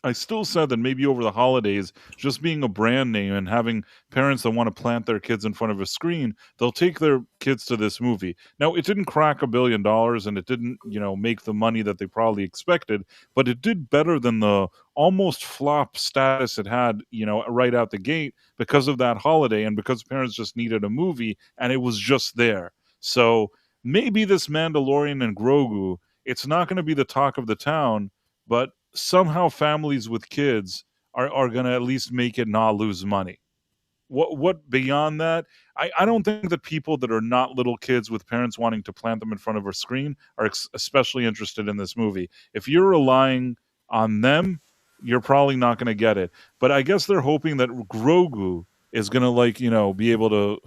I still said that maybe over the holidays, just being a brand name and having parents that want to plant their kids in front of a screen, they'll take their kids to this movie. Now, it didn't crack $1 billion and it didn't, make the money that they probably expected, but it did better than the almost flop status it had, right out the gate because of that holiday and because parents just needed a movie and it was just there. So maybe this Mandalorian and Grogu, it's not going to be the talk of the town, but somehow families with kids are going to at least make it not lose money. What beyond that? I don't think that people that are not little kids with parents wanting to plant them in front of a screen are especially interested in this movie. If you're relying on them, you're probably not going to get it. But I guess they're hoping that Grogu is going to be able to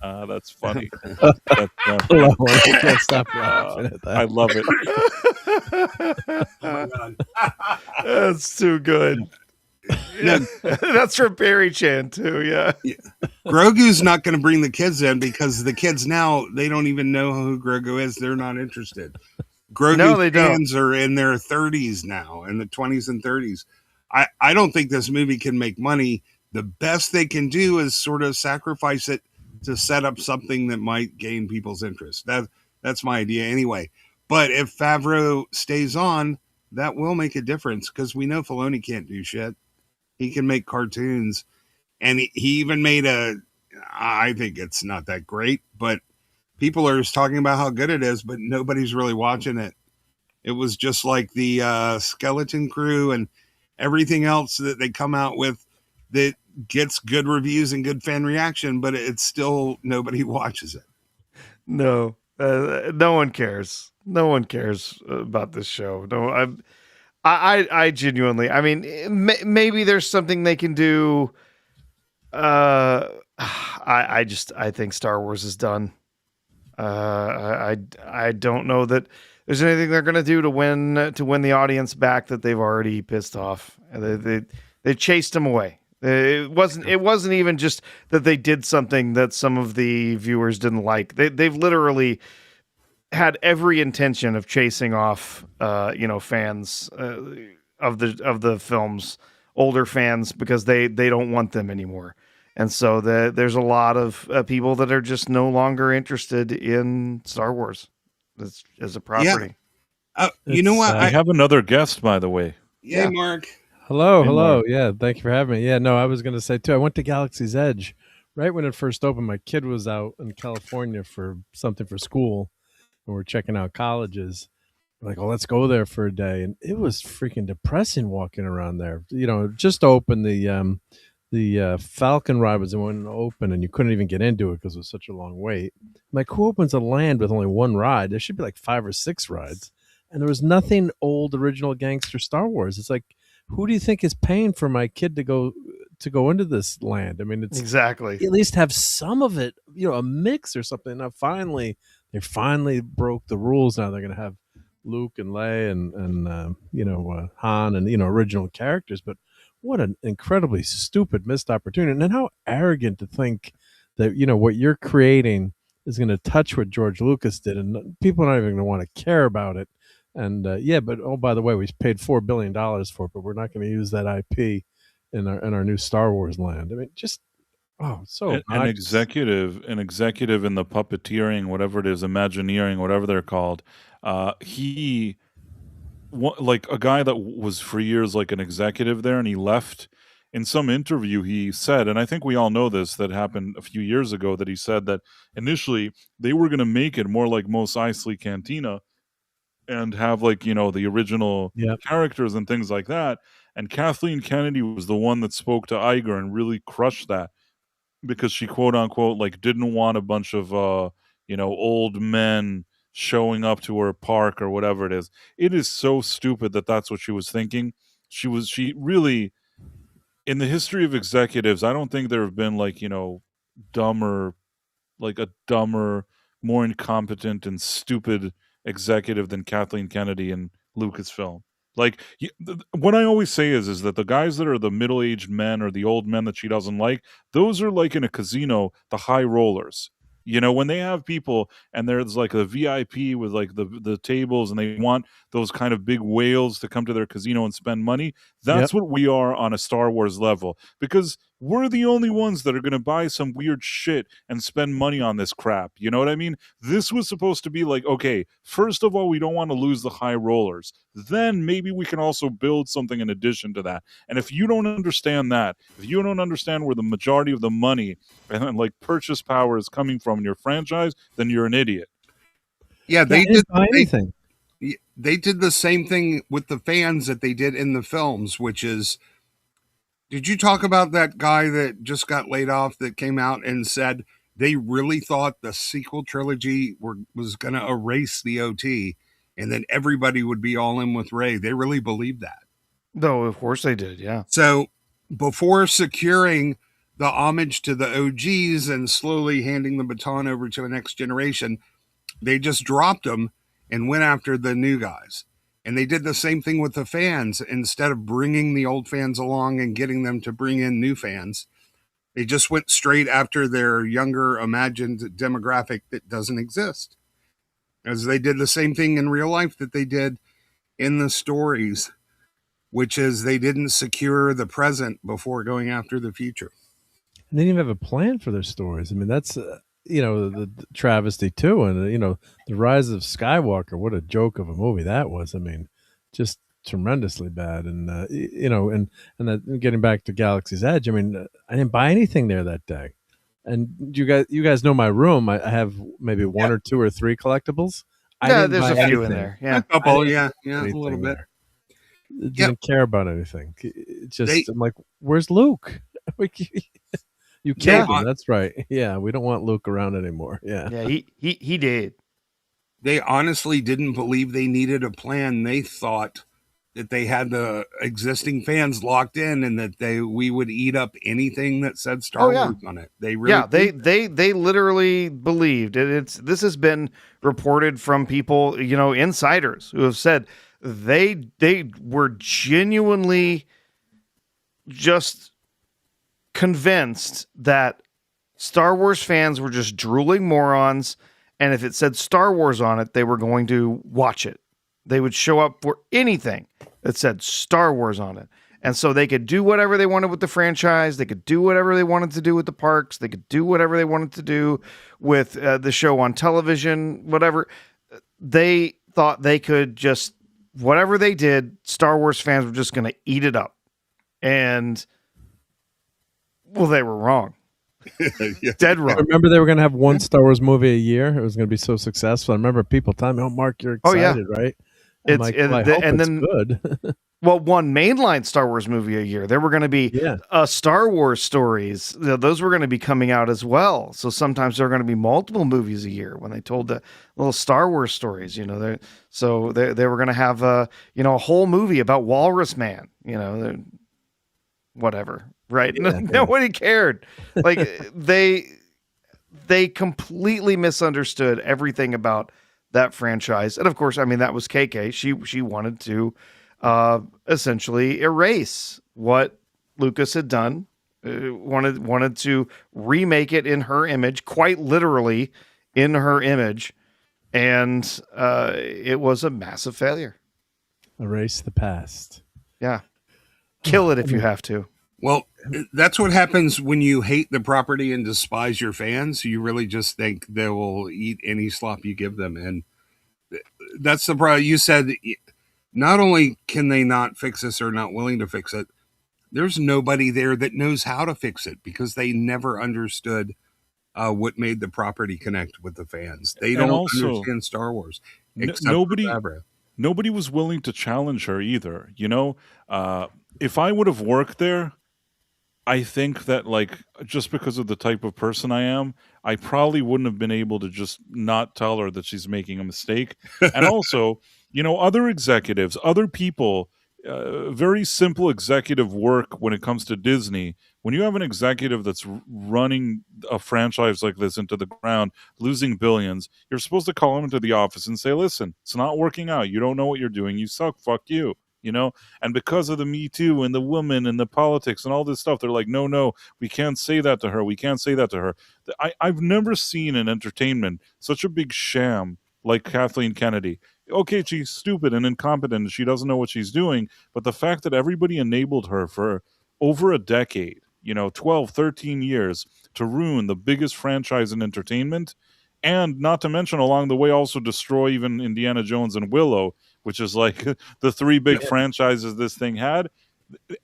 that's funny. Can't stop laughing at that. I love it. Oh my God. That's too good. Yeah. That's from Barry Chan too. Yeah. Grogu's not going to bring the kids in because the kids now, they don't even know who Grogu is. They're not interested. Grogu fans are in their 30s now, in the 20s and 30s. I don't think this movie can make money. The best they can do is sort of sacrifice it to set up something that might gain people's interest. That's my idea anyway. But if Favreau stays on, that will make a difference because we know Filoni can't do shit. He can make cartoons. And he even made I think it's not that great, but people are just talking about how good it is, but nobody's really watching it. It was just like the Skeleton Crew and everything else that they come out with that gets good reviews and good fan reaction, but it's still nobody watches it. No, no one cares. No one cares about this show. No, I genuinely. I mean, maybe there's something they can do. I think Star Wars is done. I don't know that there's anything they're gonna do to win the audience back that they've already pissed off. They chased them away. It wasn't even just that they did something that some of the viewers didn't like. They've literally had every intention of chasing off fans of the films, older fans, because they don't want them anymore. And so there's a lot of people that are just no longer interested in Star Wars as a property. Yeah. You know what? I have another guest, by the way. Yeah, hey, Mark. Hello. Mark. Yeah, thank you for having me. Yeah, no, I was going to say too, I went to Galaxy's Edge right when it first opened. My kid was out in California for something for school, and we're checking out colleges. We're like, oh, let's go there for a day, and it was freaking depressing walking around there. Just opened the Falcon ride was the one open, and you couldn't even get into it because it was such a long wait. I'm like, who opens a land with only one ride? There should be like 5 or 6 rides, and there was nothing old original gangster Star Wars. It's like, who do you think is paying for my kid to go into this land? I mean, it's exactly, at least have some of it, a mix or something. Now they finally broke the rules. Now they're going to have Luke and Leia and Han and original characters. But what an incredibly stupid missed opportunity, and then how arrogant to think that what you're creating is going to touch what George Lucas did, and people are not even going to want to care about it. And but oh, by the way, we paid $4 billion for it, but we're not going to use that IP in our new Star Wars land. I mean, just an executive in the puppeteering, whatever it is, Imagineering, whatever they're called. He, like a guy that was for years like an executive there, and he left. In some interview, he said, and I think we all know this, that happened a few years ago, that he said that initially they were going to make it more like Mos Eisley Cantina and have the original characters and things like that. And Kathleen Kennedy was the one that spoke to Iger and really crushed that, because she quote unquote like didn't want a bunch of old men showing up to her park or whatever it is. It is so stupid that that's what she was thinking. She really, in the history of executives, I don't think there have been dumber, like a dumber, more incompetent and stupid executive than Kathleen Kennedy in Lucasfilm. Like what I always say is that the guys that are the middle-aged men or the old men that she doesn't like, those are like in a casino, the high rollers. When they have people and there's like a VIP with like the tables and they want those kind of big whales to come to their casino and spend money, that's what we are on a Star Wars level, because we're the only ones that are going to buy some weird shit and spend money on this crap. You know what I mean? This was supposed to be like, okay, first of all, we don't want to lose the high rollers. Then maybe we can also build something in addition to that. And if you don't understand that, if you don't understand where the majority of the money and like purchase power is coming from in your franchise, then you're an idiot. Yeah, They didn't buy anything. They did the same thing with the fans that they did in the films, which is, did you talk about that guy that just got laid off that came out and said they really thought the sequel trilogy was going to erase the OT and then everybody would be all in with Rey? They really believed that. No, of course they did, yeah. So before securing the homage to the OGs and slowly handing the baton over to the next generation, they just dropped them and went after the new guys. And they did the same thing with the fans. Instead of bringing the old fans along and getting them to bring in new fans, they just went straight after their younger imagined demographic that doesn't exist. As they did the same thing in real life that they did in the stories, which is they didn't secure the present before going after the future. And they didn't even have a plan for their stories. I mean, that's the travesty too, and the Rise of Skywalker. What a joke of a movie that was. I mean, just tremendously bad. And and that, getting back to Galaxy's Edge. I mean, I didn't buy anything there that day. And you guys know my room. I have maybe one or two or three collectibles. Yeah, there's a few in there. Yeah, a couple. Yeah, a little bit. Didn't care about anything. It just, I'm like, where's Luke? You killed him. That's right. Yeah, we don't want Luke around anymore. Yeah, he did. They honestly didn't believe they needed a plan. They thought that they had the existing fans locked in and that we would eat up anything that said Star Wars on it. They really they literally believed it. This has been reported from people, insiders who have said they were genuinely just convinced that Star Wars fans were just drooling morons, and if it said Star Wars on it, they were going to watch it. They would show up for anything that said Star Wars on it. And so they could do whatever they wanted with the franchise. They could do whatever they wanted to do with the parks. They could do whatever they wanted to do with the show on television, whatever. They thought they could just, whatever they did, Star Wars fans were just going to eat it up. And, well, they were wrong. Dead wrong. I remember they were going to have one Star Wars movie a year. It was going to be so successful. I remember people telling me, "Oh, Mark, you're excited, right?" I'm like, well, I hope it's good. Well, one mainline Star Wars movie a year. There were going to be Star Wars stories. Those were going to be coming out as well. So sometimes there are going to be multiple movies a year when they told the little Star Wars stories. They were going to have a whole movie about Walrus Man. Whatever. Right. Yeah, nobody cared. Like they completely misunderstood everything about that franchise. And of course, I mean, that was KK. She wanted to essentially erase what Lucas had done. Wanted to remake it in her image, quite literally in her image. And it was a massive failure. Erase the past. Yeah. Kill it if you have to. Well, that's what happens when you hate the property and despise your fans. You really just think they will eat any slop you give them. And that's the problem. You said not only can they not fix this or not willing to fix it, there's nobody there that knows how to fix it because they never understood what made the property connect with the fans. They don't understand Star Wars. Nobody was willing to challenge her either. if I would have worked there, I think that, like, just because of the type of person I am, I probably wouldn't have been able to just not tell her that she's making a mistake. And also, other executives, other people, very simple executive work when it comes to Disney. When you have an executive that's running a franchise like this into the ground, losing billions, you're supposed to call him into the office and say, listen, it's not working out. You don't know what you're doing. You suck. Fuck you. And because of the Me Too and the woman and the politics and all this stuff, they're like, no, we can't say that to her. We can't say that to her. I've never seen in entertainment such a big sham like Kathleen Kennedy. Okay, she's stupid and incompetent and she doesn't know what she's doing, but the fact that everybody enabled her for over a decade, 12, 13 years to ruin the biggest franchise in entertainment, and not to mention along the way also destroy even Indiana Jones and Willow, which is like the three big franchises this thing had.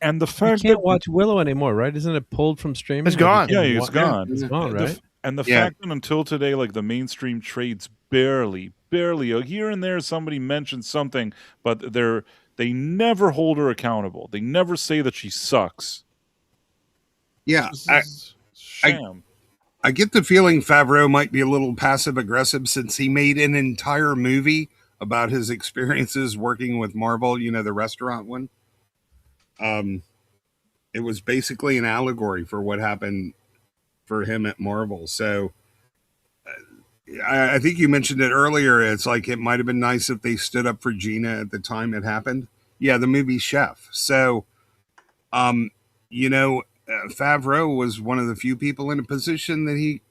And the You fact can't that watch Willow anymore, right? Isn't it pulled from streaming? It's gone. Yeah, it's gone. It's gone, right? And the Yeah. fact that until today, like the mainstream trades barely, here and there, somebody mentions something, but they never hold her accountable. They never say that she sucks. Yeah, This is sham. I get the feeling Favreau might be a little passive aggressive since he made an entire movie about his experiences working with Marvel, the restaurant one. It was basically an allegory for what happened for him at Marvel. So I think you mentioned it earlier. It's like it might have been nice if they stood up for Gina at the time it happened. Yeah, the movie Chef. So, Favreau was one of the few people in a position that he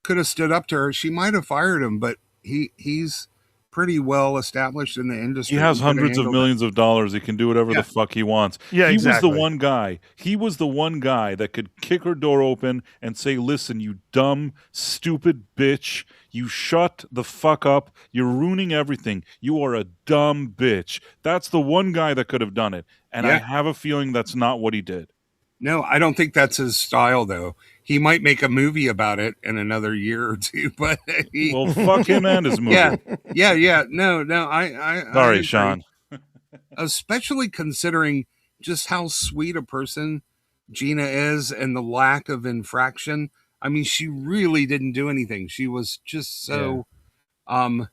could have stood up to her. She might have fired him, but he's pretty well established in the industry. He has He could have hundreds of handled millions of dollars. He can do whatever the fuck he wants. Yeah, he exactly. was the one guy. He was the one guy that could kick her door open and say, listen, you dumb, stupid bitch. You shut the fuck up. You're ruining everything. You are a dumb bitch. That's the one guy that could have done it. And I Yeah. have a feeling that's not what he did. No, I don't think that's his style, though. He might make a movie about it in another year or two, but Well, fuck him and his movie. yeah. No, I Sorry, agree. Sean. Especially considering just how sweet a person Gina is and the lack of infraction. I mean, she really didn't do anything. She was just so, what's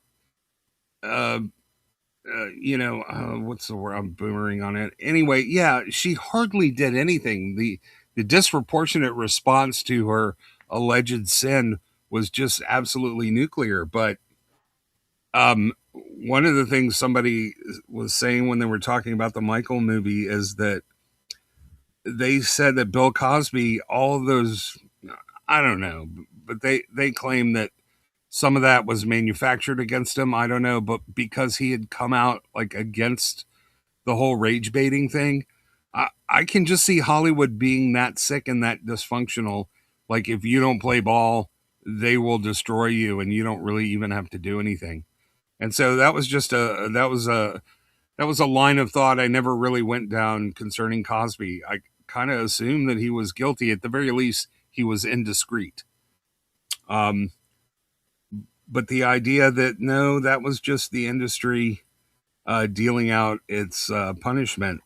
the word? I'm boomering on it. Anyway, yeah, she hardly did anything. The disproportionate response to her alleged sin was just absolutely nuclear. But one of the things somebody was saying when they were talking about the Michael movie is that they said that Bill Cosby, all of those, I don't know, but they claim that some of that was manufactured against him. I don't know, but because he had come out like against the whole rage baiting thing, I can just see Hollywood being that sick and that dysfunctional. Like if you don't play ball, they will destroy you, and you don't really even have to do anything. And so that was just that was a line of thought I never really went down concerning Cosby. I kind of assumed that he was guilty. At the very least, he was indiscreet. But the idea that no, that was just the industry dealing out its punishment,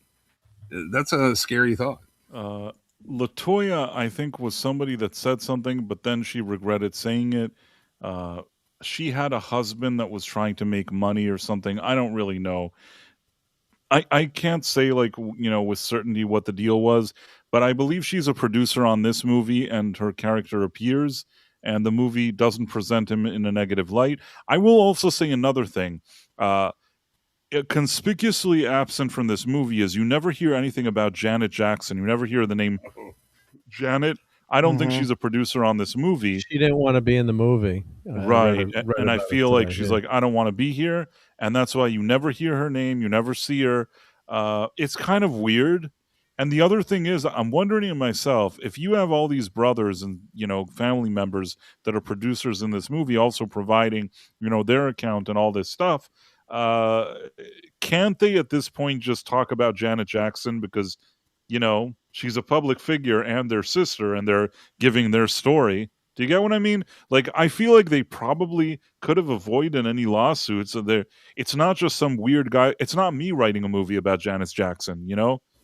that's a scary thought. Latoya, I think, was somebody that said something, but then she regretted saying it. She had a husband that was trying to make money or something. I don't really know. I can't say with certainty what the deal was, but I believe she's a producer on this movie and her character appears, and the movie doesn't present him in a negative light. I will also say another thing. Conspicuously absent from this movie is you never hear anything about Janet Jackson. You never hear the name Janet. I don't think she's a producer on this movie. She didn't want to be in the movie. Right. And I feel like she's like, I don't want to be here. And that's why you never hear her name. You never see her. It's kind of weird. And the other thing is, I'm wondering to myself, if you have all these brothers and, family members that are producers in this movie also providing, their account and all this stuff, can't they at this point just talk about Janet Jackson because, she's a public figure and their sister and they're giving their story? Do you get what I mean? Like, I feel like they probably could have avoided any lawsuits. So it's not just some weird guy. It's not me writing a movie about Janet Jackson,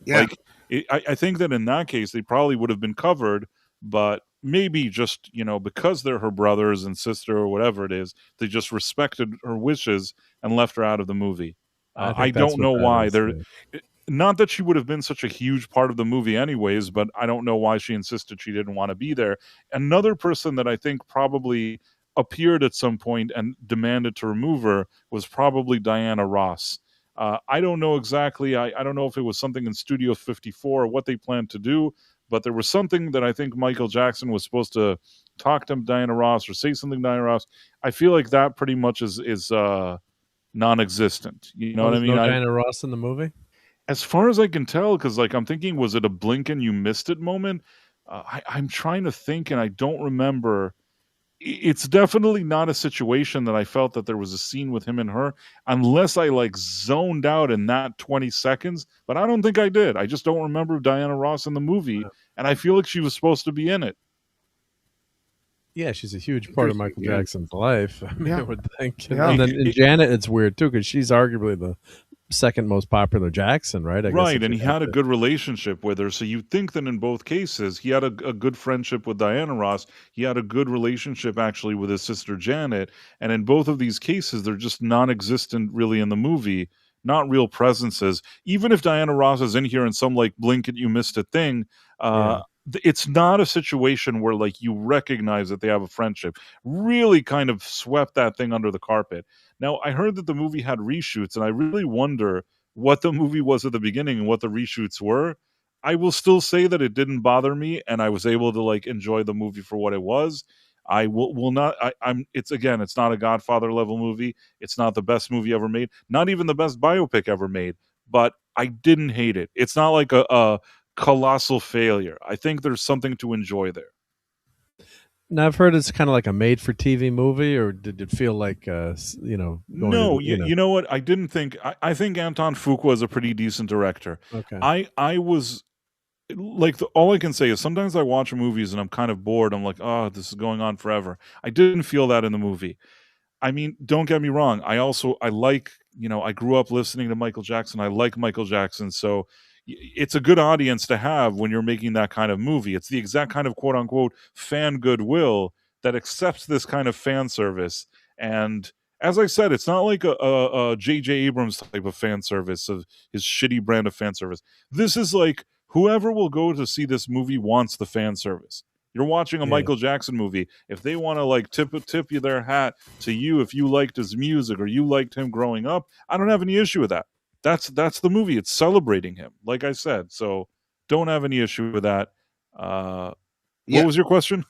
Yeah. Like, I think that in that case, they probably would have been covered, but maybe just, because they're her brothers and sister or whatever it is, they just respected her wishes and left her out of the movie. I I think that's don't what know that why. is. Yeah. Not that she would have been such a huge part of the movie anyways, but I don't know why she insisted she didn't want to be there. Another person that I think probably appeared at some point and demanded to remove her was probably Diana Ross. I don't know exactly. I don't know if it was something in Studio 54 or what they planned to do, but there was something that I think Michael Jackson was supposed to talk to Diana Ross or say something to Diana Ross. I feel like that pretty much is non-existent. You know Oh, what I there's mean? no Diana Ross in the movie? As far as I can tell, because I'm thinking, was it a blink and you missed it moment? I'm trying to think, and I don't remember. It's definitely not a situation that I felt that there was a scene with him and her, unless I zoned out in that 20 seconds. But I don't think I did. I just don't remember Diana Ross in the movie, and I feel like she was supposed to be in it. Yeah, she's a huge part of Michael Yeah. Jackson's life. I mean, Yeah. I would think. Yeah. And then in Janet, it's weird too because she's arguably the second most popular Jackson, right? I guess Right, if and you he have had a to- good relationship with her. So you'd think that in both cases, he had a good friendship with Diana Ross. He had a good relationship actually with his sister Janet. And in both of these cases, they're just non-existent really in the movie, not real presences. Even if Diana Ross is in here in some blink it you missed it thing, Yeah. it's not a situation where you recognize that they have a friendship. Really kind of swept that thing under the carpet. Now, I heard that the movie had reshoots, and I really wonder what the movie was at the beginning and what the reshoots were. I will still say that it didn't bother me, and I was able to enjoy the movie for what it was. I will not. It's not a Godfather level movie. It's not the best movie ever made. Not even the best biopic ever made. But I didn't hate it. It's not like a colossal failure. I think there's something to enjoy there. Now I've heard it's kind of like a made-for-TV movie, or did it feel like No, you know what? I didn't think. I think Anton Fuqua is a pretty decent director. Okay. I was all I can say is sometimes I watch movies and I'm kind of bored. I'm like, oh, this is going on forever. I didn't feel that in the movie. I mean, don't get me wrong. I grew up listening to Michael Jackson. I like Michael Jackson. So it's a good audience to have when you're making that kind of movie. It's the exact kind of quote unquote fan goodwill that accepts this kind of fan service. And as I said, it's not like a J.J. Abrams type of fan service of his shitty brand of fan service. This is whoever will go to see this movie wants the fan service. You're watching a Yeah. Michael Jackson movie. If they want to tip you their hat to you, if you liked his music or you liked him growing up, I don't have any issue with that. That's the movie. It's celebrating him, like I said. So don't have any issue with that. What was your question?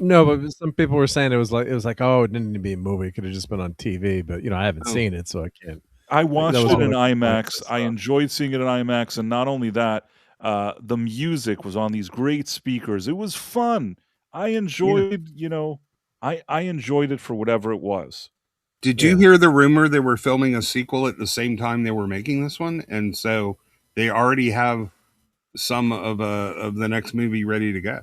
No, but some people were saying it was like, oh, it didn't need to be a movie. It could have just been on TV. But I haven't seen it, so I can't. I watched was it one in of the IMAX. points I stuff. enjoyed seeing it in IMAX, and not only that, the music was on these great speakers. It was fun. I enjoyed, I enjoyed it for whatever it was. Did you hear the rumor they were filming a sequel at the same time they were making this one? And so they already have some of the next movie ready to go.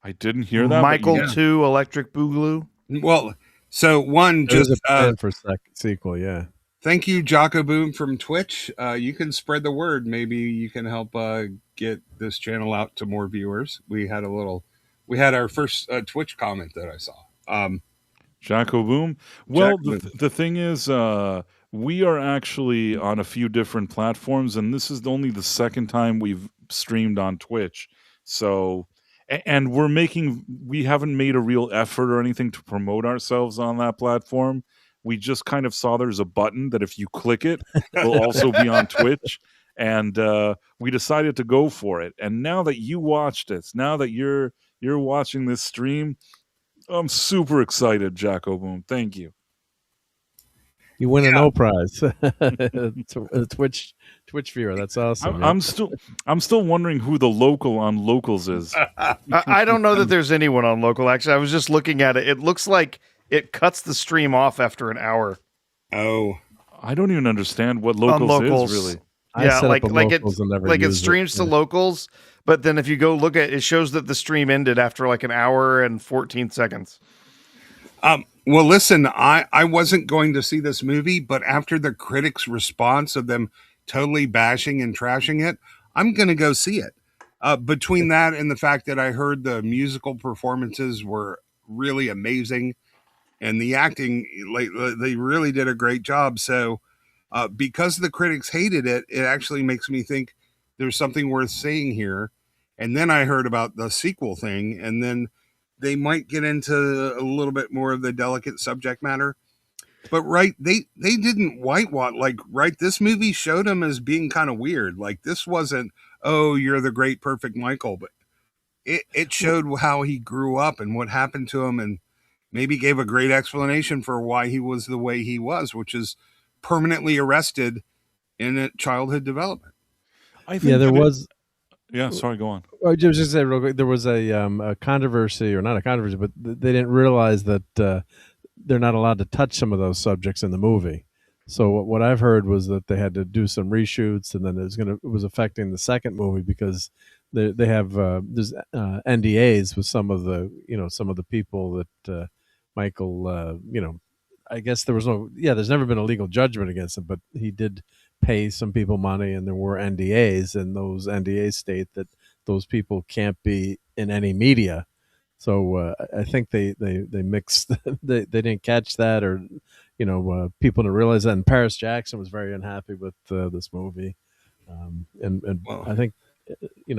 I didn't hear that. Michael but 2 Electric Boogaloo. Well, so one, There's just a plan for sequel, yeah. thank you, Jocko Boom from Twitch. You can spread the word. Maybe you can help get this channel out to more viewers. We had our first Twitch comment that I saw. Jacko Boom. Well, Jacko the thing is, we are actually on a few different platforms, and this is only the second time we've streamed on Twitch. So, and we haven't made a real effort or anything to promote ourselves on that platform. We just kind of saw there's a button that if you click it, will also be on Twitch. And we decided to go for it. And now that you watched it, now that you're watching this stream, I'm super excited, Jacko Boom. Thank you. You win a no prize. A Twitch viewer. That's awesome. I'm still wondering who the local on locals is. I don't know that there's anyone on local. Actually, I was just looking at it. It looks like it cuts the stream off after an hour. Oh, I don't even understand what On locals locals. is really. Yeah, like it it streams to locals, but then if you go look at it, shows that the stream ended after an hour and 14 seconds. well, listen, I wasn't going to see this movie, but after the critics' response of them totally bashing and trashing it, I'm going to go see it. Between that and the fact that I heard the musical performances were really amazing and the acting, like, they really did a great job. So because the critics hated it, it actually makes me think there's something worth seeing here. And then I heard about the sequel thing, and then they might get into a little bit more of the delicate subject matter. But they didn't whitewash, like, this movie showed him as being kind of weird. Like, this wasn't, oh, you're the great perfect Michael, but it showed how he grew up and what happened to him, and maybe gave a great explanation for why he was the way he was, which is permanently arrested in a childhood development. I think there was. Yeah, sorry, go on. I was just say real quick, there was a controversy, or not a controversy, but they didn't realize that they're not allowed to touch some of those subjects in the movie. So what I've heard was that they had to do some reshoots, and then it was affecting the second movie because they have there's NDAs with some of the people that Michael I guess there's never been a legal judgment against him, but he did pay some people money, and there were NDAs, and those NDAs state that those people can't be in any media. So I think they mixed. they didn't catch that, or people didn't realize that. And Paris Jackson was very unhappy with this movie, and Well, I think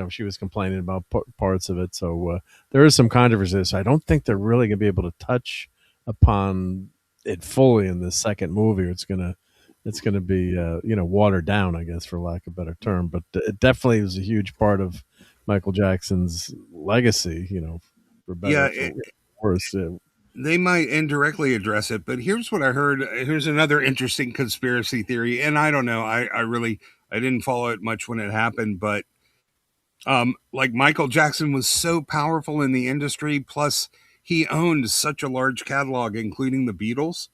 she was complaining about parts of it. So there is some controversy. So I don't think they're really going to be able to touch upon it fully in this second movie. Or it's gonna be watered down, I guess, for lack of a better term. But it definitely was a huge part of Michael Jackson's legacy. For better or worse. They might indirectly address it, but here's what I heard. Here's another interesting conspiracy theory, and I don't know. I didn't follow it much when it happened, but like, Michael Jackson was so powerful in the industry, plus he owned such a large catalog, including the Beatles,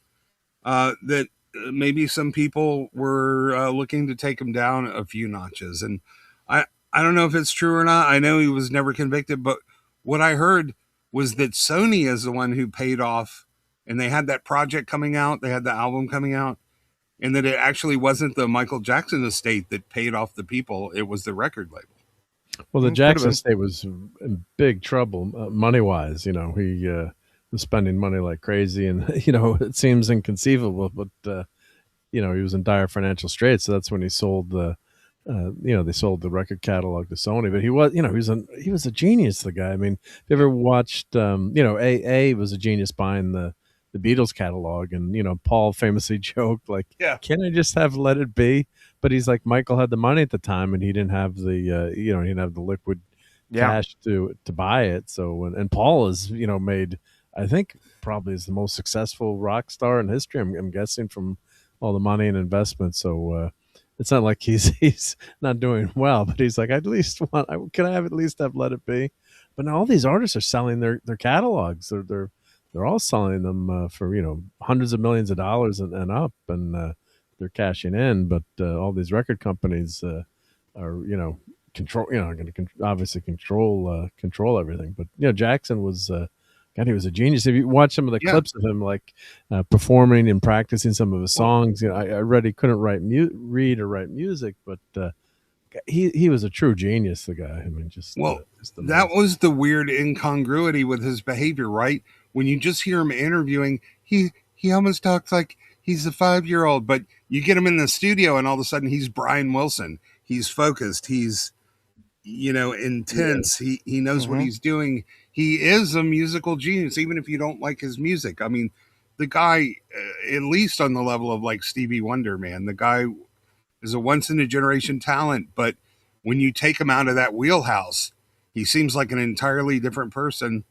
that maybe some people were looking to take him down a few notches. And I don't know if it's true or not. I know he was never convicted, but what I heard was that Sony is the one who paid off, and they had that project coming out, they had the album coming out, and that it actually wasn't the Michael Jackson estate that paid off the people, it was the record label. Well, the Jackson estate was in big trouble money-wise. He was spending money like crazy, and it seems inconceivable, but he was in dire financial straits. So that's when he sold they sold the record catalog to Sony. But he was a genius, the guy. I mean, if you ever watched, A was a genius buying the Beatles catalog, and Paul famously joked, like, Yeah. "Can't I just have Let It Be?" But he's like, Michael had the money at the time, and he didn't have the he didn't have the liquid cash to buy it. So and Paul is made, I think, probably is the most successful rock star in history. I'm guessing, from all the money and investment. So it's not like he's not doing well, but he's like, can I at least have Let It Be? But now all these artists are selling their catalogs. They're all selling them for hundreds of millions of dollars and up, and they're cashing in. But all these record companies are control going to obviously control everything. But Jackson was. God, he was a genius. If you watch some of the clips of him, like performing and practicing some of his songs, I read he couldn't read or write music, but he was a true genius. The guy. I mean, that was the weird incongruity with his behavior, right? When you just hear him interviewing, he almost talks like he's a 5-year-old, but you get him in the studio, and all of a sudden he's Brian Wilson. He's focused. He's intense. He knows what he's doing. He is a musical genius, even if you don't like his music. I mean, the guy, at least on the level of like Stevie Wonder, man, the guy is a once in a generation talent. But when you take him out of that wheelhouse, he seems like an entirely different person,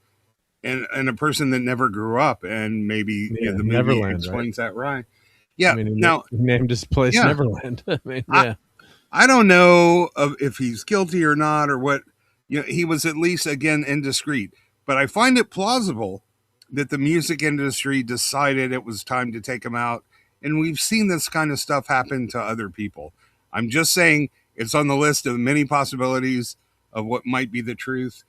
and a person that never grew up. And maybe the movie Neverland explains that, right? Yeah. I mean, now, he named his place Neverland. I mean, I don't know if he's guilty or not, or what. He was at least, again, indiscreet. But I find it plausible that the music industry decided it was time to take him out. And we've seen this kind of stuff happen to other people. I'm just saying it's on the list of many possibilities of what might be the truth.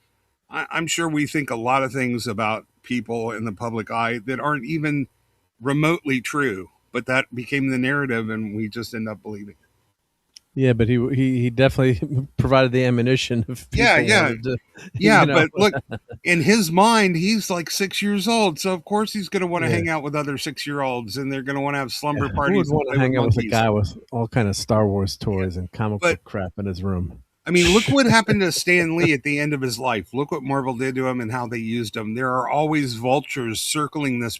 I'm sure we think a lot of things about people in the public eye that aren't even remotely true, but that became the narrative, and we just end up believing it. Yeah, but he definitely provided the ammunition if people Yeah. wanted to, Yeah, but look, in his mind, he's like 6 years old, so of course he's going to want to Yeah. hang out with other 6-year-olds, and they're going to want to have slumber Who would parties and want play to hang out with a monkeys. guy with all kind of Star Wars toys and comic But- book crap in his room? I mean, look what happened to Stan Lee at the end of his life. Look what Marvel did to him and how they used him. There are always vultures circling these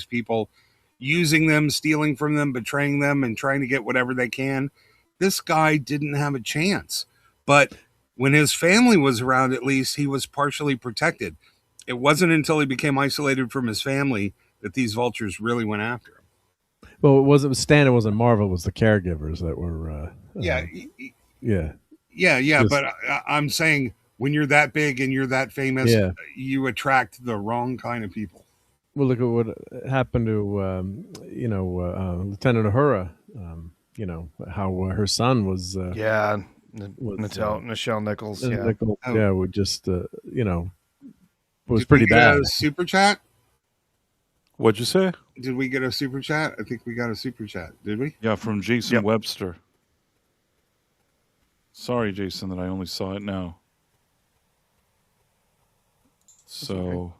people, using them, stealing from them, betraying them, and trying to get whatever they can. This guy didn't have a chance. But when his family was around, at least he was partially protected. It wasn't until he became isolated from his family that these vultures really went after him. Well, it wasn't Stan. It wasn't Marvel. It was the caregivers that were. Yeah. Just- But I'm saying when you're that big and you're that famous, Yeah. you attract the wrong kind of people. Well, look at what happened to Lieutenant Uhura. How her son was. Yeah, Was, Nichelle Nichols. Yeah, Nickel, Oh. yeah, would just was Did pretty we get bad. a super chat? What'd you say? Did we get a super chat? I think we got a super chat. Did we? Yeah, from Jason Yep. Webster. Sorry, Jason, that I only saw it now. So,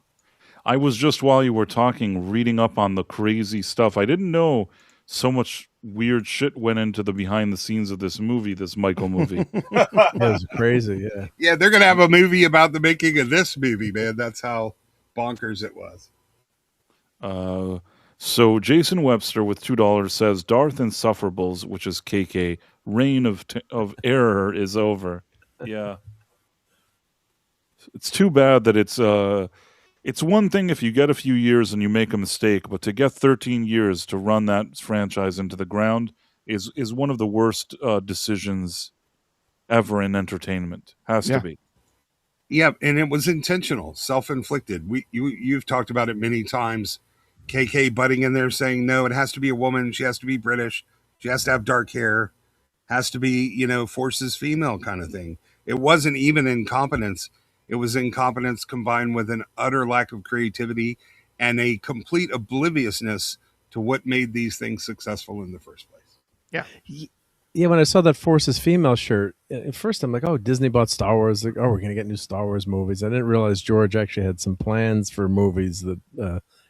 I was just, while you were talking, reading up on the crazy stuff. I didn't know so much weird shit went into the behind the scenes of this movie, this Michael movie. It was crazy. Yeah. Yeah, they're gonna have a movie about the making of this movie, man. That's how bonkers it was. So Jason Webster with $2 says Darth Insufferables, which is KK, reign of error is over. Yeah. It's too bad that it's one thing if you get a few years and you make a mistake, but to get 13 years to run that franchise into the ground is one of the worst decisions ever in entertainment. Has Yeah. to be. Yeah, and it was intentional, self-inflicted. You've talked about it many times. KK butting in there saying, no, it has to be a woman. She has to be British. She has to have dark hair. Has to be, forces female kind of thing. It wasn't even incompetence. It was incompetence combined with an utter lack of creativity and a complete obliviousness to what made these things successful in the first place. Yeah, when I saw that Forces Female shirt, at first I'm like, oh, Disney bought Star Wars. Like, oh, we're going to get new Star Wars movies. I didn't realize George actually had some plans for movies that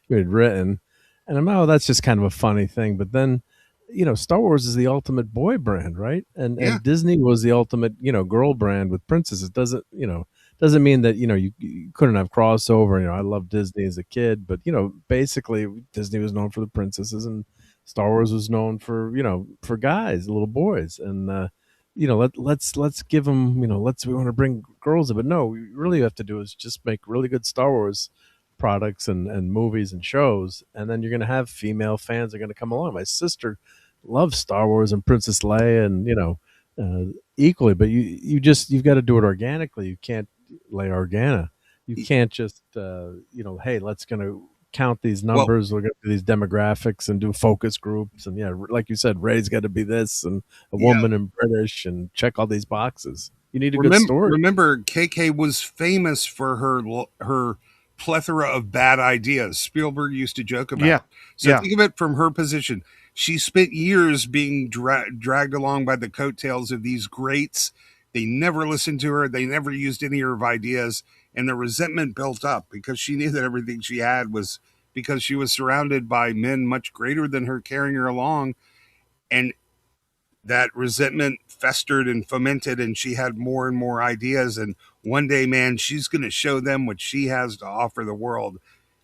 he had written. And I'm, oh, that's just kind of a funny thing. But then, Star Wars is the ultimate boy brand, right? And Yeah. Disney was the ultimate, girl brand with princesses. It doesn't mean that, you couldn't have crossover. I loved Disney as a kid, but, basically Disney was known for the princesses and Star Wars was known for for guys, little boys, and let's give them we want to bring girls in, but no, we really have to do is just make really good Star Wars products and movies and shows, and then you're going to have female fans that are going to come along. My sister loves Star Wars and Princess Leia, and equally, but you've got to do it organically. You can't lay Organa. You can't just hey, let's gonna count these numbers. We're going to do these demographics and do focus groups. And yeah, like you said, Ray's got to be this and a woman and British and check all these boxes. You need a good story. Remember, KK was famous for her plethora of bad ideas. Spielberg used to joke about. Yeah. So Yeah. think of it from her position. She spent years being dragged along by the coattails of these greats. They never listened to her. They never used any of her ideas. And the resentment built up because she knew that everything she had was because she was surrounded by men much greater than her carrying her along. And that resentment festered and fomented, and she had more and more ideas. And one day, man, she's going to show them what she has to offer the world.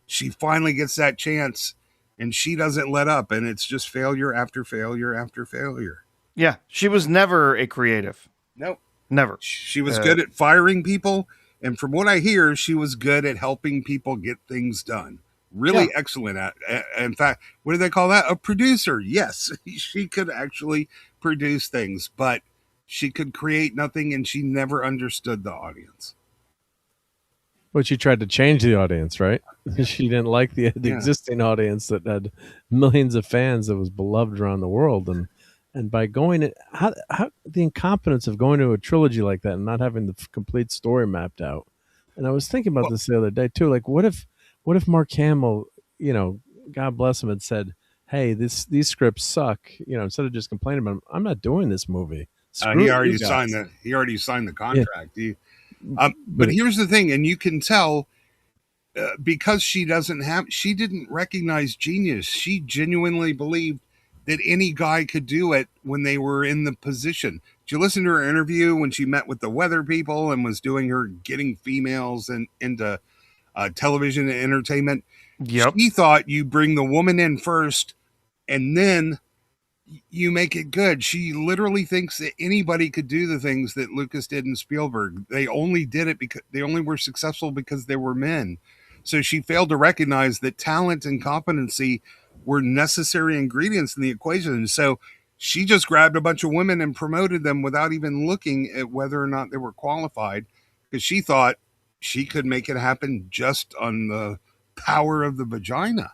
She finally gets that chance, and she doesn't let up. And it's just failure after failure after failure. Yeah, she was never a creative. Nope. Never. She was good at firing people. And from what I hear, she was good at helping people get things done. Really excellent at. In fact, what do they call that? A producer. Yes, she could actually produce things, but she could create nothing, and she never understood the audience. But she tried to change the audience, right? She didn't like the existing audience that had millions of fans that was beloved around the world. And by going, how the incompetence of going to a trilogy like that and not having the complete story mapped out. And I was thinking about this the other day too. Like, what if Mark Hamill, God bless him, had said, "Hey, these scripts suck." Instead of just complaining about them, I'm not doing this movie. Screw He it, already you signed guys. the contract. But But here's the thing, and you can tell because she didn't recognize genius. She genuinely believed that any guy could do it when they were in the position. Did you listen to her interview when she met with the weather people and was doing her getting females into television and entertainment? Yep. She thought you bring the woman in first and then you make it good. She literally thinks that anybody could do the things that Lucas did in Spielberg. They only did it because they only were successful because they were men. So she failed to recognize that talent and competency were necessary ingredients in the equation. So she just grabbed a bunch of women and promoted them without even looking at whether or not they were qualified, because she thought she could make it happen just on the power of the vagina.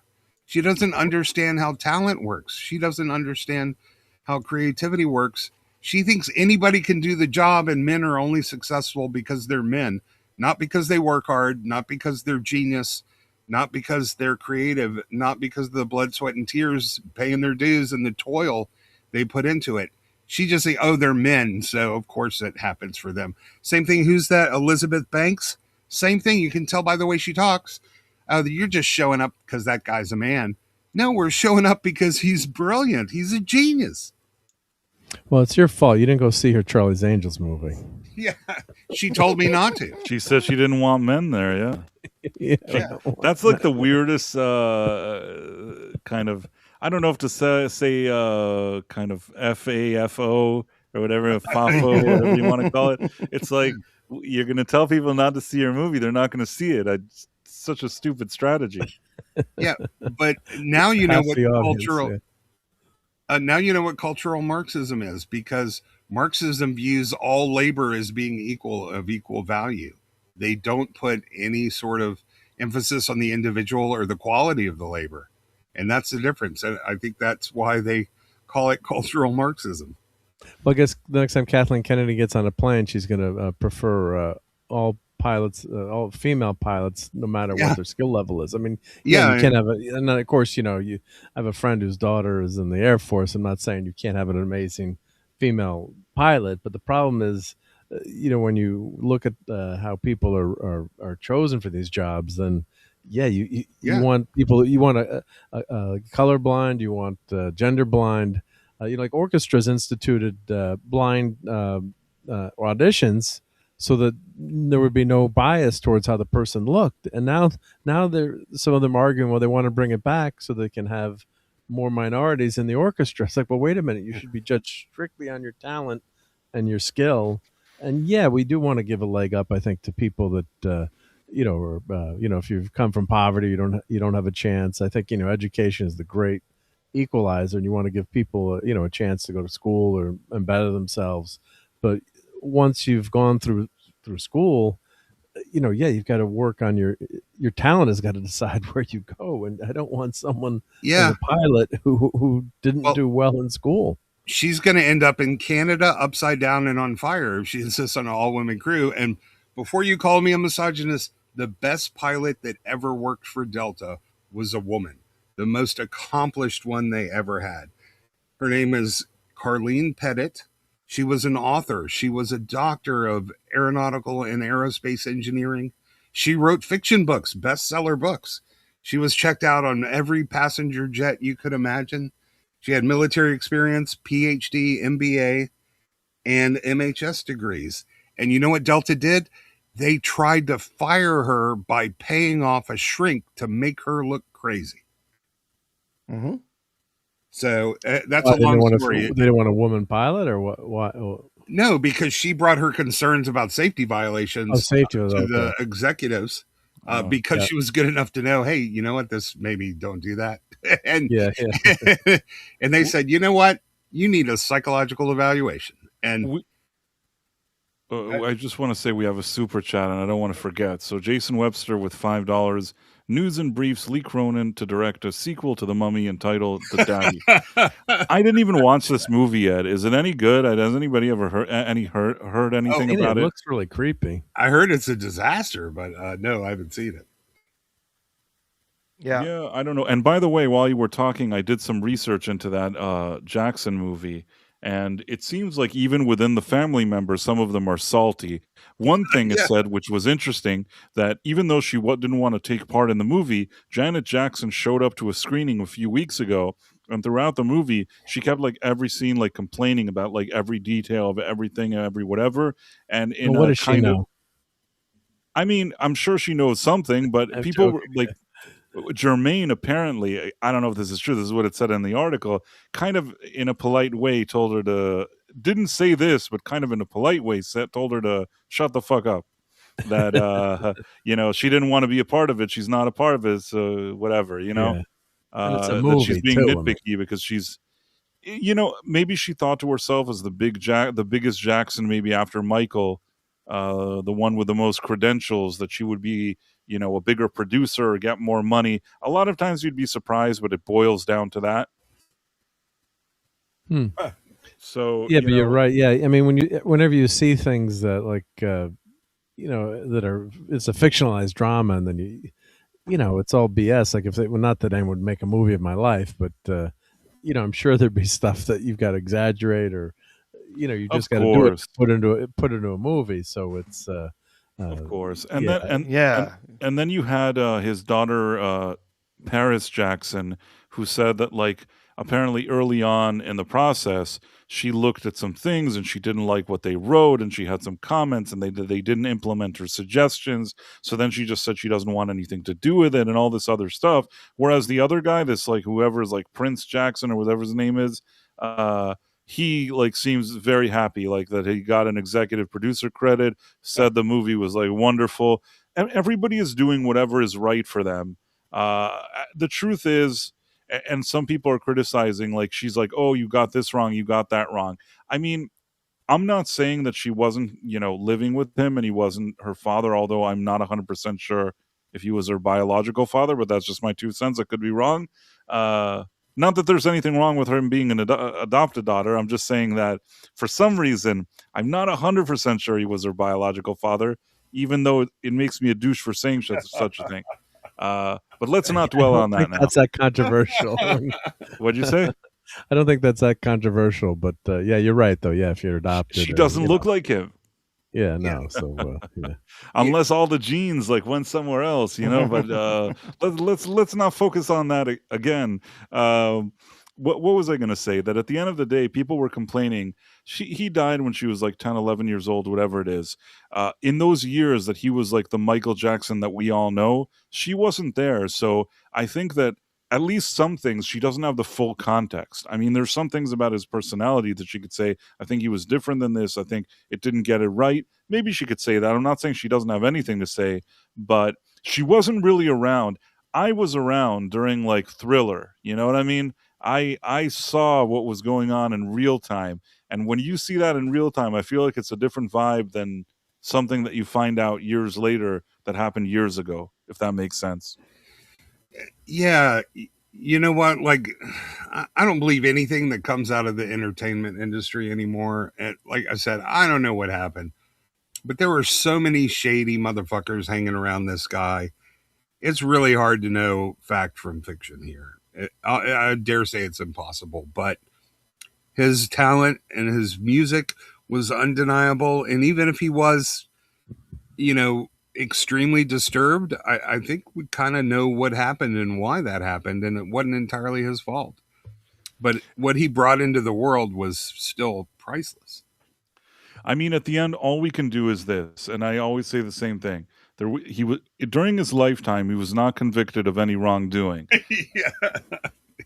She doesn't understand how talent works. She doesn't understand how creativity works. She thinks anybody can do the job, and men are only successful because they're men, not because they work hard, not because they're genius, not because they're creative, not because of the blood, sweat, and tears paying their dues and the toil they put into it. She just say, oh, they're men, so of course it happens for them. Same thing. Who's that? Elizabeth Banks? Same thing. You can tell by the way she talks. Oh, you're just showing up because that guy's a man. No, we're showing up because he's brilliant. He's a genius. well, it's your fault. You didn't go see her Charlie's Angels movie. Yeah, she told me not to. She said she didn't want men there. Yeah. Yeah. That's like the weirdest kind of. I don't know if to say kind of FAFO or whatever, FAFO, whatever you want to call it. It's like you're going to tell people not to see your movie; they're not going to see it. Such a stupid strategy. Yeah, but now you know Half what the audience, cultural. Now you know what cultural Marxism is, because Marxism views all labor as being of equal value. They don't put any sort of emphasis on the individual or the quality of the labor, and that's the difference. And I think that's why they call it cultural Marxism. Well, I guess the next time Kathleen Kennedy gets on a plane, she's going to prefer all pilots, all female pilots, no matter Yeah. what their skill level is. I mean, Yeah, you can't have and of course, you have a friend whose daughter is in the Air Force. I'm not saying you can't have an amazing female pilot, but the problem is, when you look at how people are chosen for these jobs, then you Yeah. want people, you want a colorblind, you want gender blind. Like orchestras instituted blind auditions so that there would be no bias towards how the person looked. And now some of them arguing, well, they want to bring it back so they can have more minorities in the orchestra. It's like, well, wait a minute, you should be judged strictly on your talent and your skill. And we do want to give a leg up, I think, to people that if you've come from poverty, you don't have a chance. I think education is the great equalizer, and you want to give people a chance to go to school and better themselves. But once you've gone through school, you've got to work on your talent has got to decide where you go. And I don't want someone as a pilot who didn't do well in school. She's going to end up in Canada upside down and on fire if she insists on an all-women crew. And before you call me a misogynist, the best pilot that ever worked for Delta was a woman, the most accomplished one they ever had. Her name is Carlene Pettit. She was an author. She was a doctor of aeronautical and aerospace engineering. She wrote fiction books, bestseller books. She was checked out on every passenger jet you could imagine. She had military experience, PhD, MBA, and MHS degrees. And you know what Delta did? They tried to fire her by paying off a shrink to make her look crazy. Mm-hmm. So that's a long story. They didn't want a woman pilot, or what? No, because she brought her concerns about safety violations to the executives because she was good enough to know, hey, you know what, this maybe don't do that. And and they said, you know what, you need a psychological evaluation. And I just want to say we have a super chat, and I don't want to forget. So Jason Webster with $5. News and Briefs, Lee Cronin to direct a sequel to The Mummy entitled The Daddy. I didn't even watch this movie yet. Is it any good? Has anybody ever heard anything about it? It looks really creepy. I heard it's a disaster, but no, I haven't seen it. Yeah, I don't know. And by the way, while you were talking, I did some research into that Jackson movie, And it seems like even within the family members, some of them are salty. One thing is Yeah. said, which was interesting, that even though she didn't want to take part in the movie, Janet Jackson showed up to a screening a few weeks ago, and throughout the movie, she kept like every scene like complaining about like every detail of everything, every whatever. And in Well, what a does she kind of, know? I mean, I'm sure she knows something, but I'm people joking. like Jermaine apparently, I don't know if this is true, this is what it said in the article, kind of in a polite way told her to, didn't say this, but kind of in a polite way told her to shut the fuck up. That, she didn't want to be a part of it. She's not a part of it. So whatever, Yeah, and it's a that she's movie being too. I mean, nitpicky because she's, maybe she thought to herself as the biggest Jackson, maybe after Michael, the one with the most credentials, that she would be, a bigger producer or get more money. A lot of times you'd be surprised, but it boils down to that. Hmm. So yeah, but you're right. Yeah, I mean, whenever you see things that like that are, it's a fictionalized drama, and then it's all BS. Like if not that anyone would make a movie of my life, but I'm sure there'd be stuff that you've got to exaggerate, or you just of got to do it course, to put into a movie. So it's of course, and yeah. then and then you had his daughter Paris Jackson, who said that like apparently early on in the process she looked at some things and she didn't like what they wrote, and she had some comments, and they didn't implement her suggestions. So then she just said she doesn't want anything to do with it and all this other stuff. Whereas the other guy, this like whoever's like Prince Jackson or whatever his name is, he like seems very happy, like that he got an executive producer credit, said the movie was like wonderful, and everybody is doing whatever is right for them. The truth is, and some people are criticizing, like she's like, oh, you got this wrong, you got that wrong. I mean, I'm not saying that she wasn't, living with him and he wasn't her father, although I'm not 100% sure if he was her biological father, but that's just my 2 cents. I could be wrong. Not that there's anything wrong with her being an adopted daughter. I'm just saying that for some reason, I'm not 100% sure he was her biological father, even though it makes me a douche for saying such a thing. But let's not dwell on that now. That's that controversial. What'd you say? I don't think that's that controversial, but yeah, you're right though. Yeah, if you're adopted, She doesn't look like him. Yeah, no. So yeah. Unless all the genes like went somewhere else, But let's not focus on that again. What was I going to say? That at the end of the day, people were complaining. He died when she was like 10, 11 years old, whatever it is. In those years that he was like the Michael Jackson that we all know, she wasn't there. So I think that at least some things she doesn't have the full context. I mean, there's some things about his personality that she could say, I think he was different than this. I think it didn't get it right. Maybe she could say that. I'm not saying she doesn't have anything to say, but she wasn't really around. I was around during like Thriller. You know what I mean? I saw what was going on in real time. And when you see that in real time, I feel like it's a different vibe than something that you find out years later that happened years ago, if that makes sense. Yeah, you know what? Like, I don't believe anything that comes out of the entertainment industry anymore. And like I said, I don't know what happened, but there were so many shady motherfuckers hanging around this guy. It's really hard to know fact from fiction here. I dare say it's impossible, but his talent and his music was undeniable. And even if he was, extremely disturbed, I think we kind of know what happened and why that happened, and it wasn't entirely his fault. But what he brought into the world was still priceless. I mean, at the end, all we can do is this, and I always say the same thing. He was during his lifetime, he was not convicted of any wrongdoing. Yeah.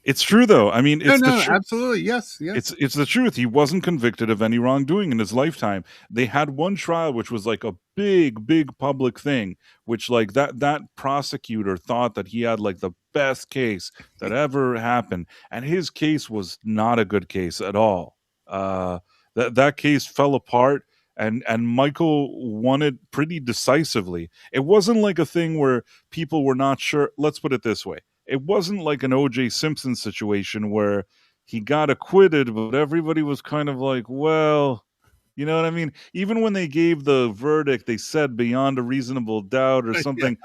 It's true, though. I mean, it's the truth. Absolutely, yes. It's the truth. He wasn't convicted of any wrongdoing in his lifetime. They had one trial, which was like a big public thing, which like that prosecutor thought that he had like the best case that ever happened, and his case was not a good case at all. That case fell apart, and Michael won it pretty decisively. It wasn't like a thing where people were not sure. Let's put it this way. It wasn't like an O.J. Simpson situation where he got acquitted, but everybody was kind of like, well, you know what I mean? Even when they gave the verdict, they said beyond a reasonable doubt or something.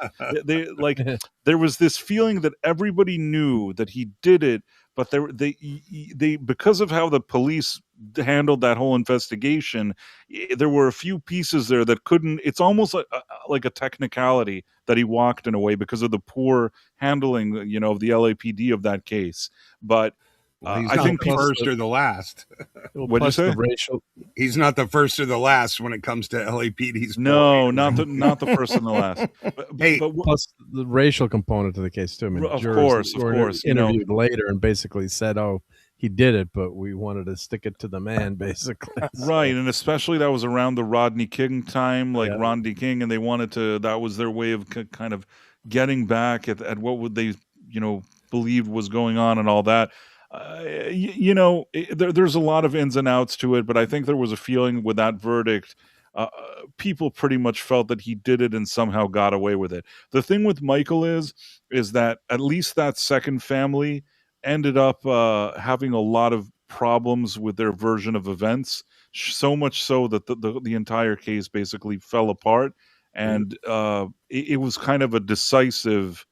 They like there was this feeling that everybody knew that he did it, but they because of how the police handled that whole investigation, there were a few pieces there that couldn't. It's almost like a technicality that he walked in a way because of the poor handling, of the LAPD of that case. But Well, he's I not think the people. first or the last. Well, What'd you plus the say? racial. He's not the first or the last when it comes to LAPD's. No, not the first and the last. Hey, Plus the racial component to the case too. I mean, Of jurors course, were interviewed later and basically said, "Oh, he did it, but we wanted to stick it to the man," basically. Right, and especially that was around the Rodney King time, like Yeah. Rodney King, and they wanted to. That was their way of kind of getting back at what would they, believed was going on and all that. There's a lot of ins and outs to it, but I think there was a feeling with that verdict. People pretty much felt that he did it and somehow got away with it. The thing with Michael is that at least that second family ended up having a lot of problems with their version of events, so much so that the entire case basically fell apart, and it was kind of a decisive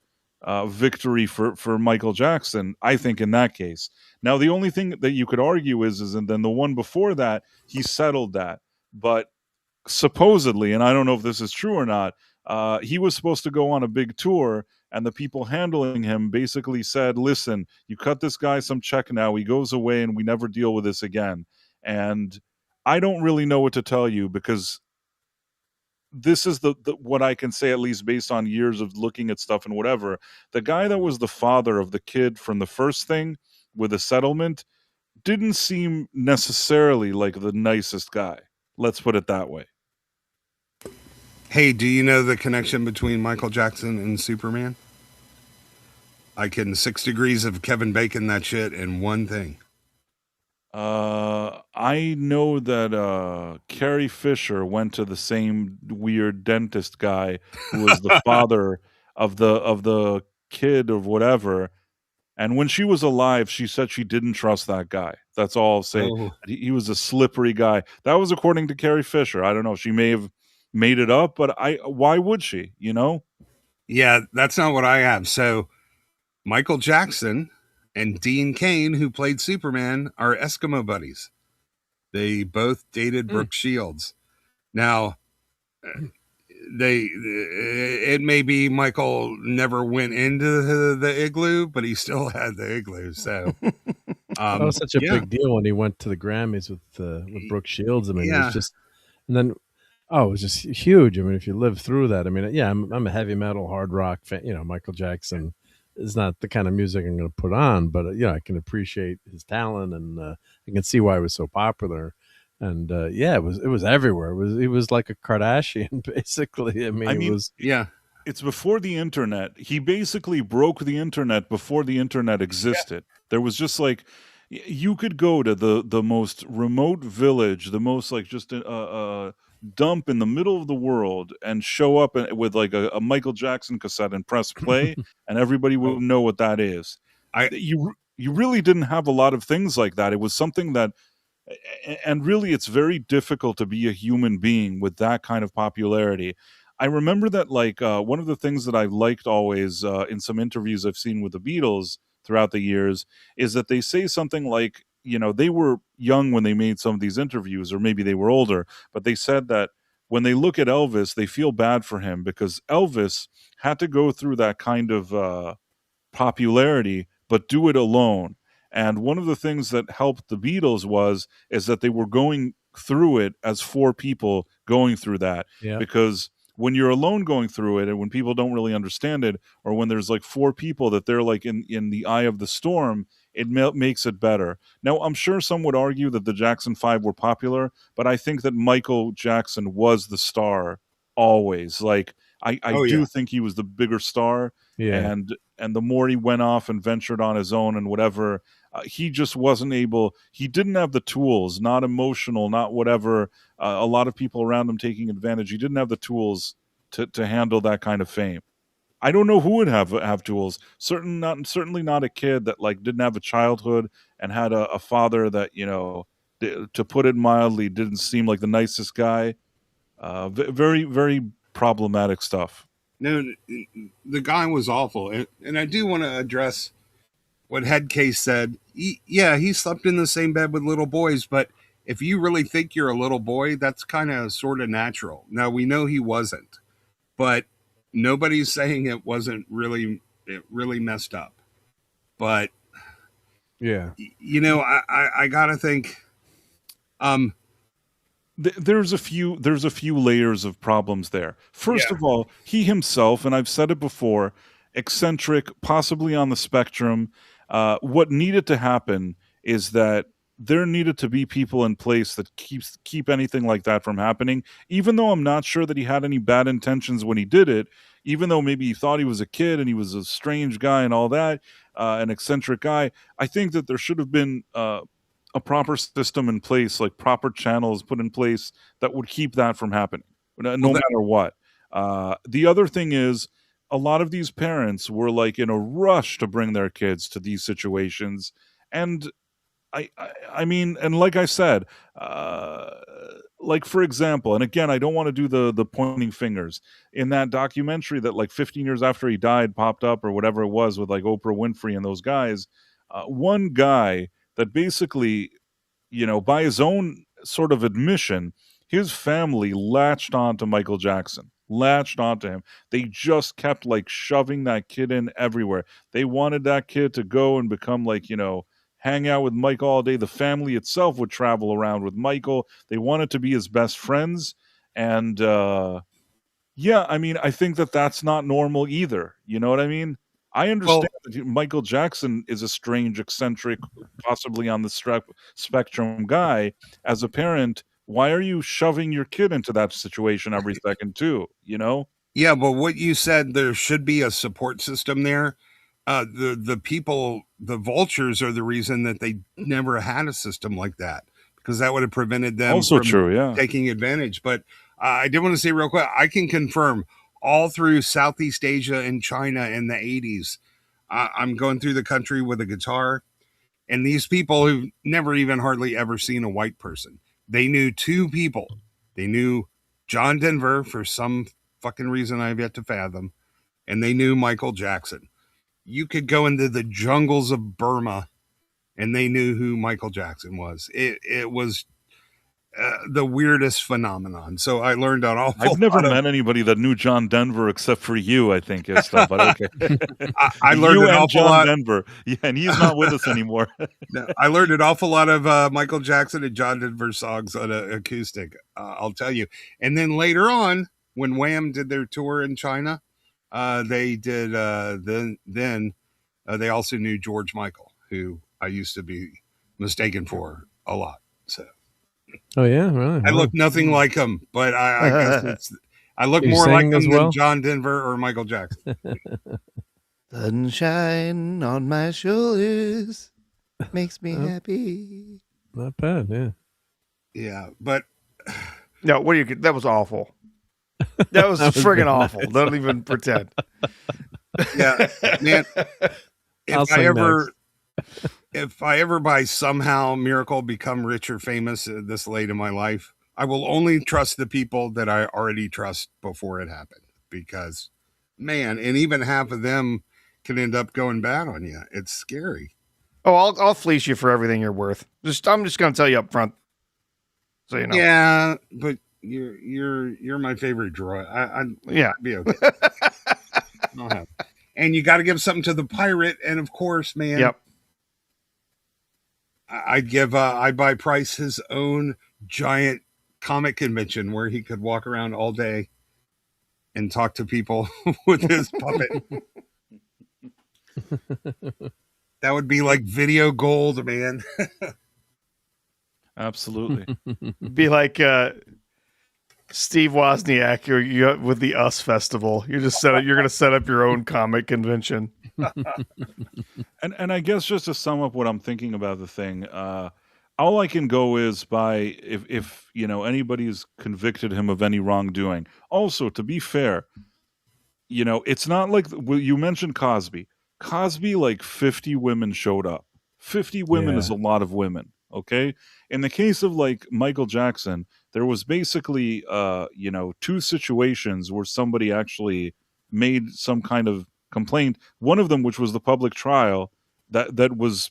victory for Michael Jackson, I think, in that case. Now, the only thing that you could argue is and then the one before that, he settled that. But supposedly, and I don't know if this is true or not, he was supposed to go on a big tour, and the people handling him basically said, listen, you cut this guy some check now, he goes away, and we never deal with this again. And I don't really know what to tell you, because this is the what I can say, at least based on years of looking at stuff and whatever. The guy that was the father of the kid from the first thing with the settlement didn't seem necessarily like the nicest guy. Let's put it that way. Hey, do you know the connection between Michael Jackson and Superman? I can 6 degrees of Kevin Bacon that shit in one thing. I know that Carrie Fisher went to the same weird dentist guy who was the father of the kid or whatever. And when she was alive, she said she didn't trust that guy. That's all I'll say. Oh. He was a slippery guy. That was according to Carrie Fisher. I don't know. She may have made it up, but why would she? Yeah, that's not what I have. So Michael Jackson and Dean Cain, who played Superman, are Eskimo buddies. They both dated Brooke Shields. Now, it may be Michael never went into the igloo, but he still had the igloo. So that was such a big deal when he went to the Grammys with Brooke Shields. I mean, it was just, and then it was just huge. I mean, if you live through that, I mean, yeah, I'm a heavy metal, hard rock fan. Michael Jackson is not the kind of music I'm going to put on, but I can appreciate his talent, and I can see why it was so popular. And it was everywhere. It was like a Kardashian, basically. I mean, it was It's before the internet. He basically broke the internet before the internet existed. There was just like, you could go to the most remote village, the most like just a dump in the middle of the world, and show up with like a Michael Jackson cassette and press play, and everybody will know what that is. You really didn't have a lot of things like that. It was something that, and really, it's very difficult to be a human being with that kind of popularity. I remember that, like, one of the things that I liked always in some interviews I've seen with the Beatles throughout the years is that they say something like, they were young when they made some of these interviews, or maybe they were older, but they said that when they look at Elvis, they feel bad for him because Elvis had to go through that kind of popularity, but do it alone. And one of the things that helped the Beatles is that they were going through it as four people going through that. Yeah. Because when you're alone going through it, and when people don't really understand it, or when there's like four people that they're like in the eye of the storm, it makes it better. Now, I'm sure some would argue that the Jackson 5 were popular, but I think that Michael Jackson was the star always. Like, I do think he was the bigger star. Yeah. And the more he went off and ventured on his own and whatever, he just wasn't able. He didn't have the tools, not emotional, not whatever. A lot of people around him taking advantage. He didn't have the tools to handle that kind of fame. I don't know who would have tools. Certainly not a kid that like didn't have a childhood and had a father that, to put it mildly, didn't seem like the nicest guy. Very, very problematic stuff. No, the guy was awful. And I do want to address what Headcase said. Yeah, he slept in the same bed with little boys, but if you really think you're a little boy, that's kind of sort of natural. Now, we know he wasn't, but nobody's saying it wasn't really messed up. But Yeah. you know, I gotta think. There's a few layers of problems there. First Yeah. of all, he himself, and I've said it before, eccentric, possibly on the spectrum. What needed to happen is that there needed to be people in place that keep anything like that from happening. Even though I'm not sure that he had any bad intentions when he did it, even though maybe he thought he was a kid and he was a strange guy and all that, an eccentric guy, I think that there should have been a proper system in place, like proper channels put in place that would keep that from happening, no matter what. The other thing is, a lot of these parents were like in a rush to bring their kids to these situations, and I mean, and like I said, like for example, and again, I don't want to do the pointing fingers. In that documentary that like 15 years after he died popped up or whatever it was with like Oprah Winfrey and those guys, one guy that basically, you know, by his own sort of admission, his family latched on to Michael Jackson, latched onto him. They just kept like shoving that kid in everywhere. They wanted that kid to go and become like, you know, hang out with Michael all day. The family itself would travel around with Michael. They wanted to be his best friends. And yeah, I mean, I think that that's not normal either. You know what I mean? I understand that Michael Jackson is a strange, eccentric, possibly on the spectrum guy. As a parent, why are you shoving your kid into that situation every second too? You know? Yeah, but what you said, there should be a support system there. The people, the vultures, are the reason that they never had a system like that, because that would have prevented them Also from true, yeah. taking advantage. But I did want to say real quick, I can confirm all through Southeast Asia and China in the 80s, I'm going through the country with a guitar, and these people who've never even hardly ever seen a white person, they knew two people. They knew John Denver for some fucking reason I've yet to fathom, and they knew Michael Jackson. You could go into the jungles of Burma and they knew who Michael Jackson was. It was the weirdest phenomenon. So I learned an awful lot. I've never met anybody that knew John Denver except for you, I think, and stuff. But okay. I learned you an and awful John lot. Denver. Yeah, and he's not with us anymore. No, I learned an awful lot of Michael Jackson and John Denver songs on an acoustic, I'll tell you. And then later on, when Wham did their tour in China, they did then they also knew George Michael, who I used to be mistaken for a lot. So, oh yeah, really? I look nothing like him, but I guess I look more like him than John Denver or Michael Jackson. Sunshine on my shoulders makes me happy. Not bad, yeah. Yeah, but no, what do you? That was awful. That was friggin' awful. Don't even pretend. Yeah, man. If I ever by somehow miracle become rich or famous this late in my life, I will only trust the people that I already trust before it happened, because man, and even half of them can end up going bad on you. It's scary. Oh, I'll fleece you for everything you're worth. I'm just going to tell you up front, so you know. Yeah, but you're my favorite droid. I'd be okay. I'll have. And you got to give something to the pirate, and of course, man. Yep. I'd buy Price his own giant comic convention where he could walk around all day and talk to people with his puppet. That would be like video gold, man. Absolutely. Be like Steve Wozniak you with the Us Festival. You're going to set up your own comic convention. And I guess just to sum up what I'm thinking about the thing, all I can go is by if you know anybody's convicted him of any wrongdoing. Also, to be fair, you know, it's not like you mentioned Cosby. Cosby, like 50 women showed up. 50 women is a lot of women. Okay. In the case of like Michael Jackson, there was basically, you know, two situations where somebody actually made some kind of complaint. One of them, which was the public trial, that was,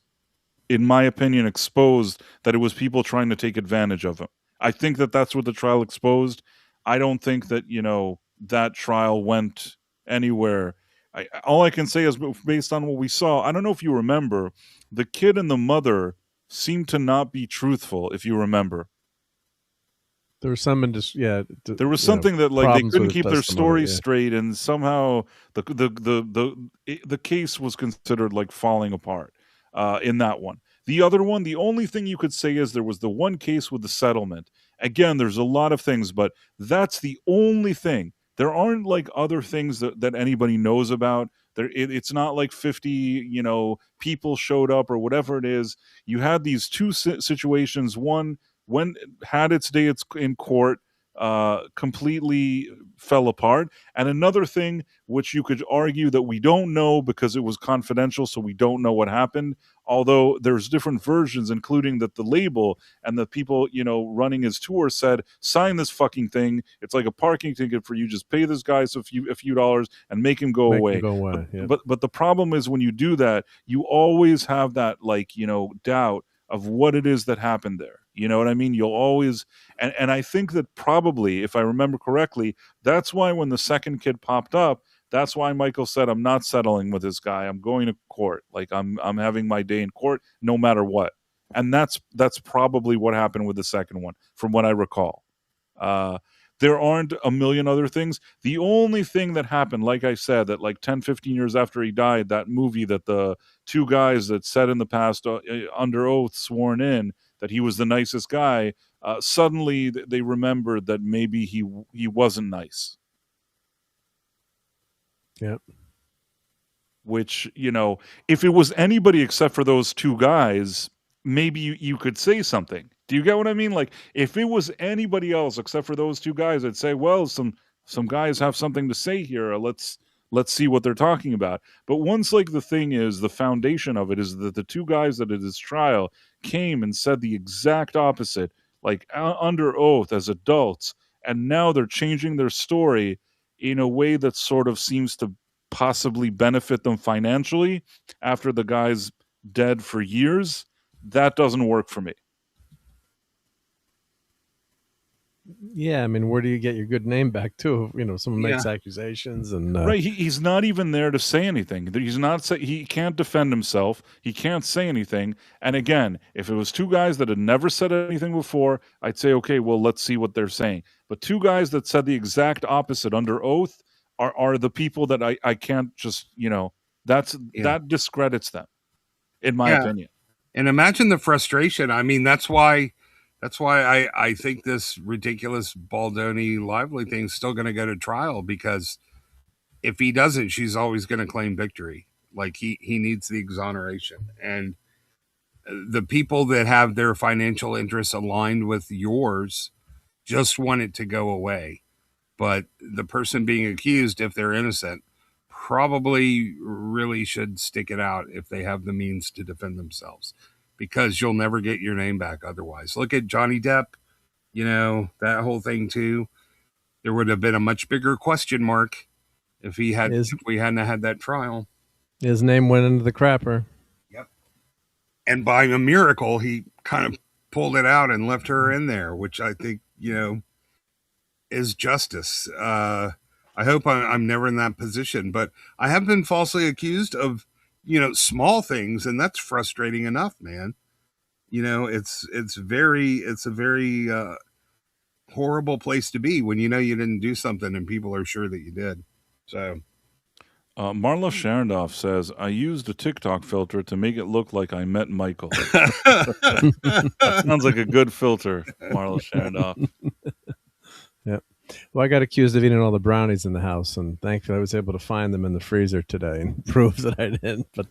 in my opinion, exposed that it was people trying to take advantage of him. I think that that's what the trial exposed. I don't think that, that trial went anywhere. All I can say is based on what we saw, I don't know if you remember, the kid and the mother seemed to not be truthful, if you remember. There was some there was something that like they couldn't keep their story yeah. straight, and somehow the case was considered like falling apart in that one. The other one, the only thing you could say is there was the one case with the settlement. Again, there's a lot of things, but that's the only thing. There aren't like other things that anybody knows about. It's not like 50, people showed up or whatever it is. You had these two situations. One, when had its day in court, completely fell apart. And another thing, which you could argue that we don't know because it was confidential, so we don't know what happened. Although there's different versions, including that the label and the people, running his tour said, sign this fucking thing. It's like a parking ticket for you. Just pay this guy a few dollars and make him go away. But the problem is when you do that, you always have that doubt of what it is that happened there. You know what I mean? You'll always, and I think that probably, if I remember correctly, that's why when the second kid popped up, that's why Michael said, I'm not settling with this guy. I'm going to court. Like I'm having my day in court no matter what. And that's probably what happened with the second one, from what I recall. There aren't a million other things. The only thing that happened, like I said, that like 10, 15 years after he died, that movie that the two guys that said in the past under oath, sworn in, that he was the nicest guy, suddenly they remembered that maybe he wasn't nice. Yeah. Which, if it was anybody except for those two guys, maybe you could say something. Do you get what I mean? Like, if it was anybody else except for those two guys, I'd say, well, some guys have something to say here. Let's see what they're talking about. But once, like, the thing is, the foundation of it is that the two guys that at his trial came and said the exact opposite, like under oath as adults, and now they're changing their story in a way that sort of seems to possibly benefit them financially after the guy's dead for years. That doesn't work for me. Yeah, I mean, where do you get your good name back too? Someone makes accusations and right. He's not even there to say anything. He's not. He can't defend himself. He can't say anything. And again, if it was two guys that had never said anything before, I'd say, okay, well, let's see what they're saying. But two guys that said the exact opposite under oath are the people that I can't just that discredits them, in my opinion. And imagine the frustration. I mean, that's why I think this ridiculous Baldoni Lively thing is still going to go to trial, because if he doesn't, she's always going to claim victory. Like he needs the exoneration. And the people that have their financial interests aligned with yours just want it to go away. But the person being accused, if they're innocent, probably really should stick it out if they have the means to defend themselves, because you'll never get your name back otherwise. Look at Johnny Depp, that whole thing too. There would have been a much bigger question mark if we hadn't had that trial. His name went into the crapper. Yep. And by a miracle, he kind of pulled it out and left her in there, which I think, is justice. I hope I'm never in that position, but I have been falsely accused of, small things, and that's frustrating enough, man. It's a very horrible place to be when you didn't do something and people are sure that you did. So Marla Sharondoff says, I used a TikTok filter to make it look like I met Michael. Sounds like a good filter, Marla Sharondoff. Yeah. Well, I got accused of eating all the brownies in the house, and thankfully I was able to find them in the freezer today and prove that I didn't. But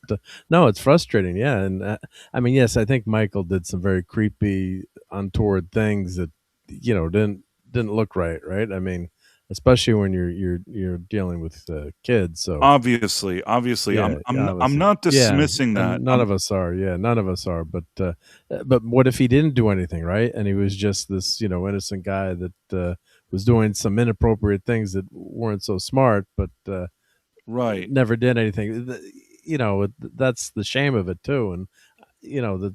no, it's frustrating. Yeah. And I mean, yes, I think Michael did some very creepy, untoward things that, didn't look right. Right. I mean, especially when you're dealing with kids. So obviously, yeah, I'm not dismissing that. None of us are. Yeah, none of us are. But what if he didn't do anything, right? And he was just this, innocent guy that was doing some inappropriate things that weren't so smart, but right, never did anything. that's the shame of it too. And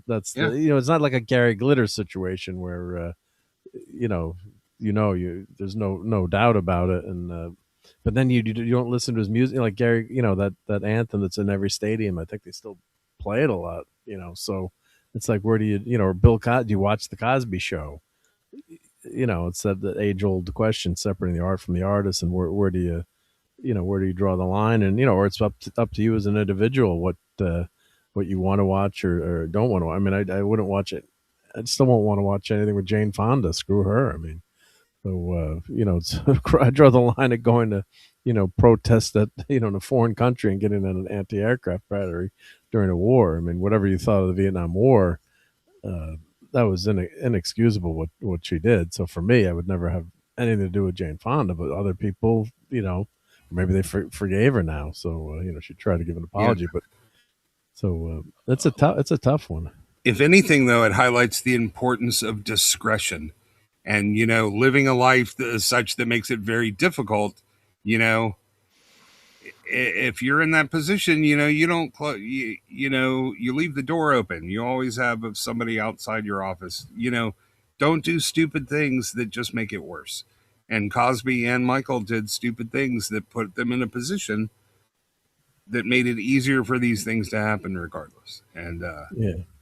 that's Yeah. it's not like a Gary Glitter situation where you know there's no doubt about it. And but then you don't listen to his music, like Gary, that anthem that's in every stadium. I think they still play it a lot. So it's like, where do or Bill Cosby? Do you watch the Cosby Show? It's the age old question, separating the art from the artist, and where do you draw the line? And or it's up to you as an individual what you want to watch or don't want to. I mean, I wouldn't watch it. I still won't want to watch anything with Jane Fonda. Screw her. I mean, so I draw the line at going to protest at in a foreign country and getting in an anti-aircraft battery during a war. I mean, whatever you thought of the Vietnam War, that was inexcusable what she did. So for me, I would never have anything to do with Jane Fonda. But other people, maybe they forgave her now. So she tried to give an apology. But so it's a tough one. If anything, though, it highlights the importance of discretion and, living a life such that makes it very difficult. If you're in that position, you don't, you leave the door open. You always have somebody outside your office, don't do stupid things that just make it worse. And Cosby and Michael did stupid things that put them in a position that made it easier for these things to happen regardless. And,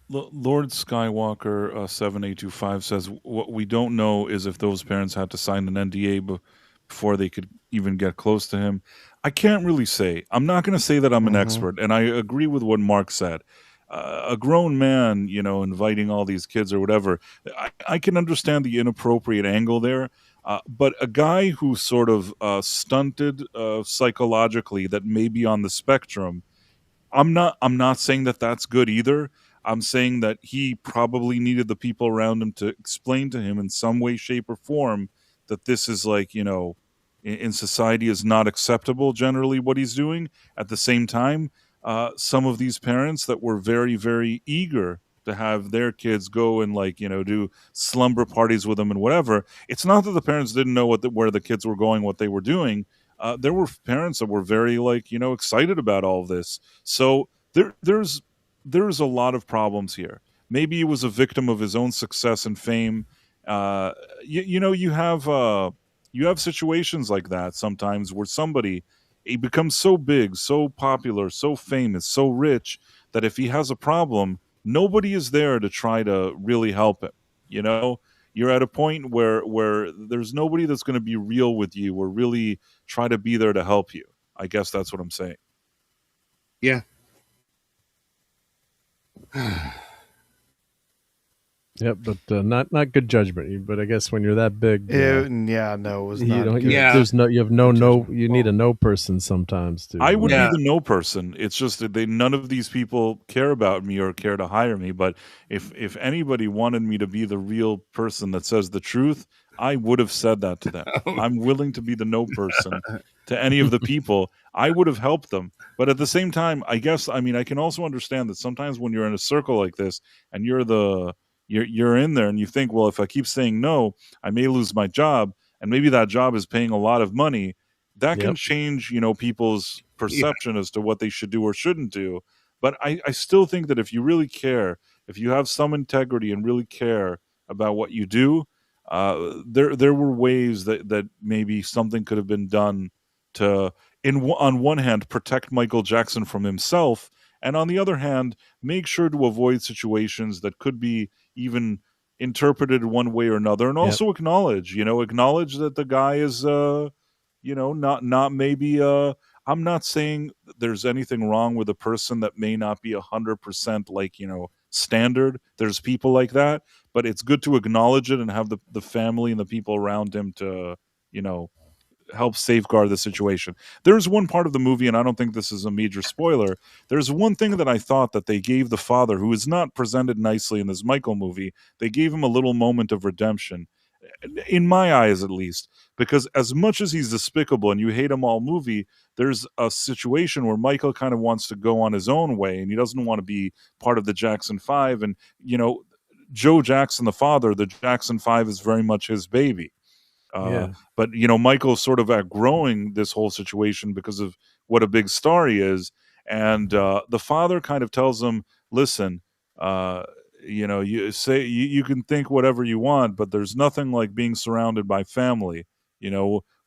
Lord Skywalker 7825 says, what we don't know is if those parents had to sign an NDA before they could even get close to him. I can't really say. I'm not going to say that I'm an expert, and I agree with what Mark said. A grown man, inviting all these kids or whatever, I can understand the inappropriate angle there. But a guy who's sort of stunted psychologically, that may be on the spectrum, I'm not saying that that's good either. I'm saying that he probably needed the people around him to explain to him in some way, shape, or form that this is like, in society is not acceptable generally what he's doing. At the same time, some of these parents that were very, very eager to have their kids go and do slumber parties with them and whatever. It's not that the parents didn't know where the kids were going, what they were doing. There were parents that were very excited about all of this. So there's a lot of problems here. Maybe he was a victim of his own success and fame. You have situations like that sometimes where he becomes so big, so popular, so famous, so rich that if he has a problem, nobody is there to try to really help him. You're at a point where there's nobody that's going to be real with you or really try to be there to help you. I guess that's what I'm saying. Yeah. Yep, but not good judgment. But I guess when you're that big, it was not good. You need a no person sometimes too. I would be the no person. It's just that none of these people care about me or care to hire me. But if anybody wanted me to be the real person that says the truth, I would have said that to them. I'm willing to be the no person to any of the people. I would have helped them. But at the same time, I can also understand that sometimes when you're in a circle like this and you're in there and you think, well, if I keep saying no, I may lose my job, and maybe that job is paying a lot of money. That can change, people's perception as to what they should do or shouldn't do. But I still think that if you really care, if you have some integrity and really care about what you do, there were ways that maybe something could have been done to, on one hand, protect Michael Jackson from himself, and on the other hand, make sure to avoid situations that could be even interpreted one way or another, and also acknowledge that the guy is, not maybe. I'm not saying there's anything wrong with a person that may not be 100% standard. There's people like that, but it's good to acknowledge it and have the family and the people around him to, help safeguard the situation. There's one part of the movie, and I don't think this is a major spoiler, there's one thing that I thought that they gave the father, who is not presented nicely in this Michael movie, they gave him a little moment of redemption, in my eyes at least, because as much as he's despicable and you hate him all movie, there's a situation where Michael kind of wants to go on his own way, and he doesn't want to be part of the Jackson 5, and, Joe Jackson, the father, the Jackson 5 is very much his baby. But Michael's sort of outgrowing this whole situation because of what a big star he is, And the father kind of tells him, listen, uh, you can think whatever you want, but there's nothing like being surrounded by family.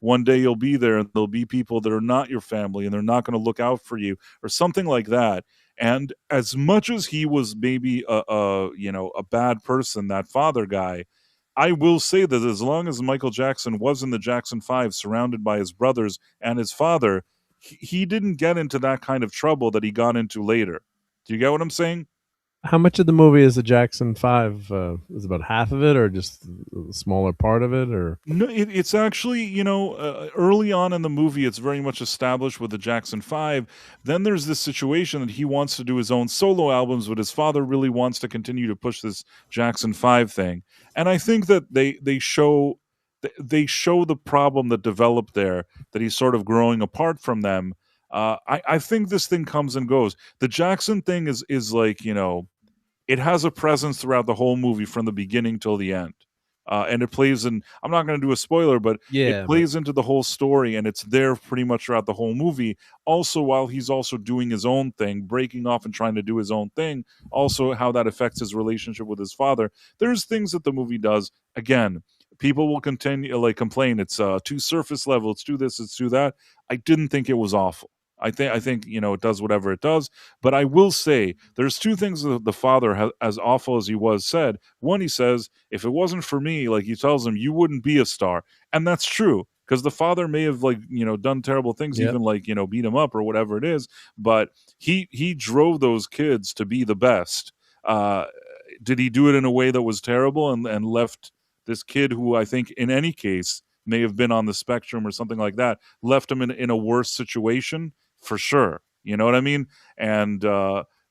One day you'll be there and there'll be people that are not your family and they're not going to look out for you or something like that. And as much as he was maybe a bad person, that father guy, I will say that as long as Michael Jackson was in the Jackson 5 surrounded by his brothers and his father, he didn't get into that kind of trouble that he got into later. Do you get what I'm saying? How much of the movie is the Jackson 5? Is about half of it, or just a smaller part of it, or? No, it's actually, early on in the movie, it's very much established with the Jackson 5. Then there's this situation that he wants to do his own solo albums, but his father really wants to continue to push this Jackson 5 thing. And I think that they show the problem that developed there, that he's sort of growing apart from them. I think this thing comes and goes. The Jackson thing is like, it has a presence throughout the whole movie from the beginning till the end. And it plays in, I'm not going to do a spoiler, but Yeah, it plays into the whole story, and it's there pretty much throughout the whole movie. Also, while he's also doing his own thing, breaking off and trying to do his own thing, also how that affects his relationship with his father. There's things that the movie does. Again, people will continue complain it's too surface level, it's too this, it's too that. I didn't think it was awful. I think it does whatever it does, but I will say there's two things that the father, as awful as he was, said. One, he says, if it wasn't for me, like he tells him, you wouldn't be a star. And that's true, because the father may have done terrible things, Yep. even beat him up or whatever it is, but he drove those kids to be the best. Did he do it in a way that was terrible and left this kid, who I think in any case may have been on the spectrum or something like that, left him in a worse situation? For sure. You know what I mean? And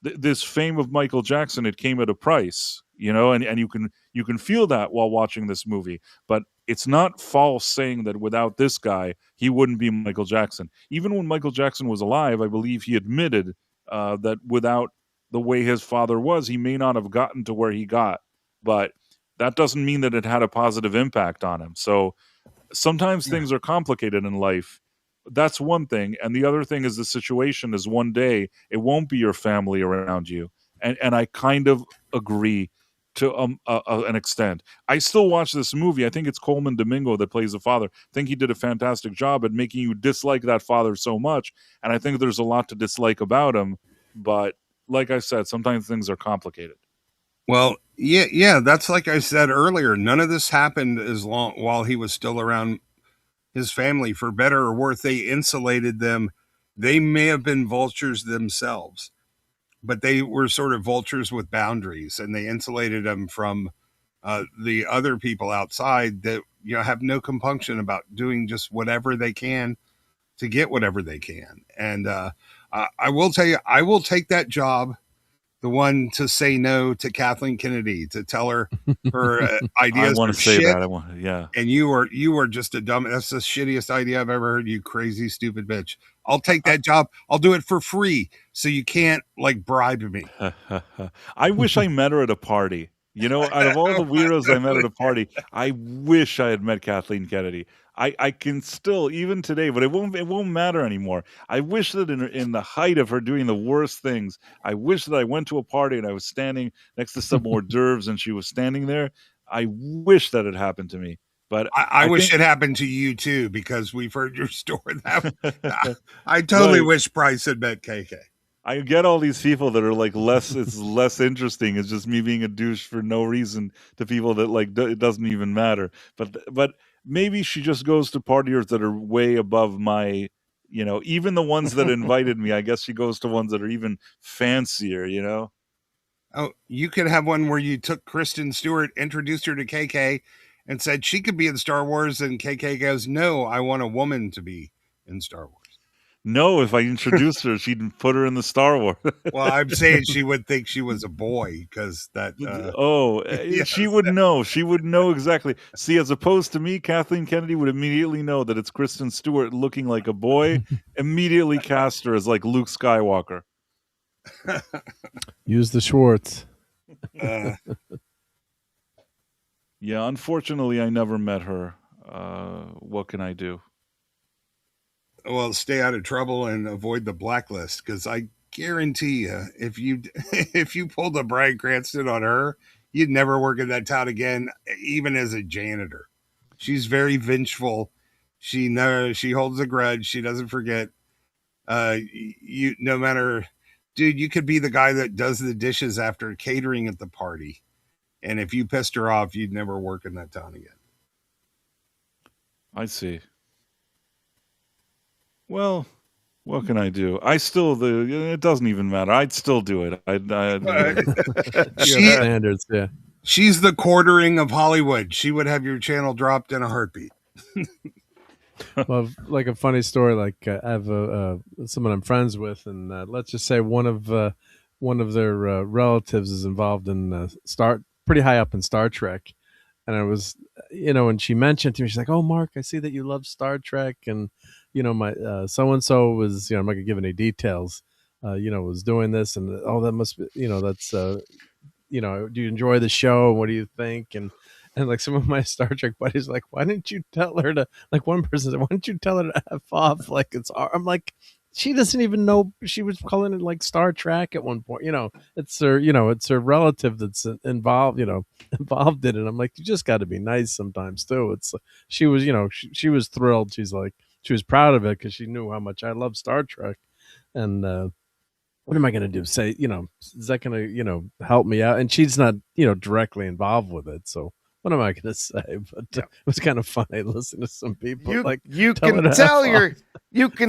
this fame of Michael Jackson, it came at a price, and you can feel that while watching this movie. But it's not false saying that without this guy, he wouldn't be Michael Jackson. Even when Michael Jackson was alive, I believe he admitted that without the way his father was, he may not have gotten to where he got. But that doesn't mean that it had a positive impact on him. So sometimes things are complicated in life. That's one thing. And the other thing is, the situation is one day it won't be your family around you. And I kind of agree to an extent. I still watch this movie. I think it's Coleman Domingo that plays the father. I think he did a fantastic job at making you dislike that father so much. And I think there's a lot to dislike about him. But like I said, sometimes things are complicated. Well, yeah, that's like I said earlier. None of this happened while he was still around his family. For better or worse, they insulated them. They may have been vultures themselves, but they were sort of vultures with boundaries, and they insulated them from the other people outside that have no compunction about doing just whatever they can to get whatever they can. And I will tell you, I will take that job. The one to say no to Kathleen Kennedy, to tell her ideas I want are to say shit. that. Yeah. And you are just a dumb. That's the shittiest idea I've ever heard. You crazy, stupid bitch. I'll take that job. I'll do it for free. So you can't bribe me. I wish I met her at a party. Out of all the weirdos I met at a party, I wish I had met Kathleen Kennedy. I can still, even today, but it won't matter anymore. I wish that in the height of her doing the worst things, I wish that I went to a party and I was standing next to some hors d'oeuvres and she was standing there. I wish that had happened to me. But I wish it happened to you too, because we've heard your story. I totally wish Bryce had met KK. I get all these people that are it's less interesting. It's just me being a douche for no reason to people that it doesn't even matter. But maybe she just goes to partiers that are way above my, even the ones that invited me. I guess she goes to ones that are even fancier, Oh, you could have one where you took Kristen Stewart, introduced her to KK, and said she could be in Star Wars, and KK goes, "No, I want a woman to be in Star Wars." No, if I introduced her, she'd put her in the Star Wars. Well, I'm saying she would think she was a boy, because that. Yes. She would know. She would know exactly. See, as opposed to me, Kathleen Kennedy would immediately know that it's Kristen Stewart looking like a boy. Immediately cast her as Luke Skywalker. Use the Schwartz. Yeah, unfortunately, I never met her. What can I do? well, stay out of trouble and avoid the blacklist, because I guarantee you, if you if you pulled a Bryan Cranston on her, you'd never work in that town again, even as a janitor. She's very vengeful. She holds a grudge. She doesn't forget. You no matter, dude, you could be the guy that does the dishes after catering at the party, and if you pissed her off, you'd never work in that town again. I see. Well, what can I do? It doesn't even matter. I'd still do it. She- Standards, yeah. She's the quartering of Hollywood. She would have your channel dropped in a heartbeat. Well, like a funny story. Like I have someone I'm friends with, and let's just say one of their relatives is involved in pretty high up in Star Trek. And I was, when she mentioned to me, she's like, "Oh, Mark, I see that you love Star Trek, and my so and so was, I'm not gonna give any details, was doing this, and that must be, that's do you enjoy the show? What do you think?" And like some of my Star Trek buddies, like, why didn't you tell her to? Like one person said, "Why didn't you tell her to F off?" Like I'm like, she doesn't even know. She was calling it like Star Trek at one point. It's her relative that's involved. Involved in it. I'm like, you just got to be nice sometimes too. She was, she was thrilled. She's like, she was proud of it because she knew how much I love Star Trek. And what am I going to do? Say, is that going to, help me out? And she's not, directly involved with it. So what am I going to say? But it was kind of funny listening to some people. You can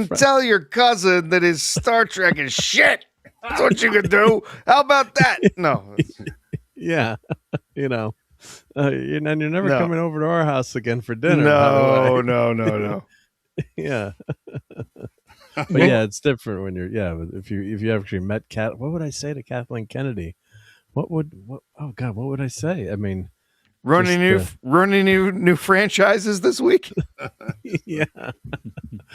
tell your cousin that his Star Trek is shit. That's what you can do. How about that? No. Yeah. And you're never coming over to our house again for dinner. No. Yeah. But yeah, it's different when if you actually met what would I say to Kathleen Kennedy? What would I say? I mean, running new franchises this week. Yeah.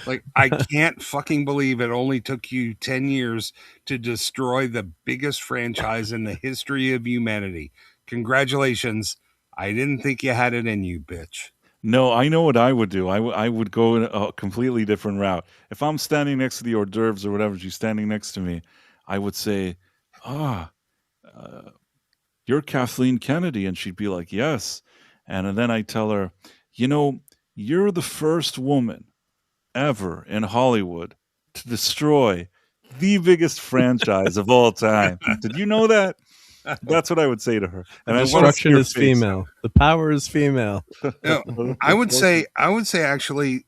Like, I can't fucking believe it only took you 10 years to destroy the biggest franchise in the history of humanity. Congratulations. I didn't think you had it in you, bitch. No, I know what I would do. I would go in a completely different route. If I'm standing next to the hors d'oeuvres or whatever, she's standing next to me, I would say, you're Kathleen Kennedy. And she'd be like, yes. And then I tell her, you're the first woman ever in Hollywood to destroy the biggest franchise of all time. Did you know that? That's what I would say to her. And destruction is female. The power is female. I would say actually,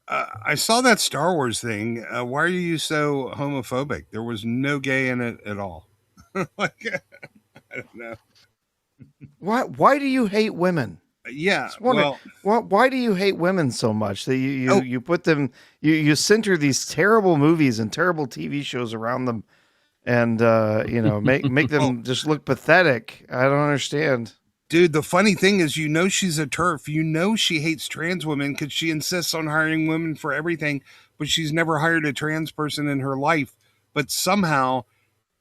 I saw that Star Wars thing. Why are you so homophobic? There was no gay in it at all. Like, I don't know. Why do you hate women? Yeah. Why do you hate women so much that you put them, you center these terrible movies and terrible TV shows around them, and make them just look pathetic? I don't understand. Dude, the funny thing is, she's a TERF. She hates trans women because she insists on hiring women for everything, but she's never hired a trans person in her life. But somehow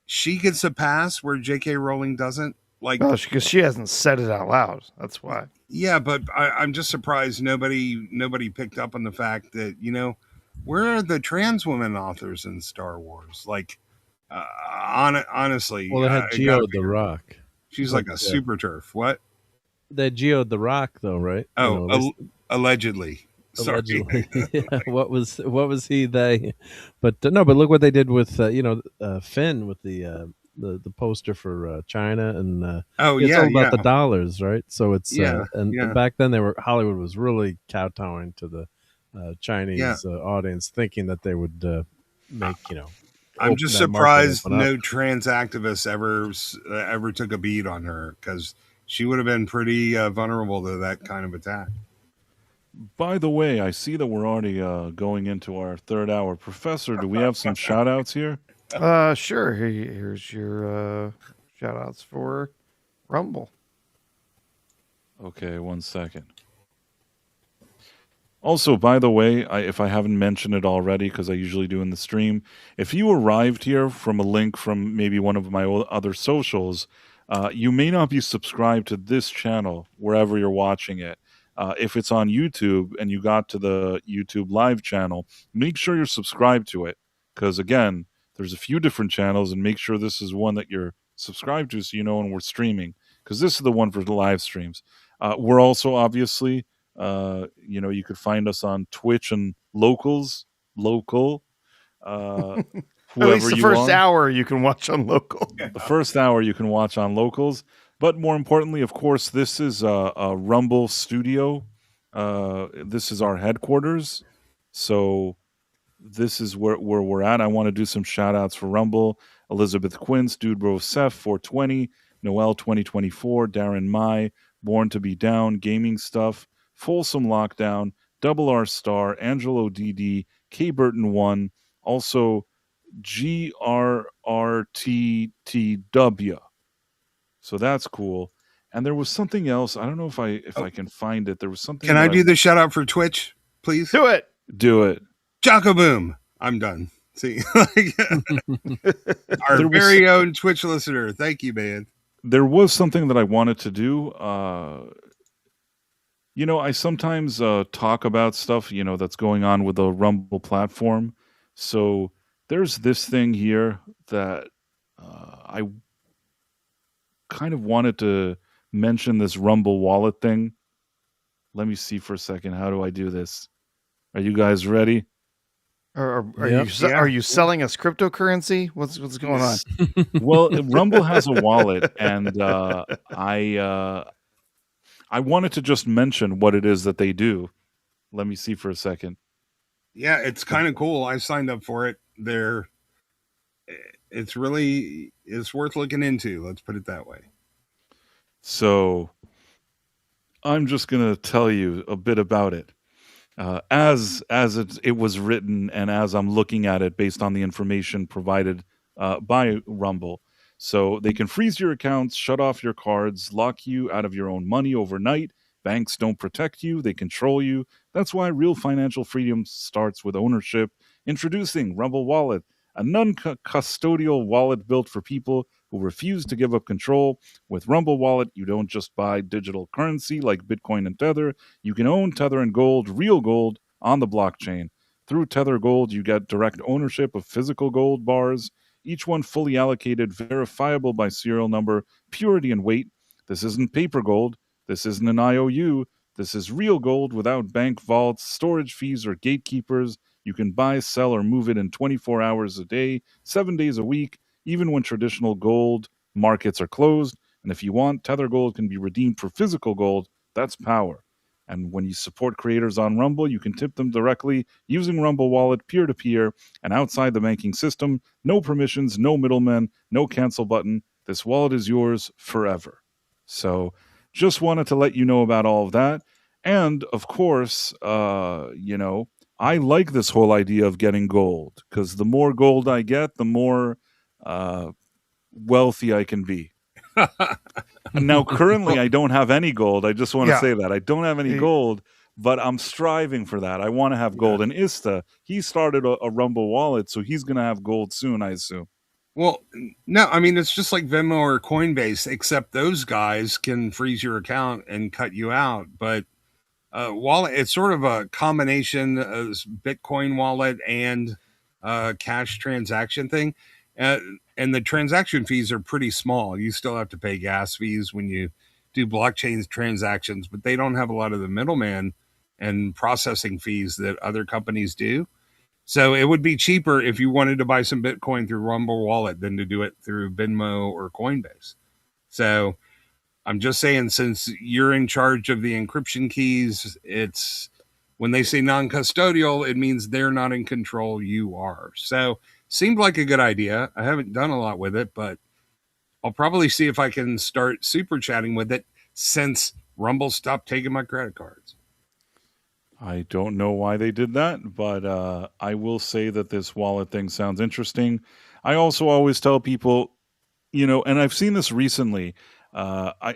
she gets a pass where J.K. Rowling doesn't. Like, because she hasn't said it out loud. That's why. Yeah, but I'm just surprised nobody picked up on the fact that, where are the trans women authors in Star Wars? Like, honestly. Well, they had Geode the Rock. She's like a super TERF. What? They had Geode the Rock, though, right? Oh, allegedly. Sorry. Allegedly. Yeah, what was he? They, but no. But look what they did with Finn with the poster for China, and it's all about the dollars, right? So it's and back then Hollywood was really kowtowing to the Chinese audience, thinking that they would make I'm just surprised no trans activists ever took a beat on her, because she would have been pretty vulnerable to that kind of attack. By the way, I see that we're already going into our third hour. Professor, do we have some shout outs here? Sure. Here's your shout outs for Rumble. Okay, 1 second. Also, by the way, if I haven't mentioned it already, because I usually do in the stream, if you arrived here from a link from maybe one of my other socials, you may not be subscribed to this channel wherever you're watching it. if it's on YouTube and you got to the YouTube live channel, make sure you're subscribed to it. Because again, there's a few different channels, and make sure this is one that you're subscribed to so you know when we're streaming. Because this is the one for the live streams. We're also obviously, you could find us on Twitch and local. At Whoever least the you first are. hour you can watch on local. The first hour you can watch on locals. But more importantly, of course, this is a Rumble studio. This is our headquarters. So this is where we're at. I want to do some shout outs for Rumble. Elizabeth Quince, Dude Bro Seth 420, Noel 2024, Darren Mai, Born to Be Down, Gaming Stuff, Folsom Lockdown, Double R Star, Angelo DD, K Burton 1, also GRRTTW. So that's cool. And there was something else. I don't know if I can find it. There was something. Can I do the shout out for Twitch, please? Do it. Do it. Jocko Boom. I'm done. See, our There was- very own Twitch listener. Thank you, man. There was something that I wanted to do. I sometimes talk about stuff, that's going on with the Rumble platform. So there's this thing here that I kind of wanted to mention, this Rumble wallet thing. Let me see for a second. How do I do this? Are you guys ready? Are Yep. are you selling us cryptocurrency? What's going on? Well, Rumble has a wallet, and I wanted to just mention what it is that they do. Let me see for a second. Yeah, it's kind of cool. I signed up for it. It's worth looking into. Let's put it that way. So I'm just going to tell you a bit about it. As it was written, and as I'm looking at it based on the information provided by Rumble. So they can freeze your accounts, shut off your cards, lock you out of your own money overnight. Banks don't protect you, they control you. That's why real financial freedom starts with ownership. Introducing Rumble Wallet, a non-custodial wallet built for people who refuse to give up control. With Rumble Wallet, you don't just buy digital currency like Bitcoin and Tether. You can own Tether and gold, real gold, on the blockchain. Through Tether Gold, you get direct ownership of physical gold bars, each one fully allocated, verifiable by serial number, purity, and weight. This isn't paper gold. This isn't an IOU. This is real gold without bank vaults, storage fees, or gatekeepers. You can buy, sell, or move it in 24 hours a day, 7 days a week, even when traditional gold markets are closed. And if you want, Tether Gold can be redeemed for physical gold. That's power. And when you support creators on Rumble, you can tip them directly using Rumble Wallet peer-to-peer and outside the banking system. No permissions, no middlemen, no cancel button. This wallet is yours forever. So just wanted to let you know about all of that. And of course, I like this whole idea of getting gold, because the more gold I get, the more wealthy I can be. Now, currently, I don't have any gold. I just want to say that. I don't have any gold, but I'm striving for that. I want to have gold. And Ista, he started a Rumble wallet, so he's going to have gold soon, I assume. Well, no, I mean, it's just like Venmo or Coinbase, except those guys can freeze your account and cut you out. But wallet, it's sort of a combination of Bitcoin wallet and cash transaction thing. And the transaction fees are pretty small. You still have to pay gas fees when you do blockchain transactions, but they don't have a lot of the middleman and processing fees that other companies do. So it would be cheaper if you wanted to buy some Bitcoin through Rumble Wallet than to do it through Venmo or Coinbase. So I'm just saying, since you're in charge of the encryption keys, it's when they say non-custodial, it means they're not in control, you are. So seemed like a good idea. I haven't done a lot with it, but I'll probably see if I can start super chatting with it since Rumble stopped taking my credit cards. I don't know why they did that, but I will say that this wallet thing sounds interesting. I also always tell people, and I've seen this recently. I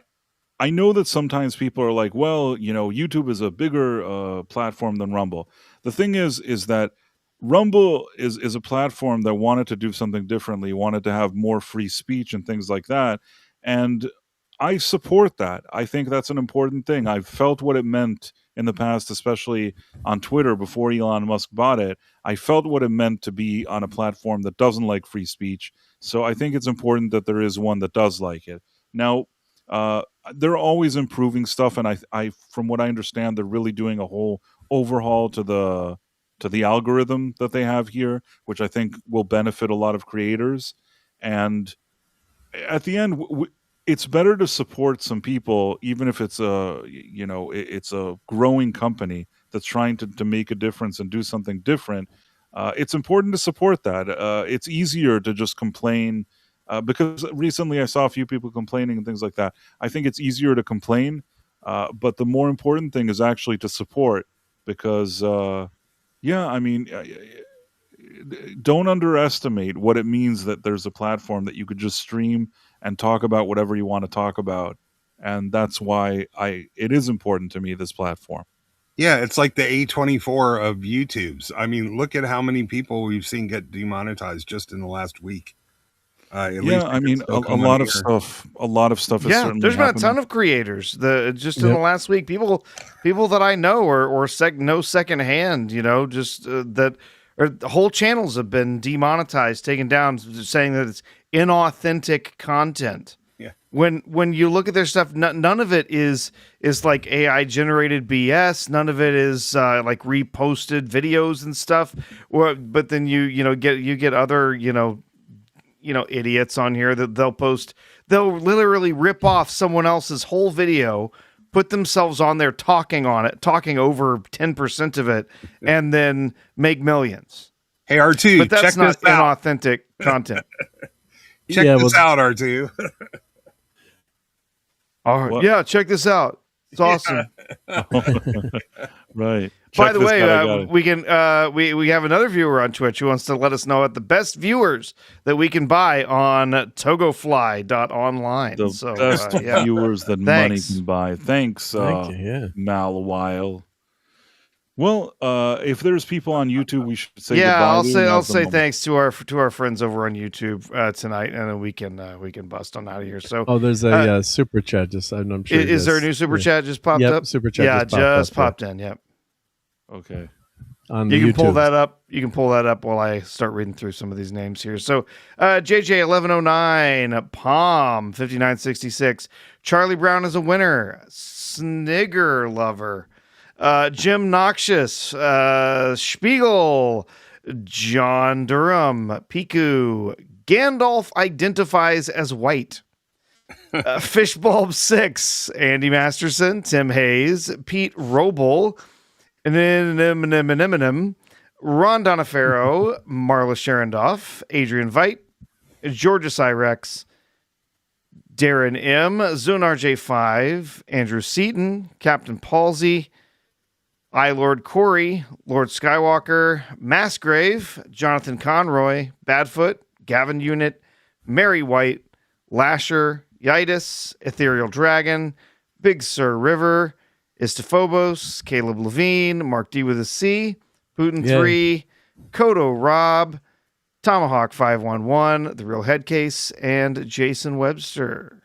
know that sometimes people are like, well, YouTube is a bigger platform than Rumble. The thing is that Rumble is a platform that wanted to do something differently, wanted to have more free speech and things like that. And I support that. I think that's an important thing. I've felt what it meant in the past, especially on Twitter before Elon Musk bought it. I felt what it meant to be on a platform that doesn't like free speech. So I think it's important that there is one that does like it. Now, they're always improving stuff, and I, from what I understand, they're really doing a whole overhaul to the algorithm that they have here, which I think will benefit a lot of creators. And at the end, it's better to support some people, even if it's it's a growing company that's trying to make a difference and do something different. It's important to support that. It's easier to just complain, because recently I saw a few people complaining and things like that. I think it's easier to complain, but the more important thing is actually to support, because don't underestimate what it means that there's a platform that you could just stream and talk about whatever you want to talk about. And that's why it is important to me, this platform. Yeah, it's like the A24 of YouTube's. I mean, look at how many people we've seen get demonetized just in the last week. I mean, a lot of stuff. A lot of stuff. Yeah, there's been a ton of creators. In the last week, people that I know or know secondhand. That or the whole channels have been demonetized, taken down, saying that it's inauthentic content. Yeah. When you look at their stuff, none of it is like AI generated BS. None of it is like reposted videos and stuff. But then you get other idiots on here that they'll literally rip off someone else's whole video, put themselves on there talking over 10% of it, and then make millions. Hey, R2, but that's check not this out. inauthentic content. Check this out, R2. Check this out. It's awesome. Right. By the way, we can we have another viewer on Twitch who wants to let us know about the best viewers that we can buy on togofly.online. The best viewers that money can buy. Thanks, Thank you, Malwile. Well, if there's people on YouTube, we should say goodbye. I'll say moment. thanks to our friends over on YouTube tonight, and then we can bust on out of here. So, there's a super chat. I'm sure. Is there a new super chat just popped up? Super chat. Just popped in. Yep. Okay. You can pull that up. You can pull that up while I start reading through some of these names here. So, JJ1109, Palm 5966, Charlie Brown is a winner, Snigger Lover, Jim Noxious, Spiegel, John Durham, Piku, Gandalf identifies as white, Fishbulb 6, Andy Masterson, Tim Hayes, Pete Roble, and then Ron Donafero, Marla Sharondoff, Adrian Veit, Georgia Cyrex, Darren M, Zunar J5, Andrew Seaton, Captain Palsy, Lord Corey, Lord Skywalker, Massgrave, Jonathan Conroy, Badfoot, Gavin Unit, Mary White, Lasher, Yitis, Ethereal Dragon, Big Sur River, Istophobos, Caleb Levine, Mark D with a C, Putin 3, Kodo Rob, Tomahawk 511, The Real Headcase, and Jason Webster.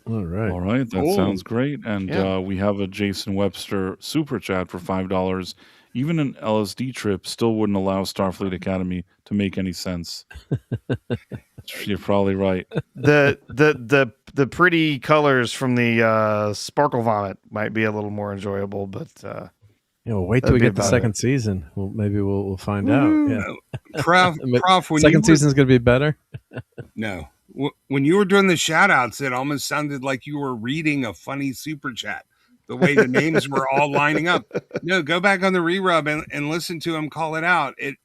All right. That sounds great. And we have a Jason Webster super chat for $5. Even an LSD trip still wouldn't allow Starfleet Academy to make any sense. You're probably right. The pretty colors from the Sparkle Vomit might be a little more enjoyable, but wait till we get the second season. Maybe we'll find out. Yeah, Prof, when second season's going to be better. No, when you were doing the shout outs, it almost sounded like you were reading a funny super chat. The way the names were all lining up. No, go back on the rerub and listen to him call it out. It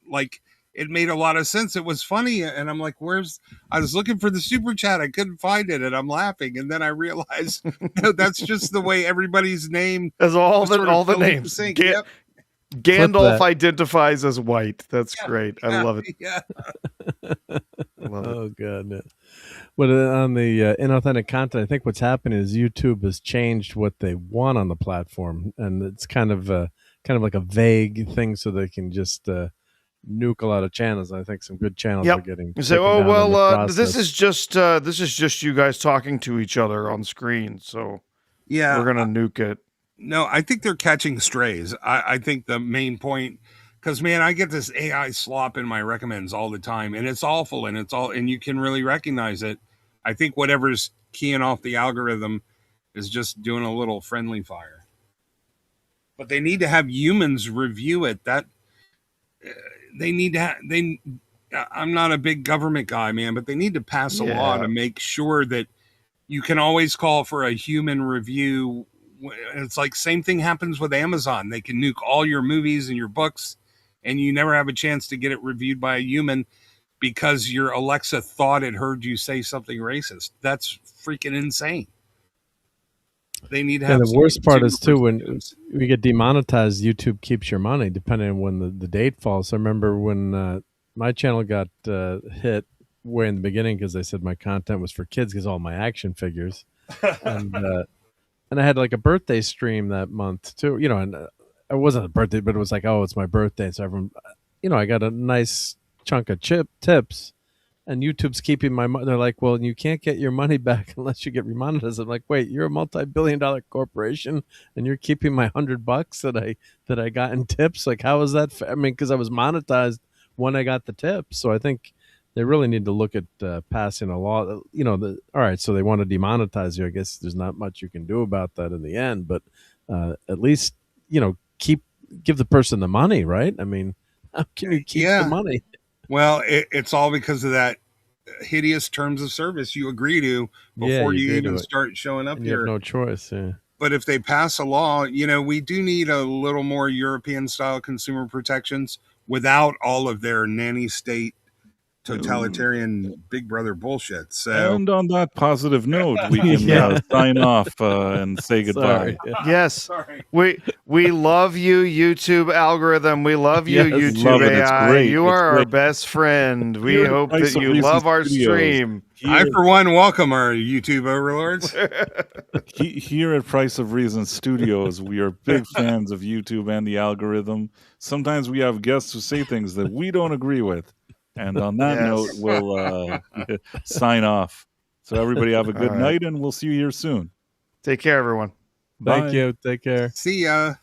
made a lot of sense. It was funny. And I'm like, I was looking for the super chat. I couldn't find it. And I'm laughing. And then I realized, no, that's just the way everybody's name. As all the names. Yep. Gandalf identifies as white. That's great. I love it. Yeah. Love it. Oh, God. But on the inauthentic content, I think what's happened is YouTube has changed what they want on the platform. And it's kind of like a vague thing so they can just nuke a lot of channels. I think some good channels Yep. are getting. You say, taken oh down in the well, this process. is just you guys talking to each other on screen, so Yeah, we're gonna nuke it. no, I think they're catching strays. I think the main point, because man, I get this AI slop in my recommends all the time, and it's awful, and you can really recognize it. I think whatever's keying off the algorithm is just doing a little friendly fire. But they need to have humans review it. That they need to. I'm not a big government guy, man, but they need to pass a law to make sure that you can always call for a human review. It's like same thing happens with Amazon. They can nuke all your movies and your books, and you never have a chance to get it reviewed by a human because your Alexa thought it heard you say something racist. That's freaking insane. They need to have. And the worst part is too when we get demonetized, YouTube keeps your money depending on when the date falls. I remember when my channel got hit way in the beginning because they said my content was for kids because all my action figures, and I had like a birthday stream that month too. You know, and it wasn't a birthday, but it was like, oh, it's my birthday, so everyone, you know, I got a nice chunk of tips. And YouTube's keeping my money. They're like, well, you can't get your money back unless you get remonetized. I'm like, wait, you're a multi-billion-dollar corporation, and you're keeping my $100 that I got in tips. Like, how is that fair? I mean, because I was monetized when I got the tips. So I think they really need to look at passing a law. You know, all right, so they want to demonetize you. I guess there's not much you can do about that in the end, but at least, you know, give the person the money, right? I mean, how can you keep the money? Well, it's all because of that hideous terms of service you agree to before you even start showing up and here. You have no choice. Yeah. But if they pass a law, you know, we do need a little more European style consumer protections without all of their nanny state totalitarian Big Brother bullshit. So, and on that positive note, we can sign off and say goodbye. Yes, sorry. We love you, YouTube algorithm. We love you, YouTube AI. You are our best friend. We hope that you love our stream. I, for one, welcome our YouTube overlords. Here at Price of Reason Studios, we are big fans of YouTube and the algorithm. Sometimes we have guests who say things that we don't agree with. And on that note, we'll sign off. So everybody have a good night, and we'll see you here soon. Take care, everyone. Thank you. Take care. See ya.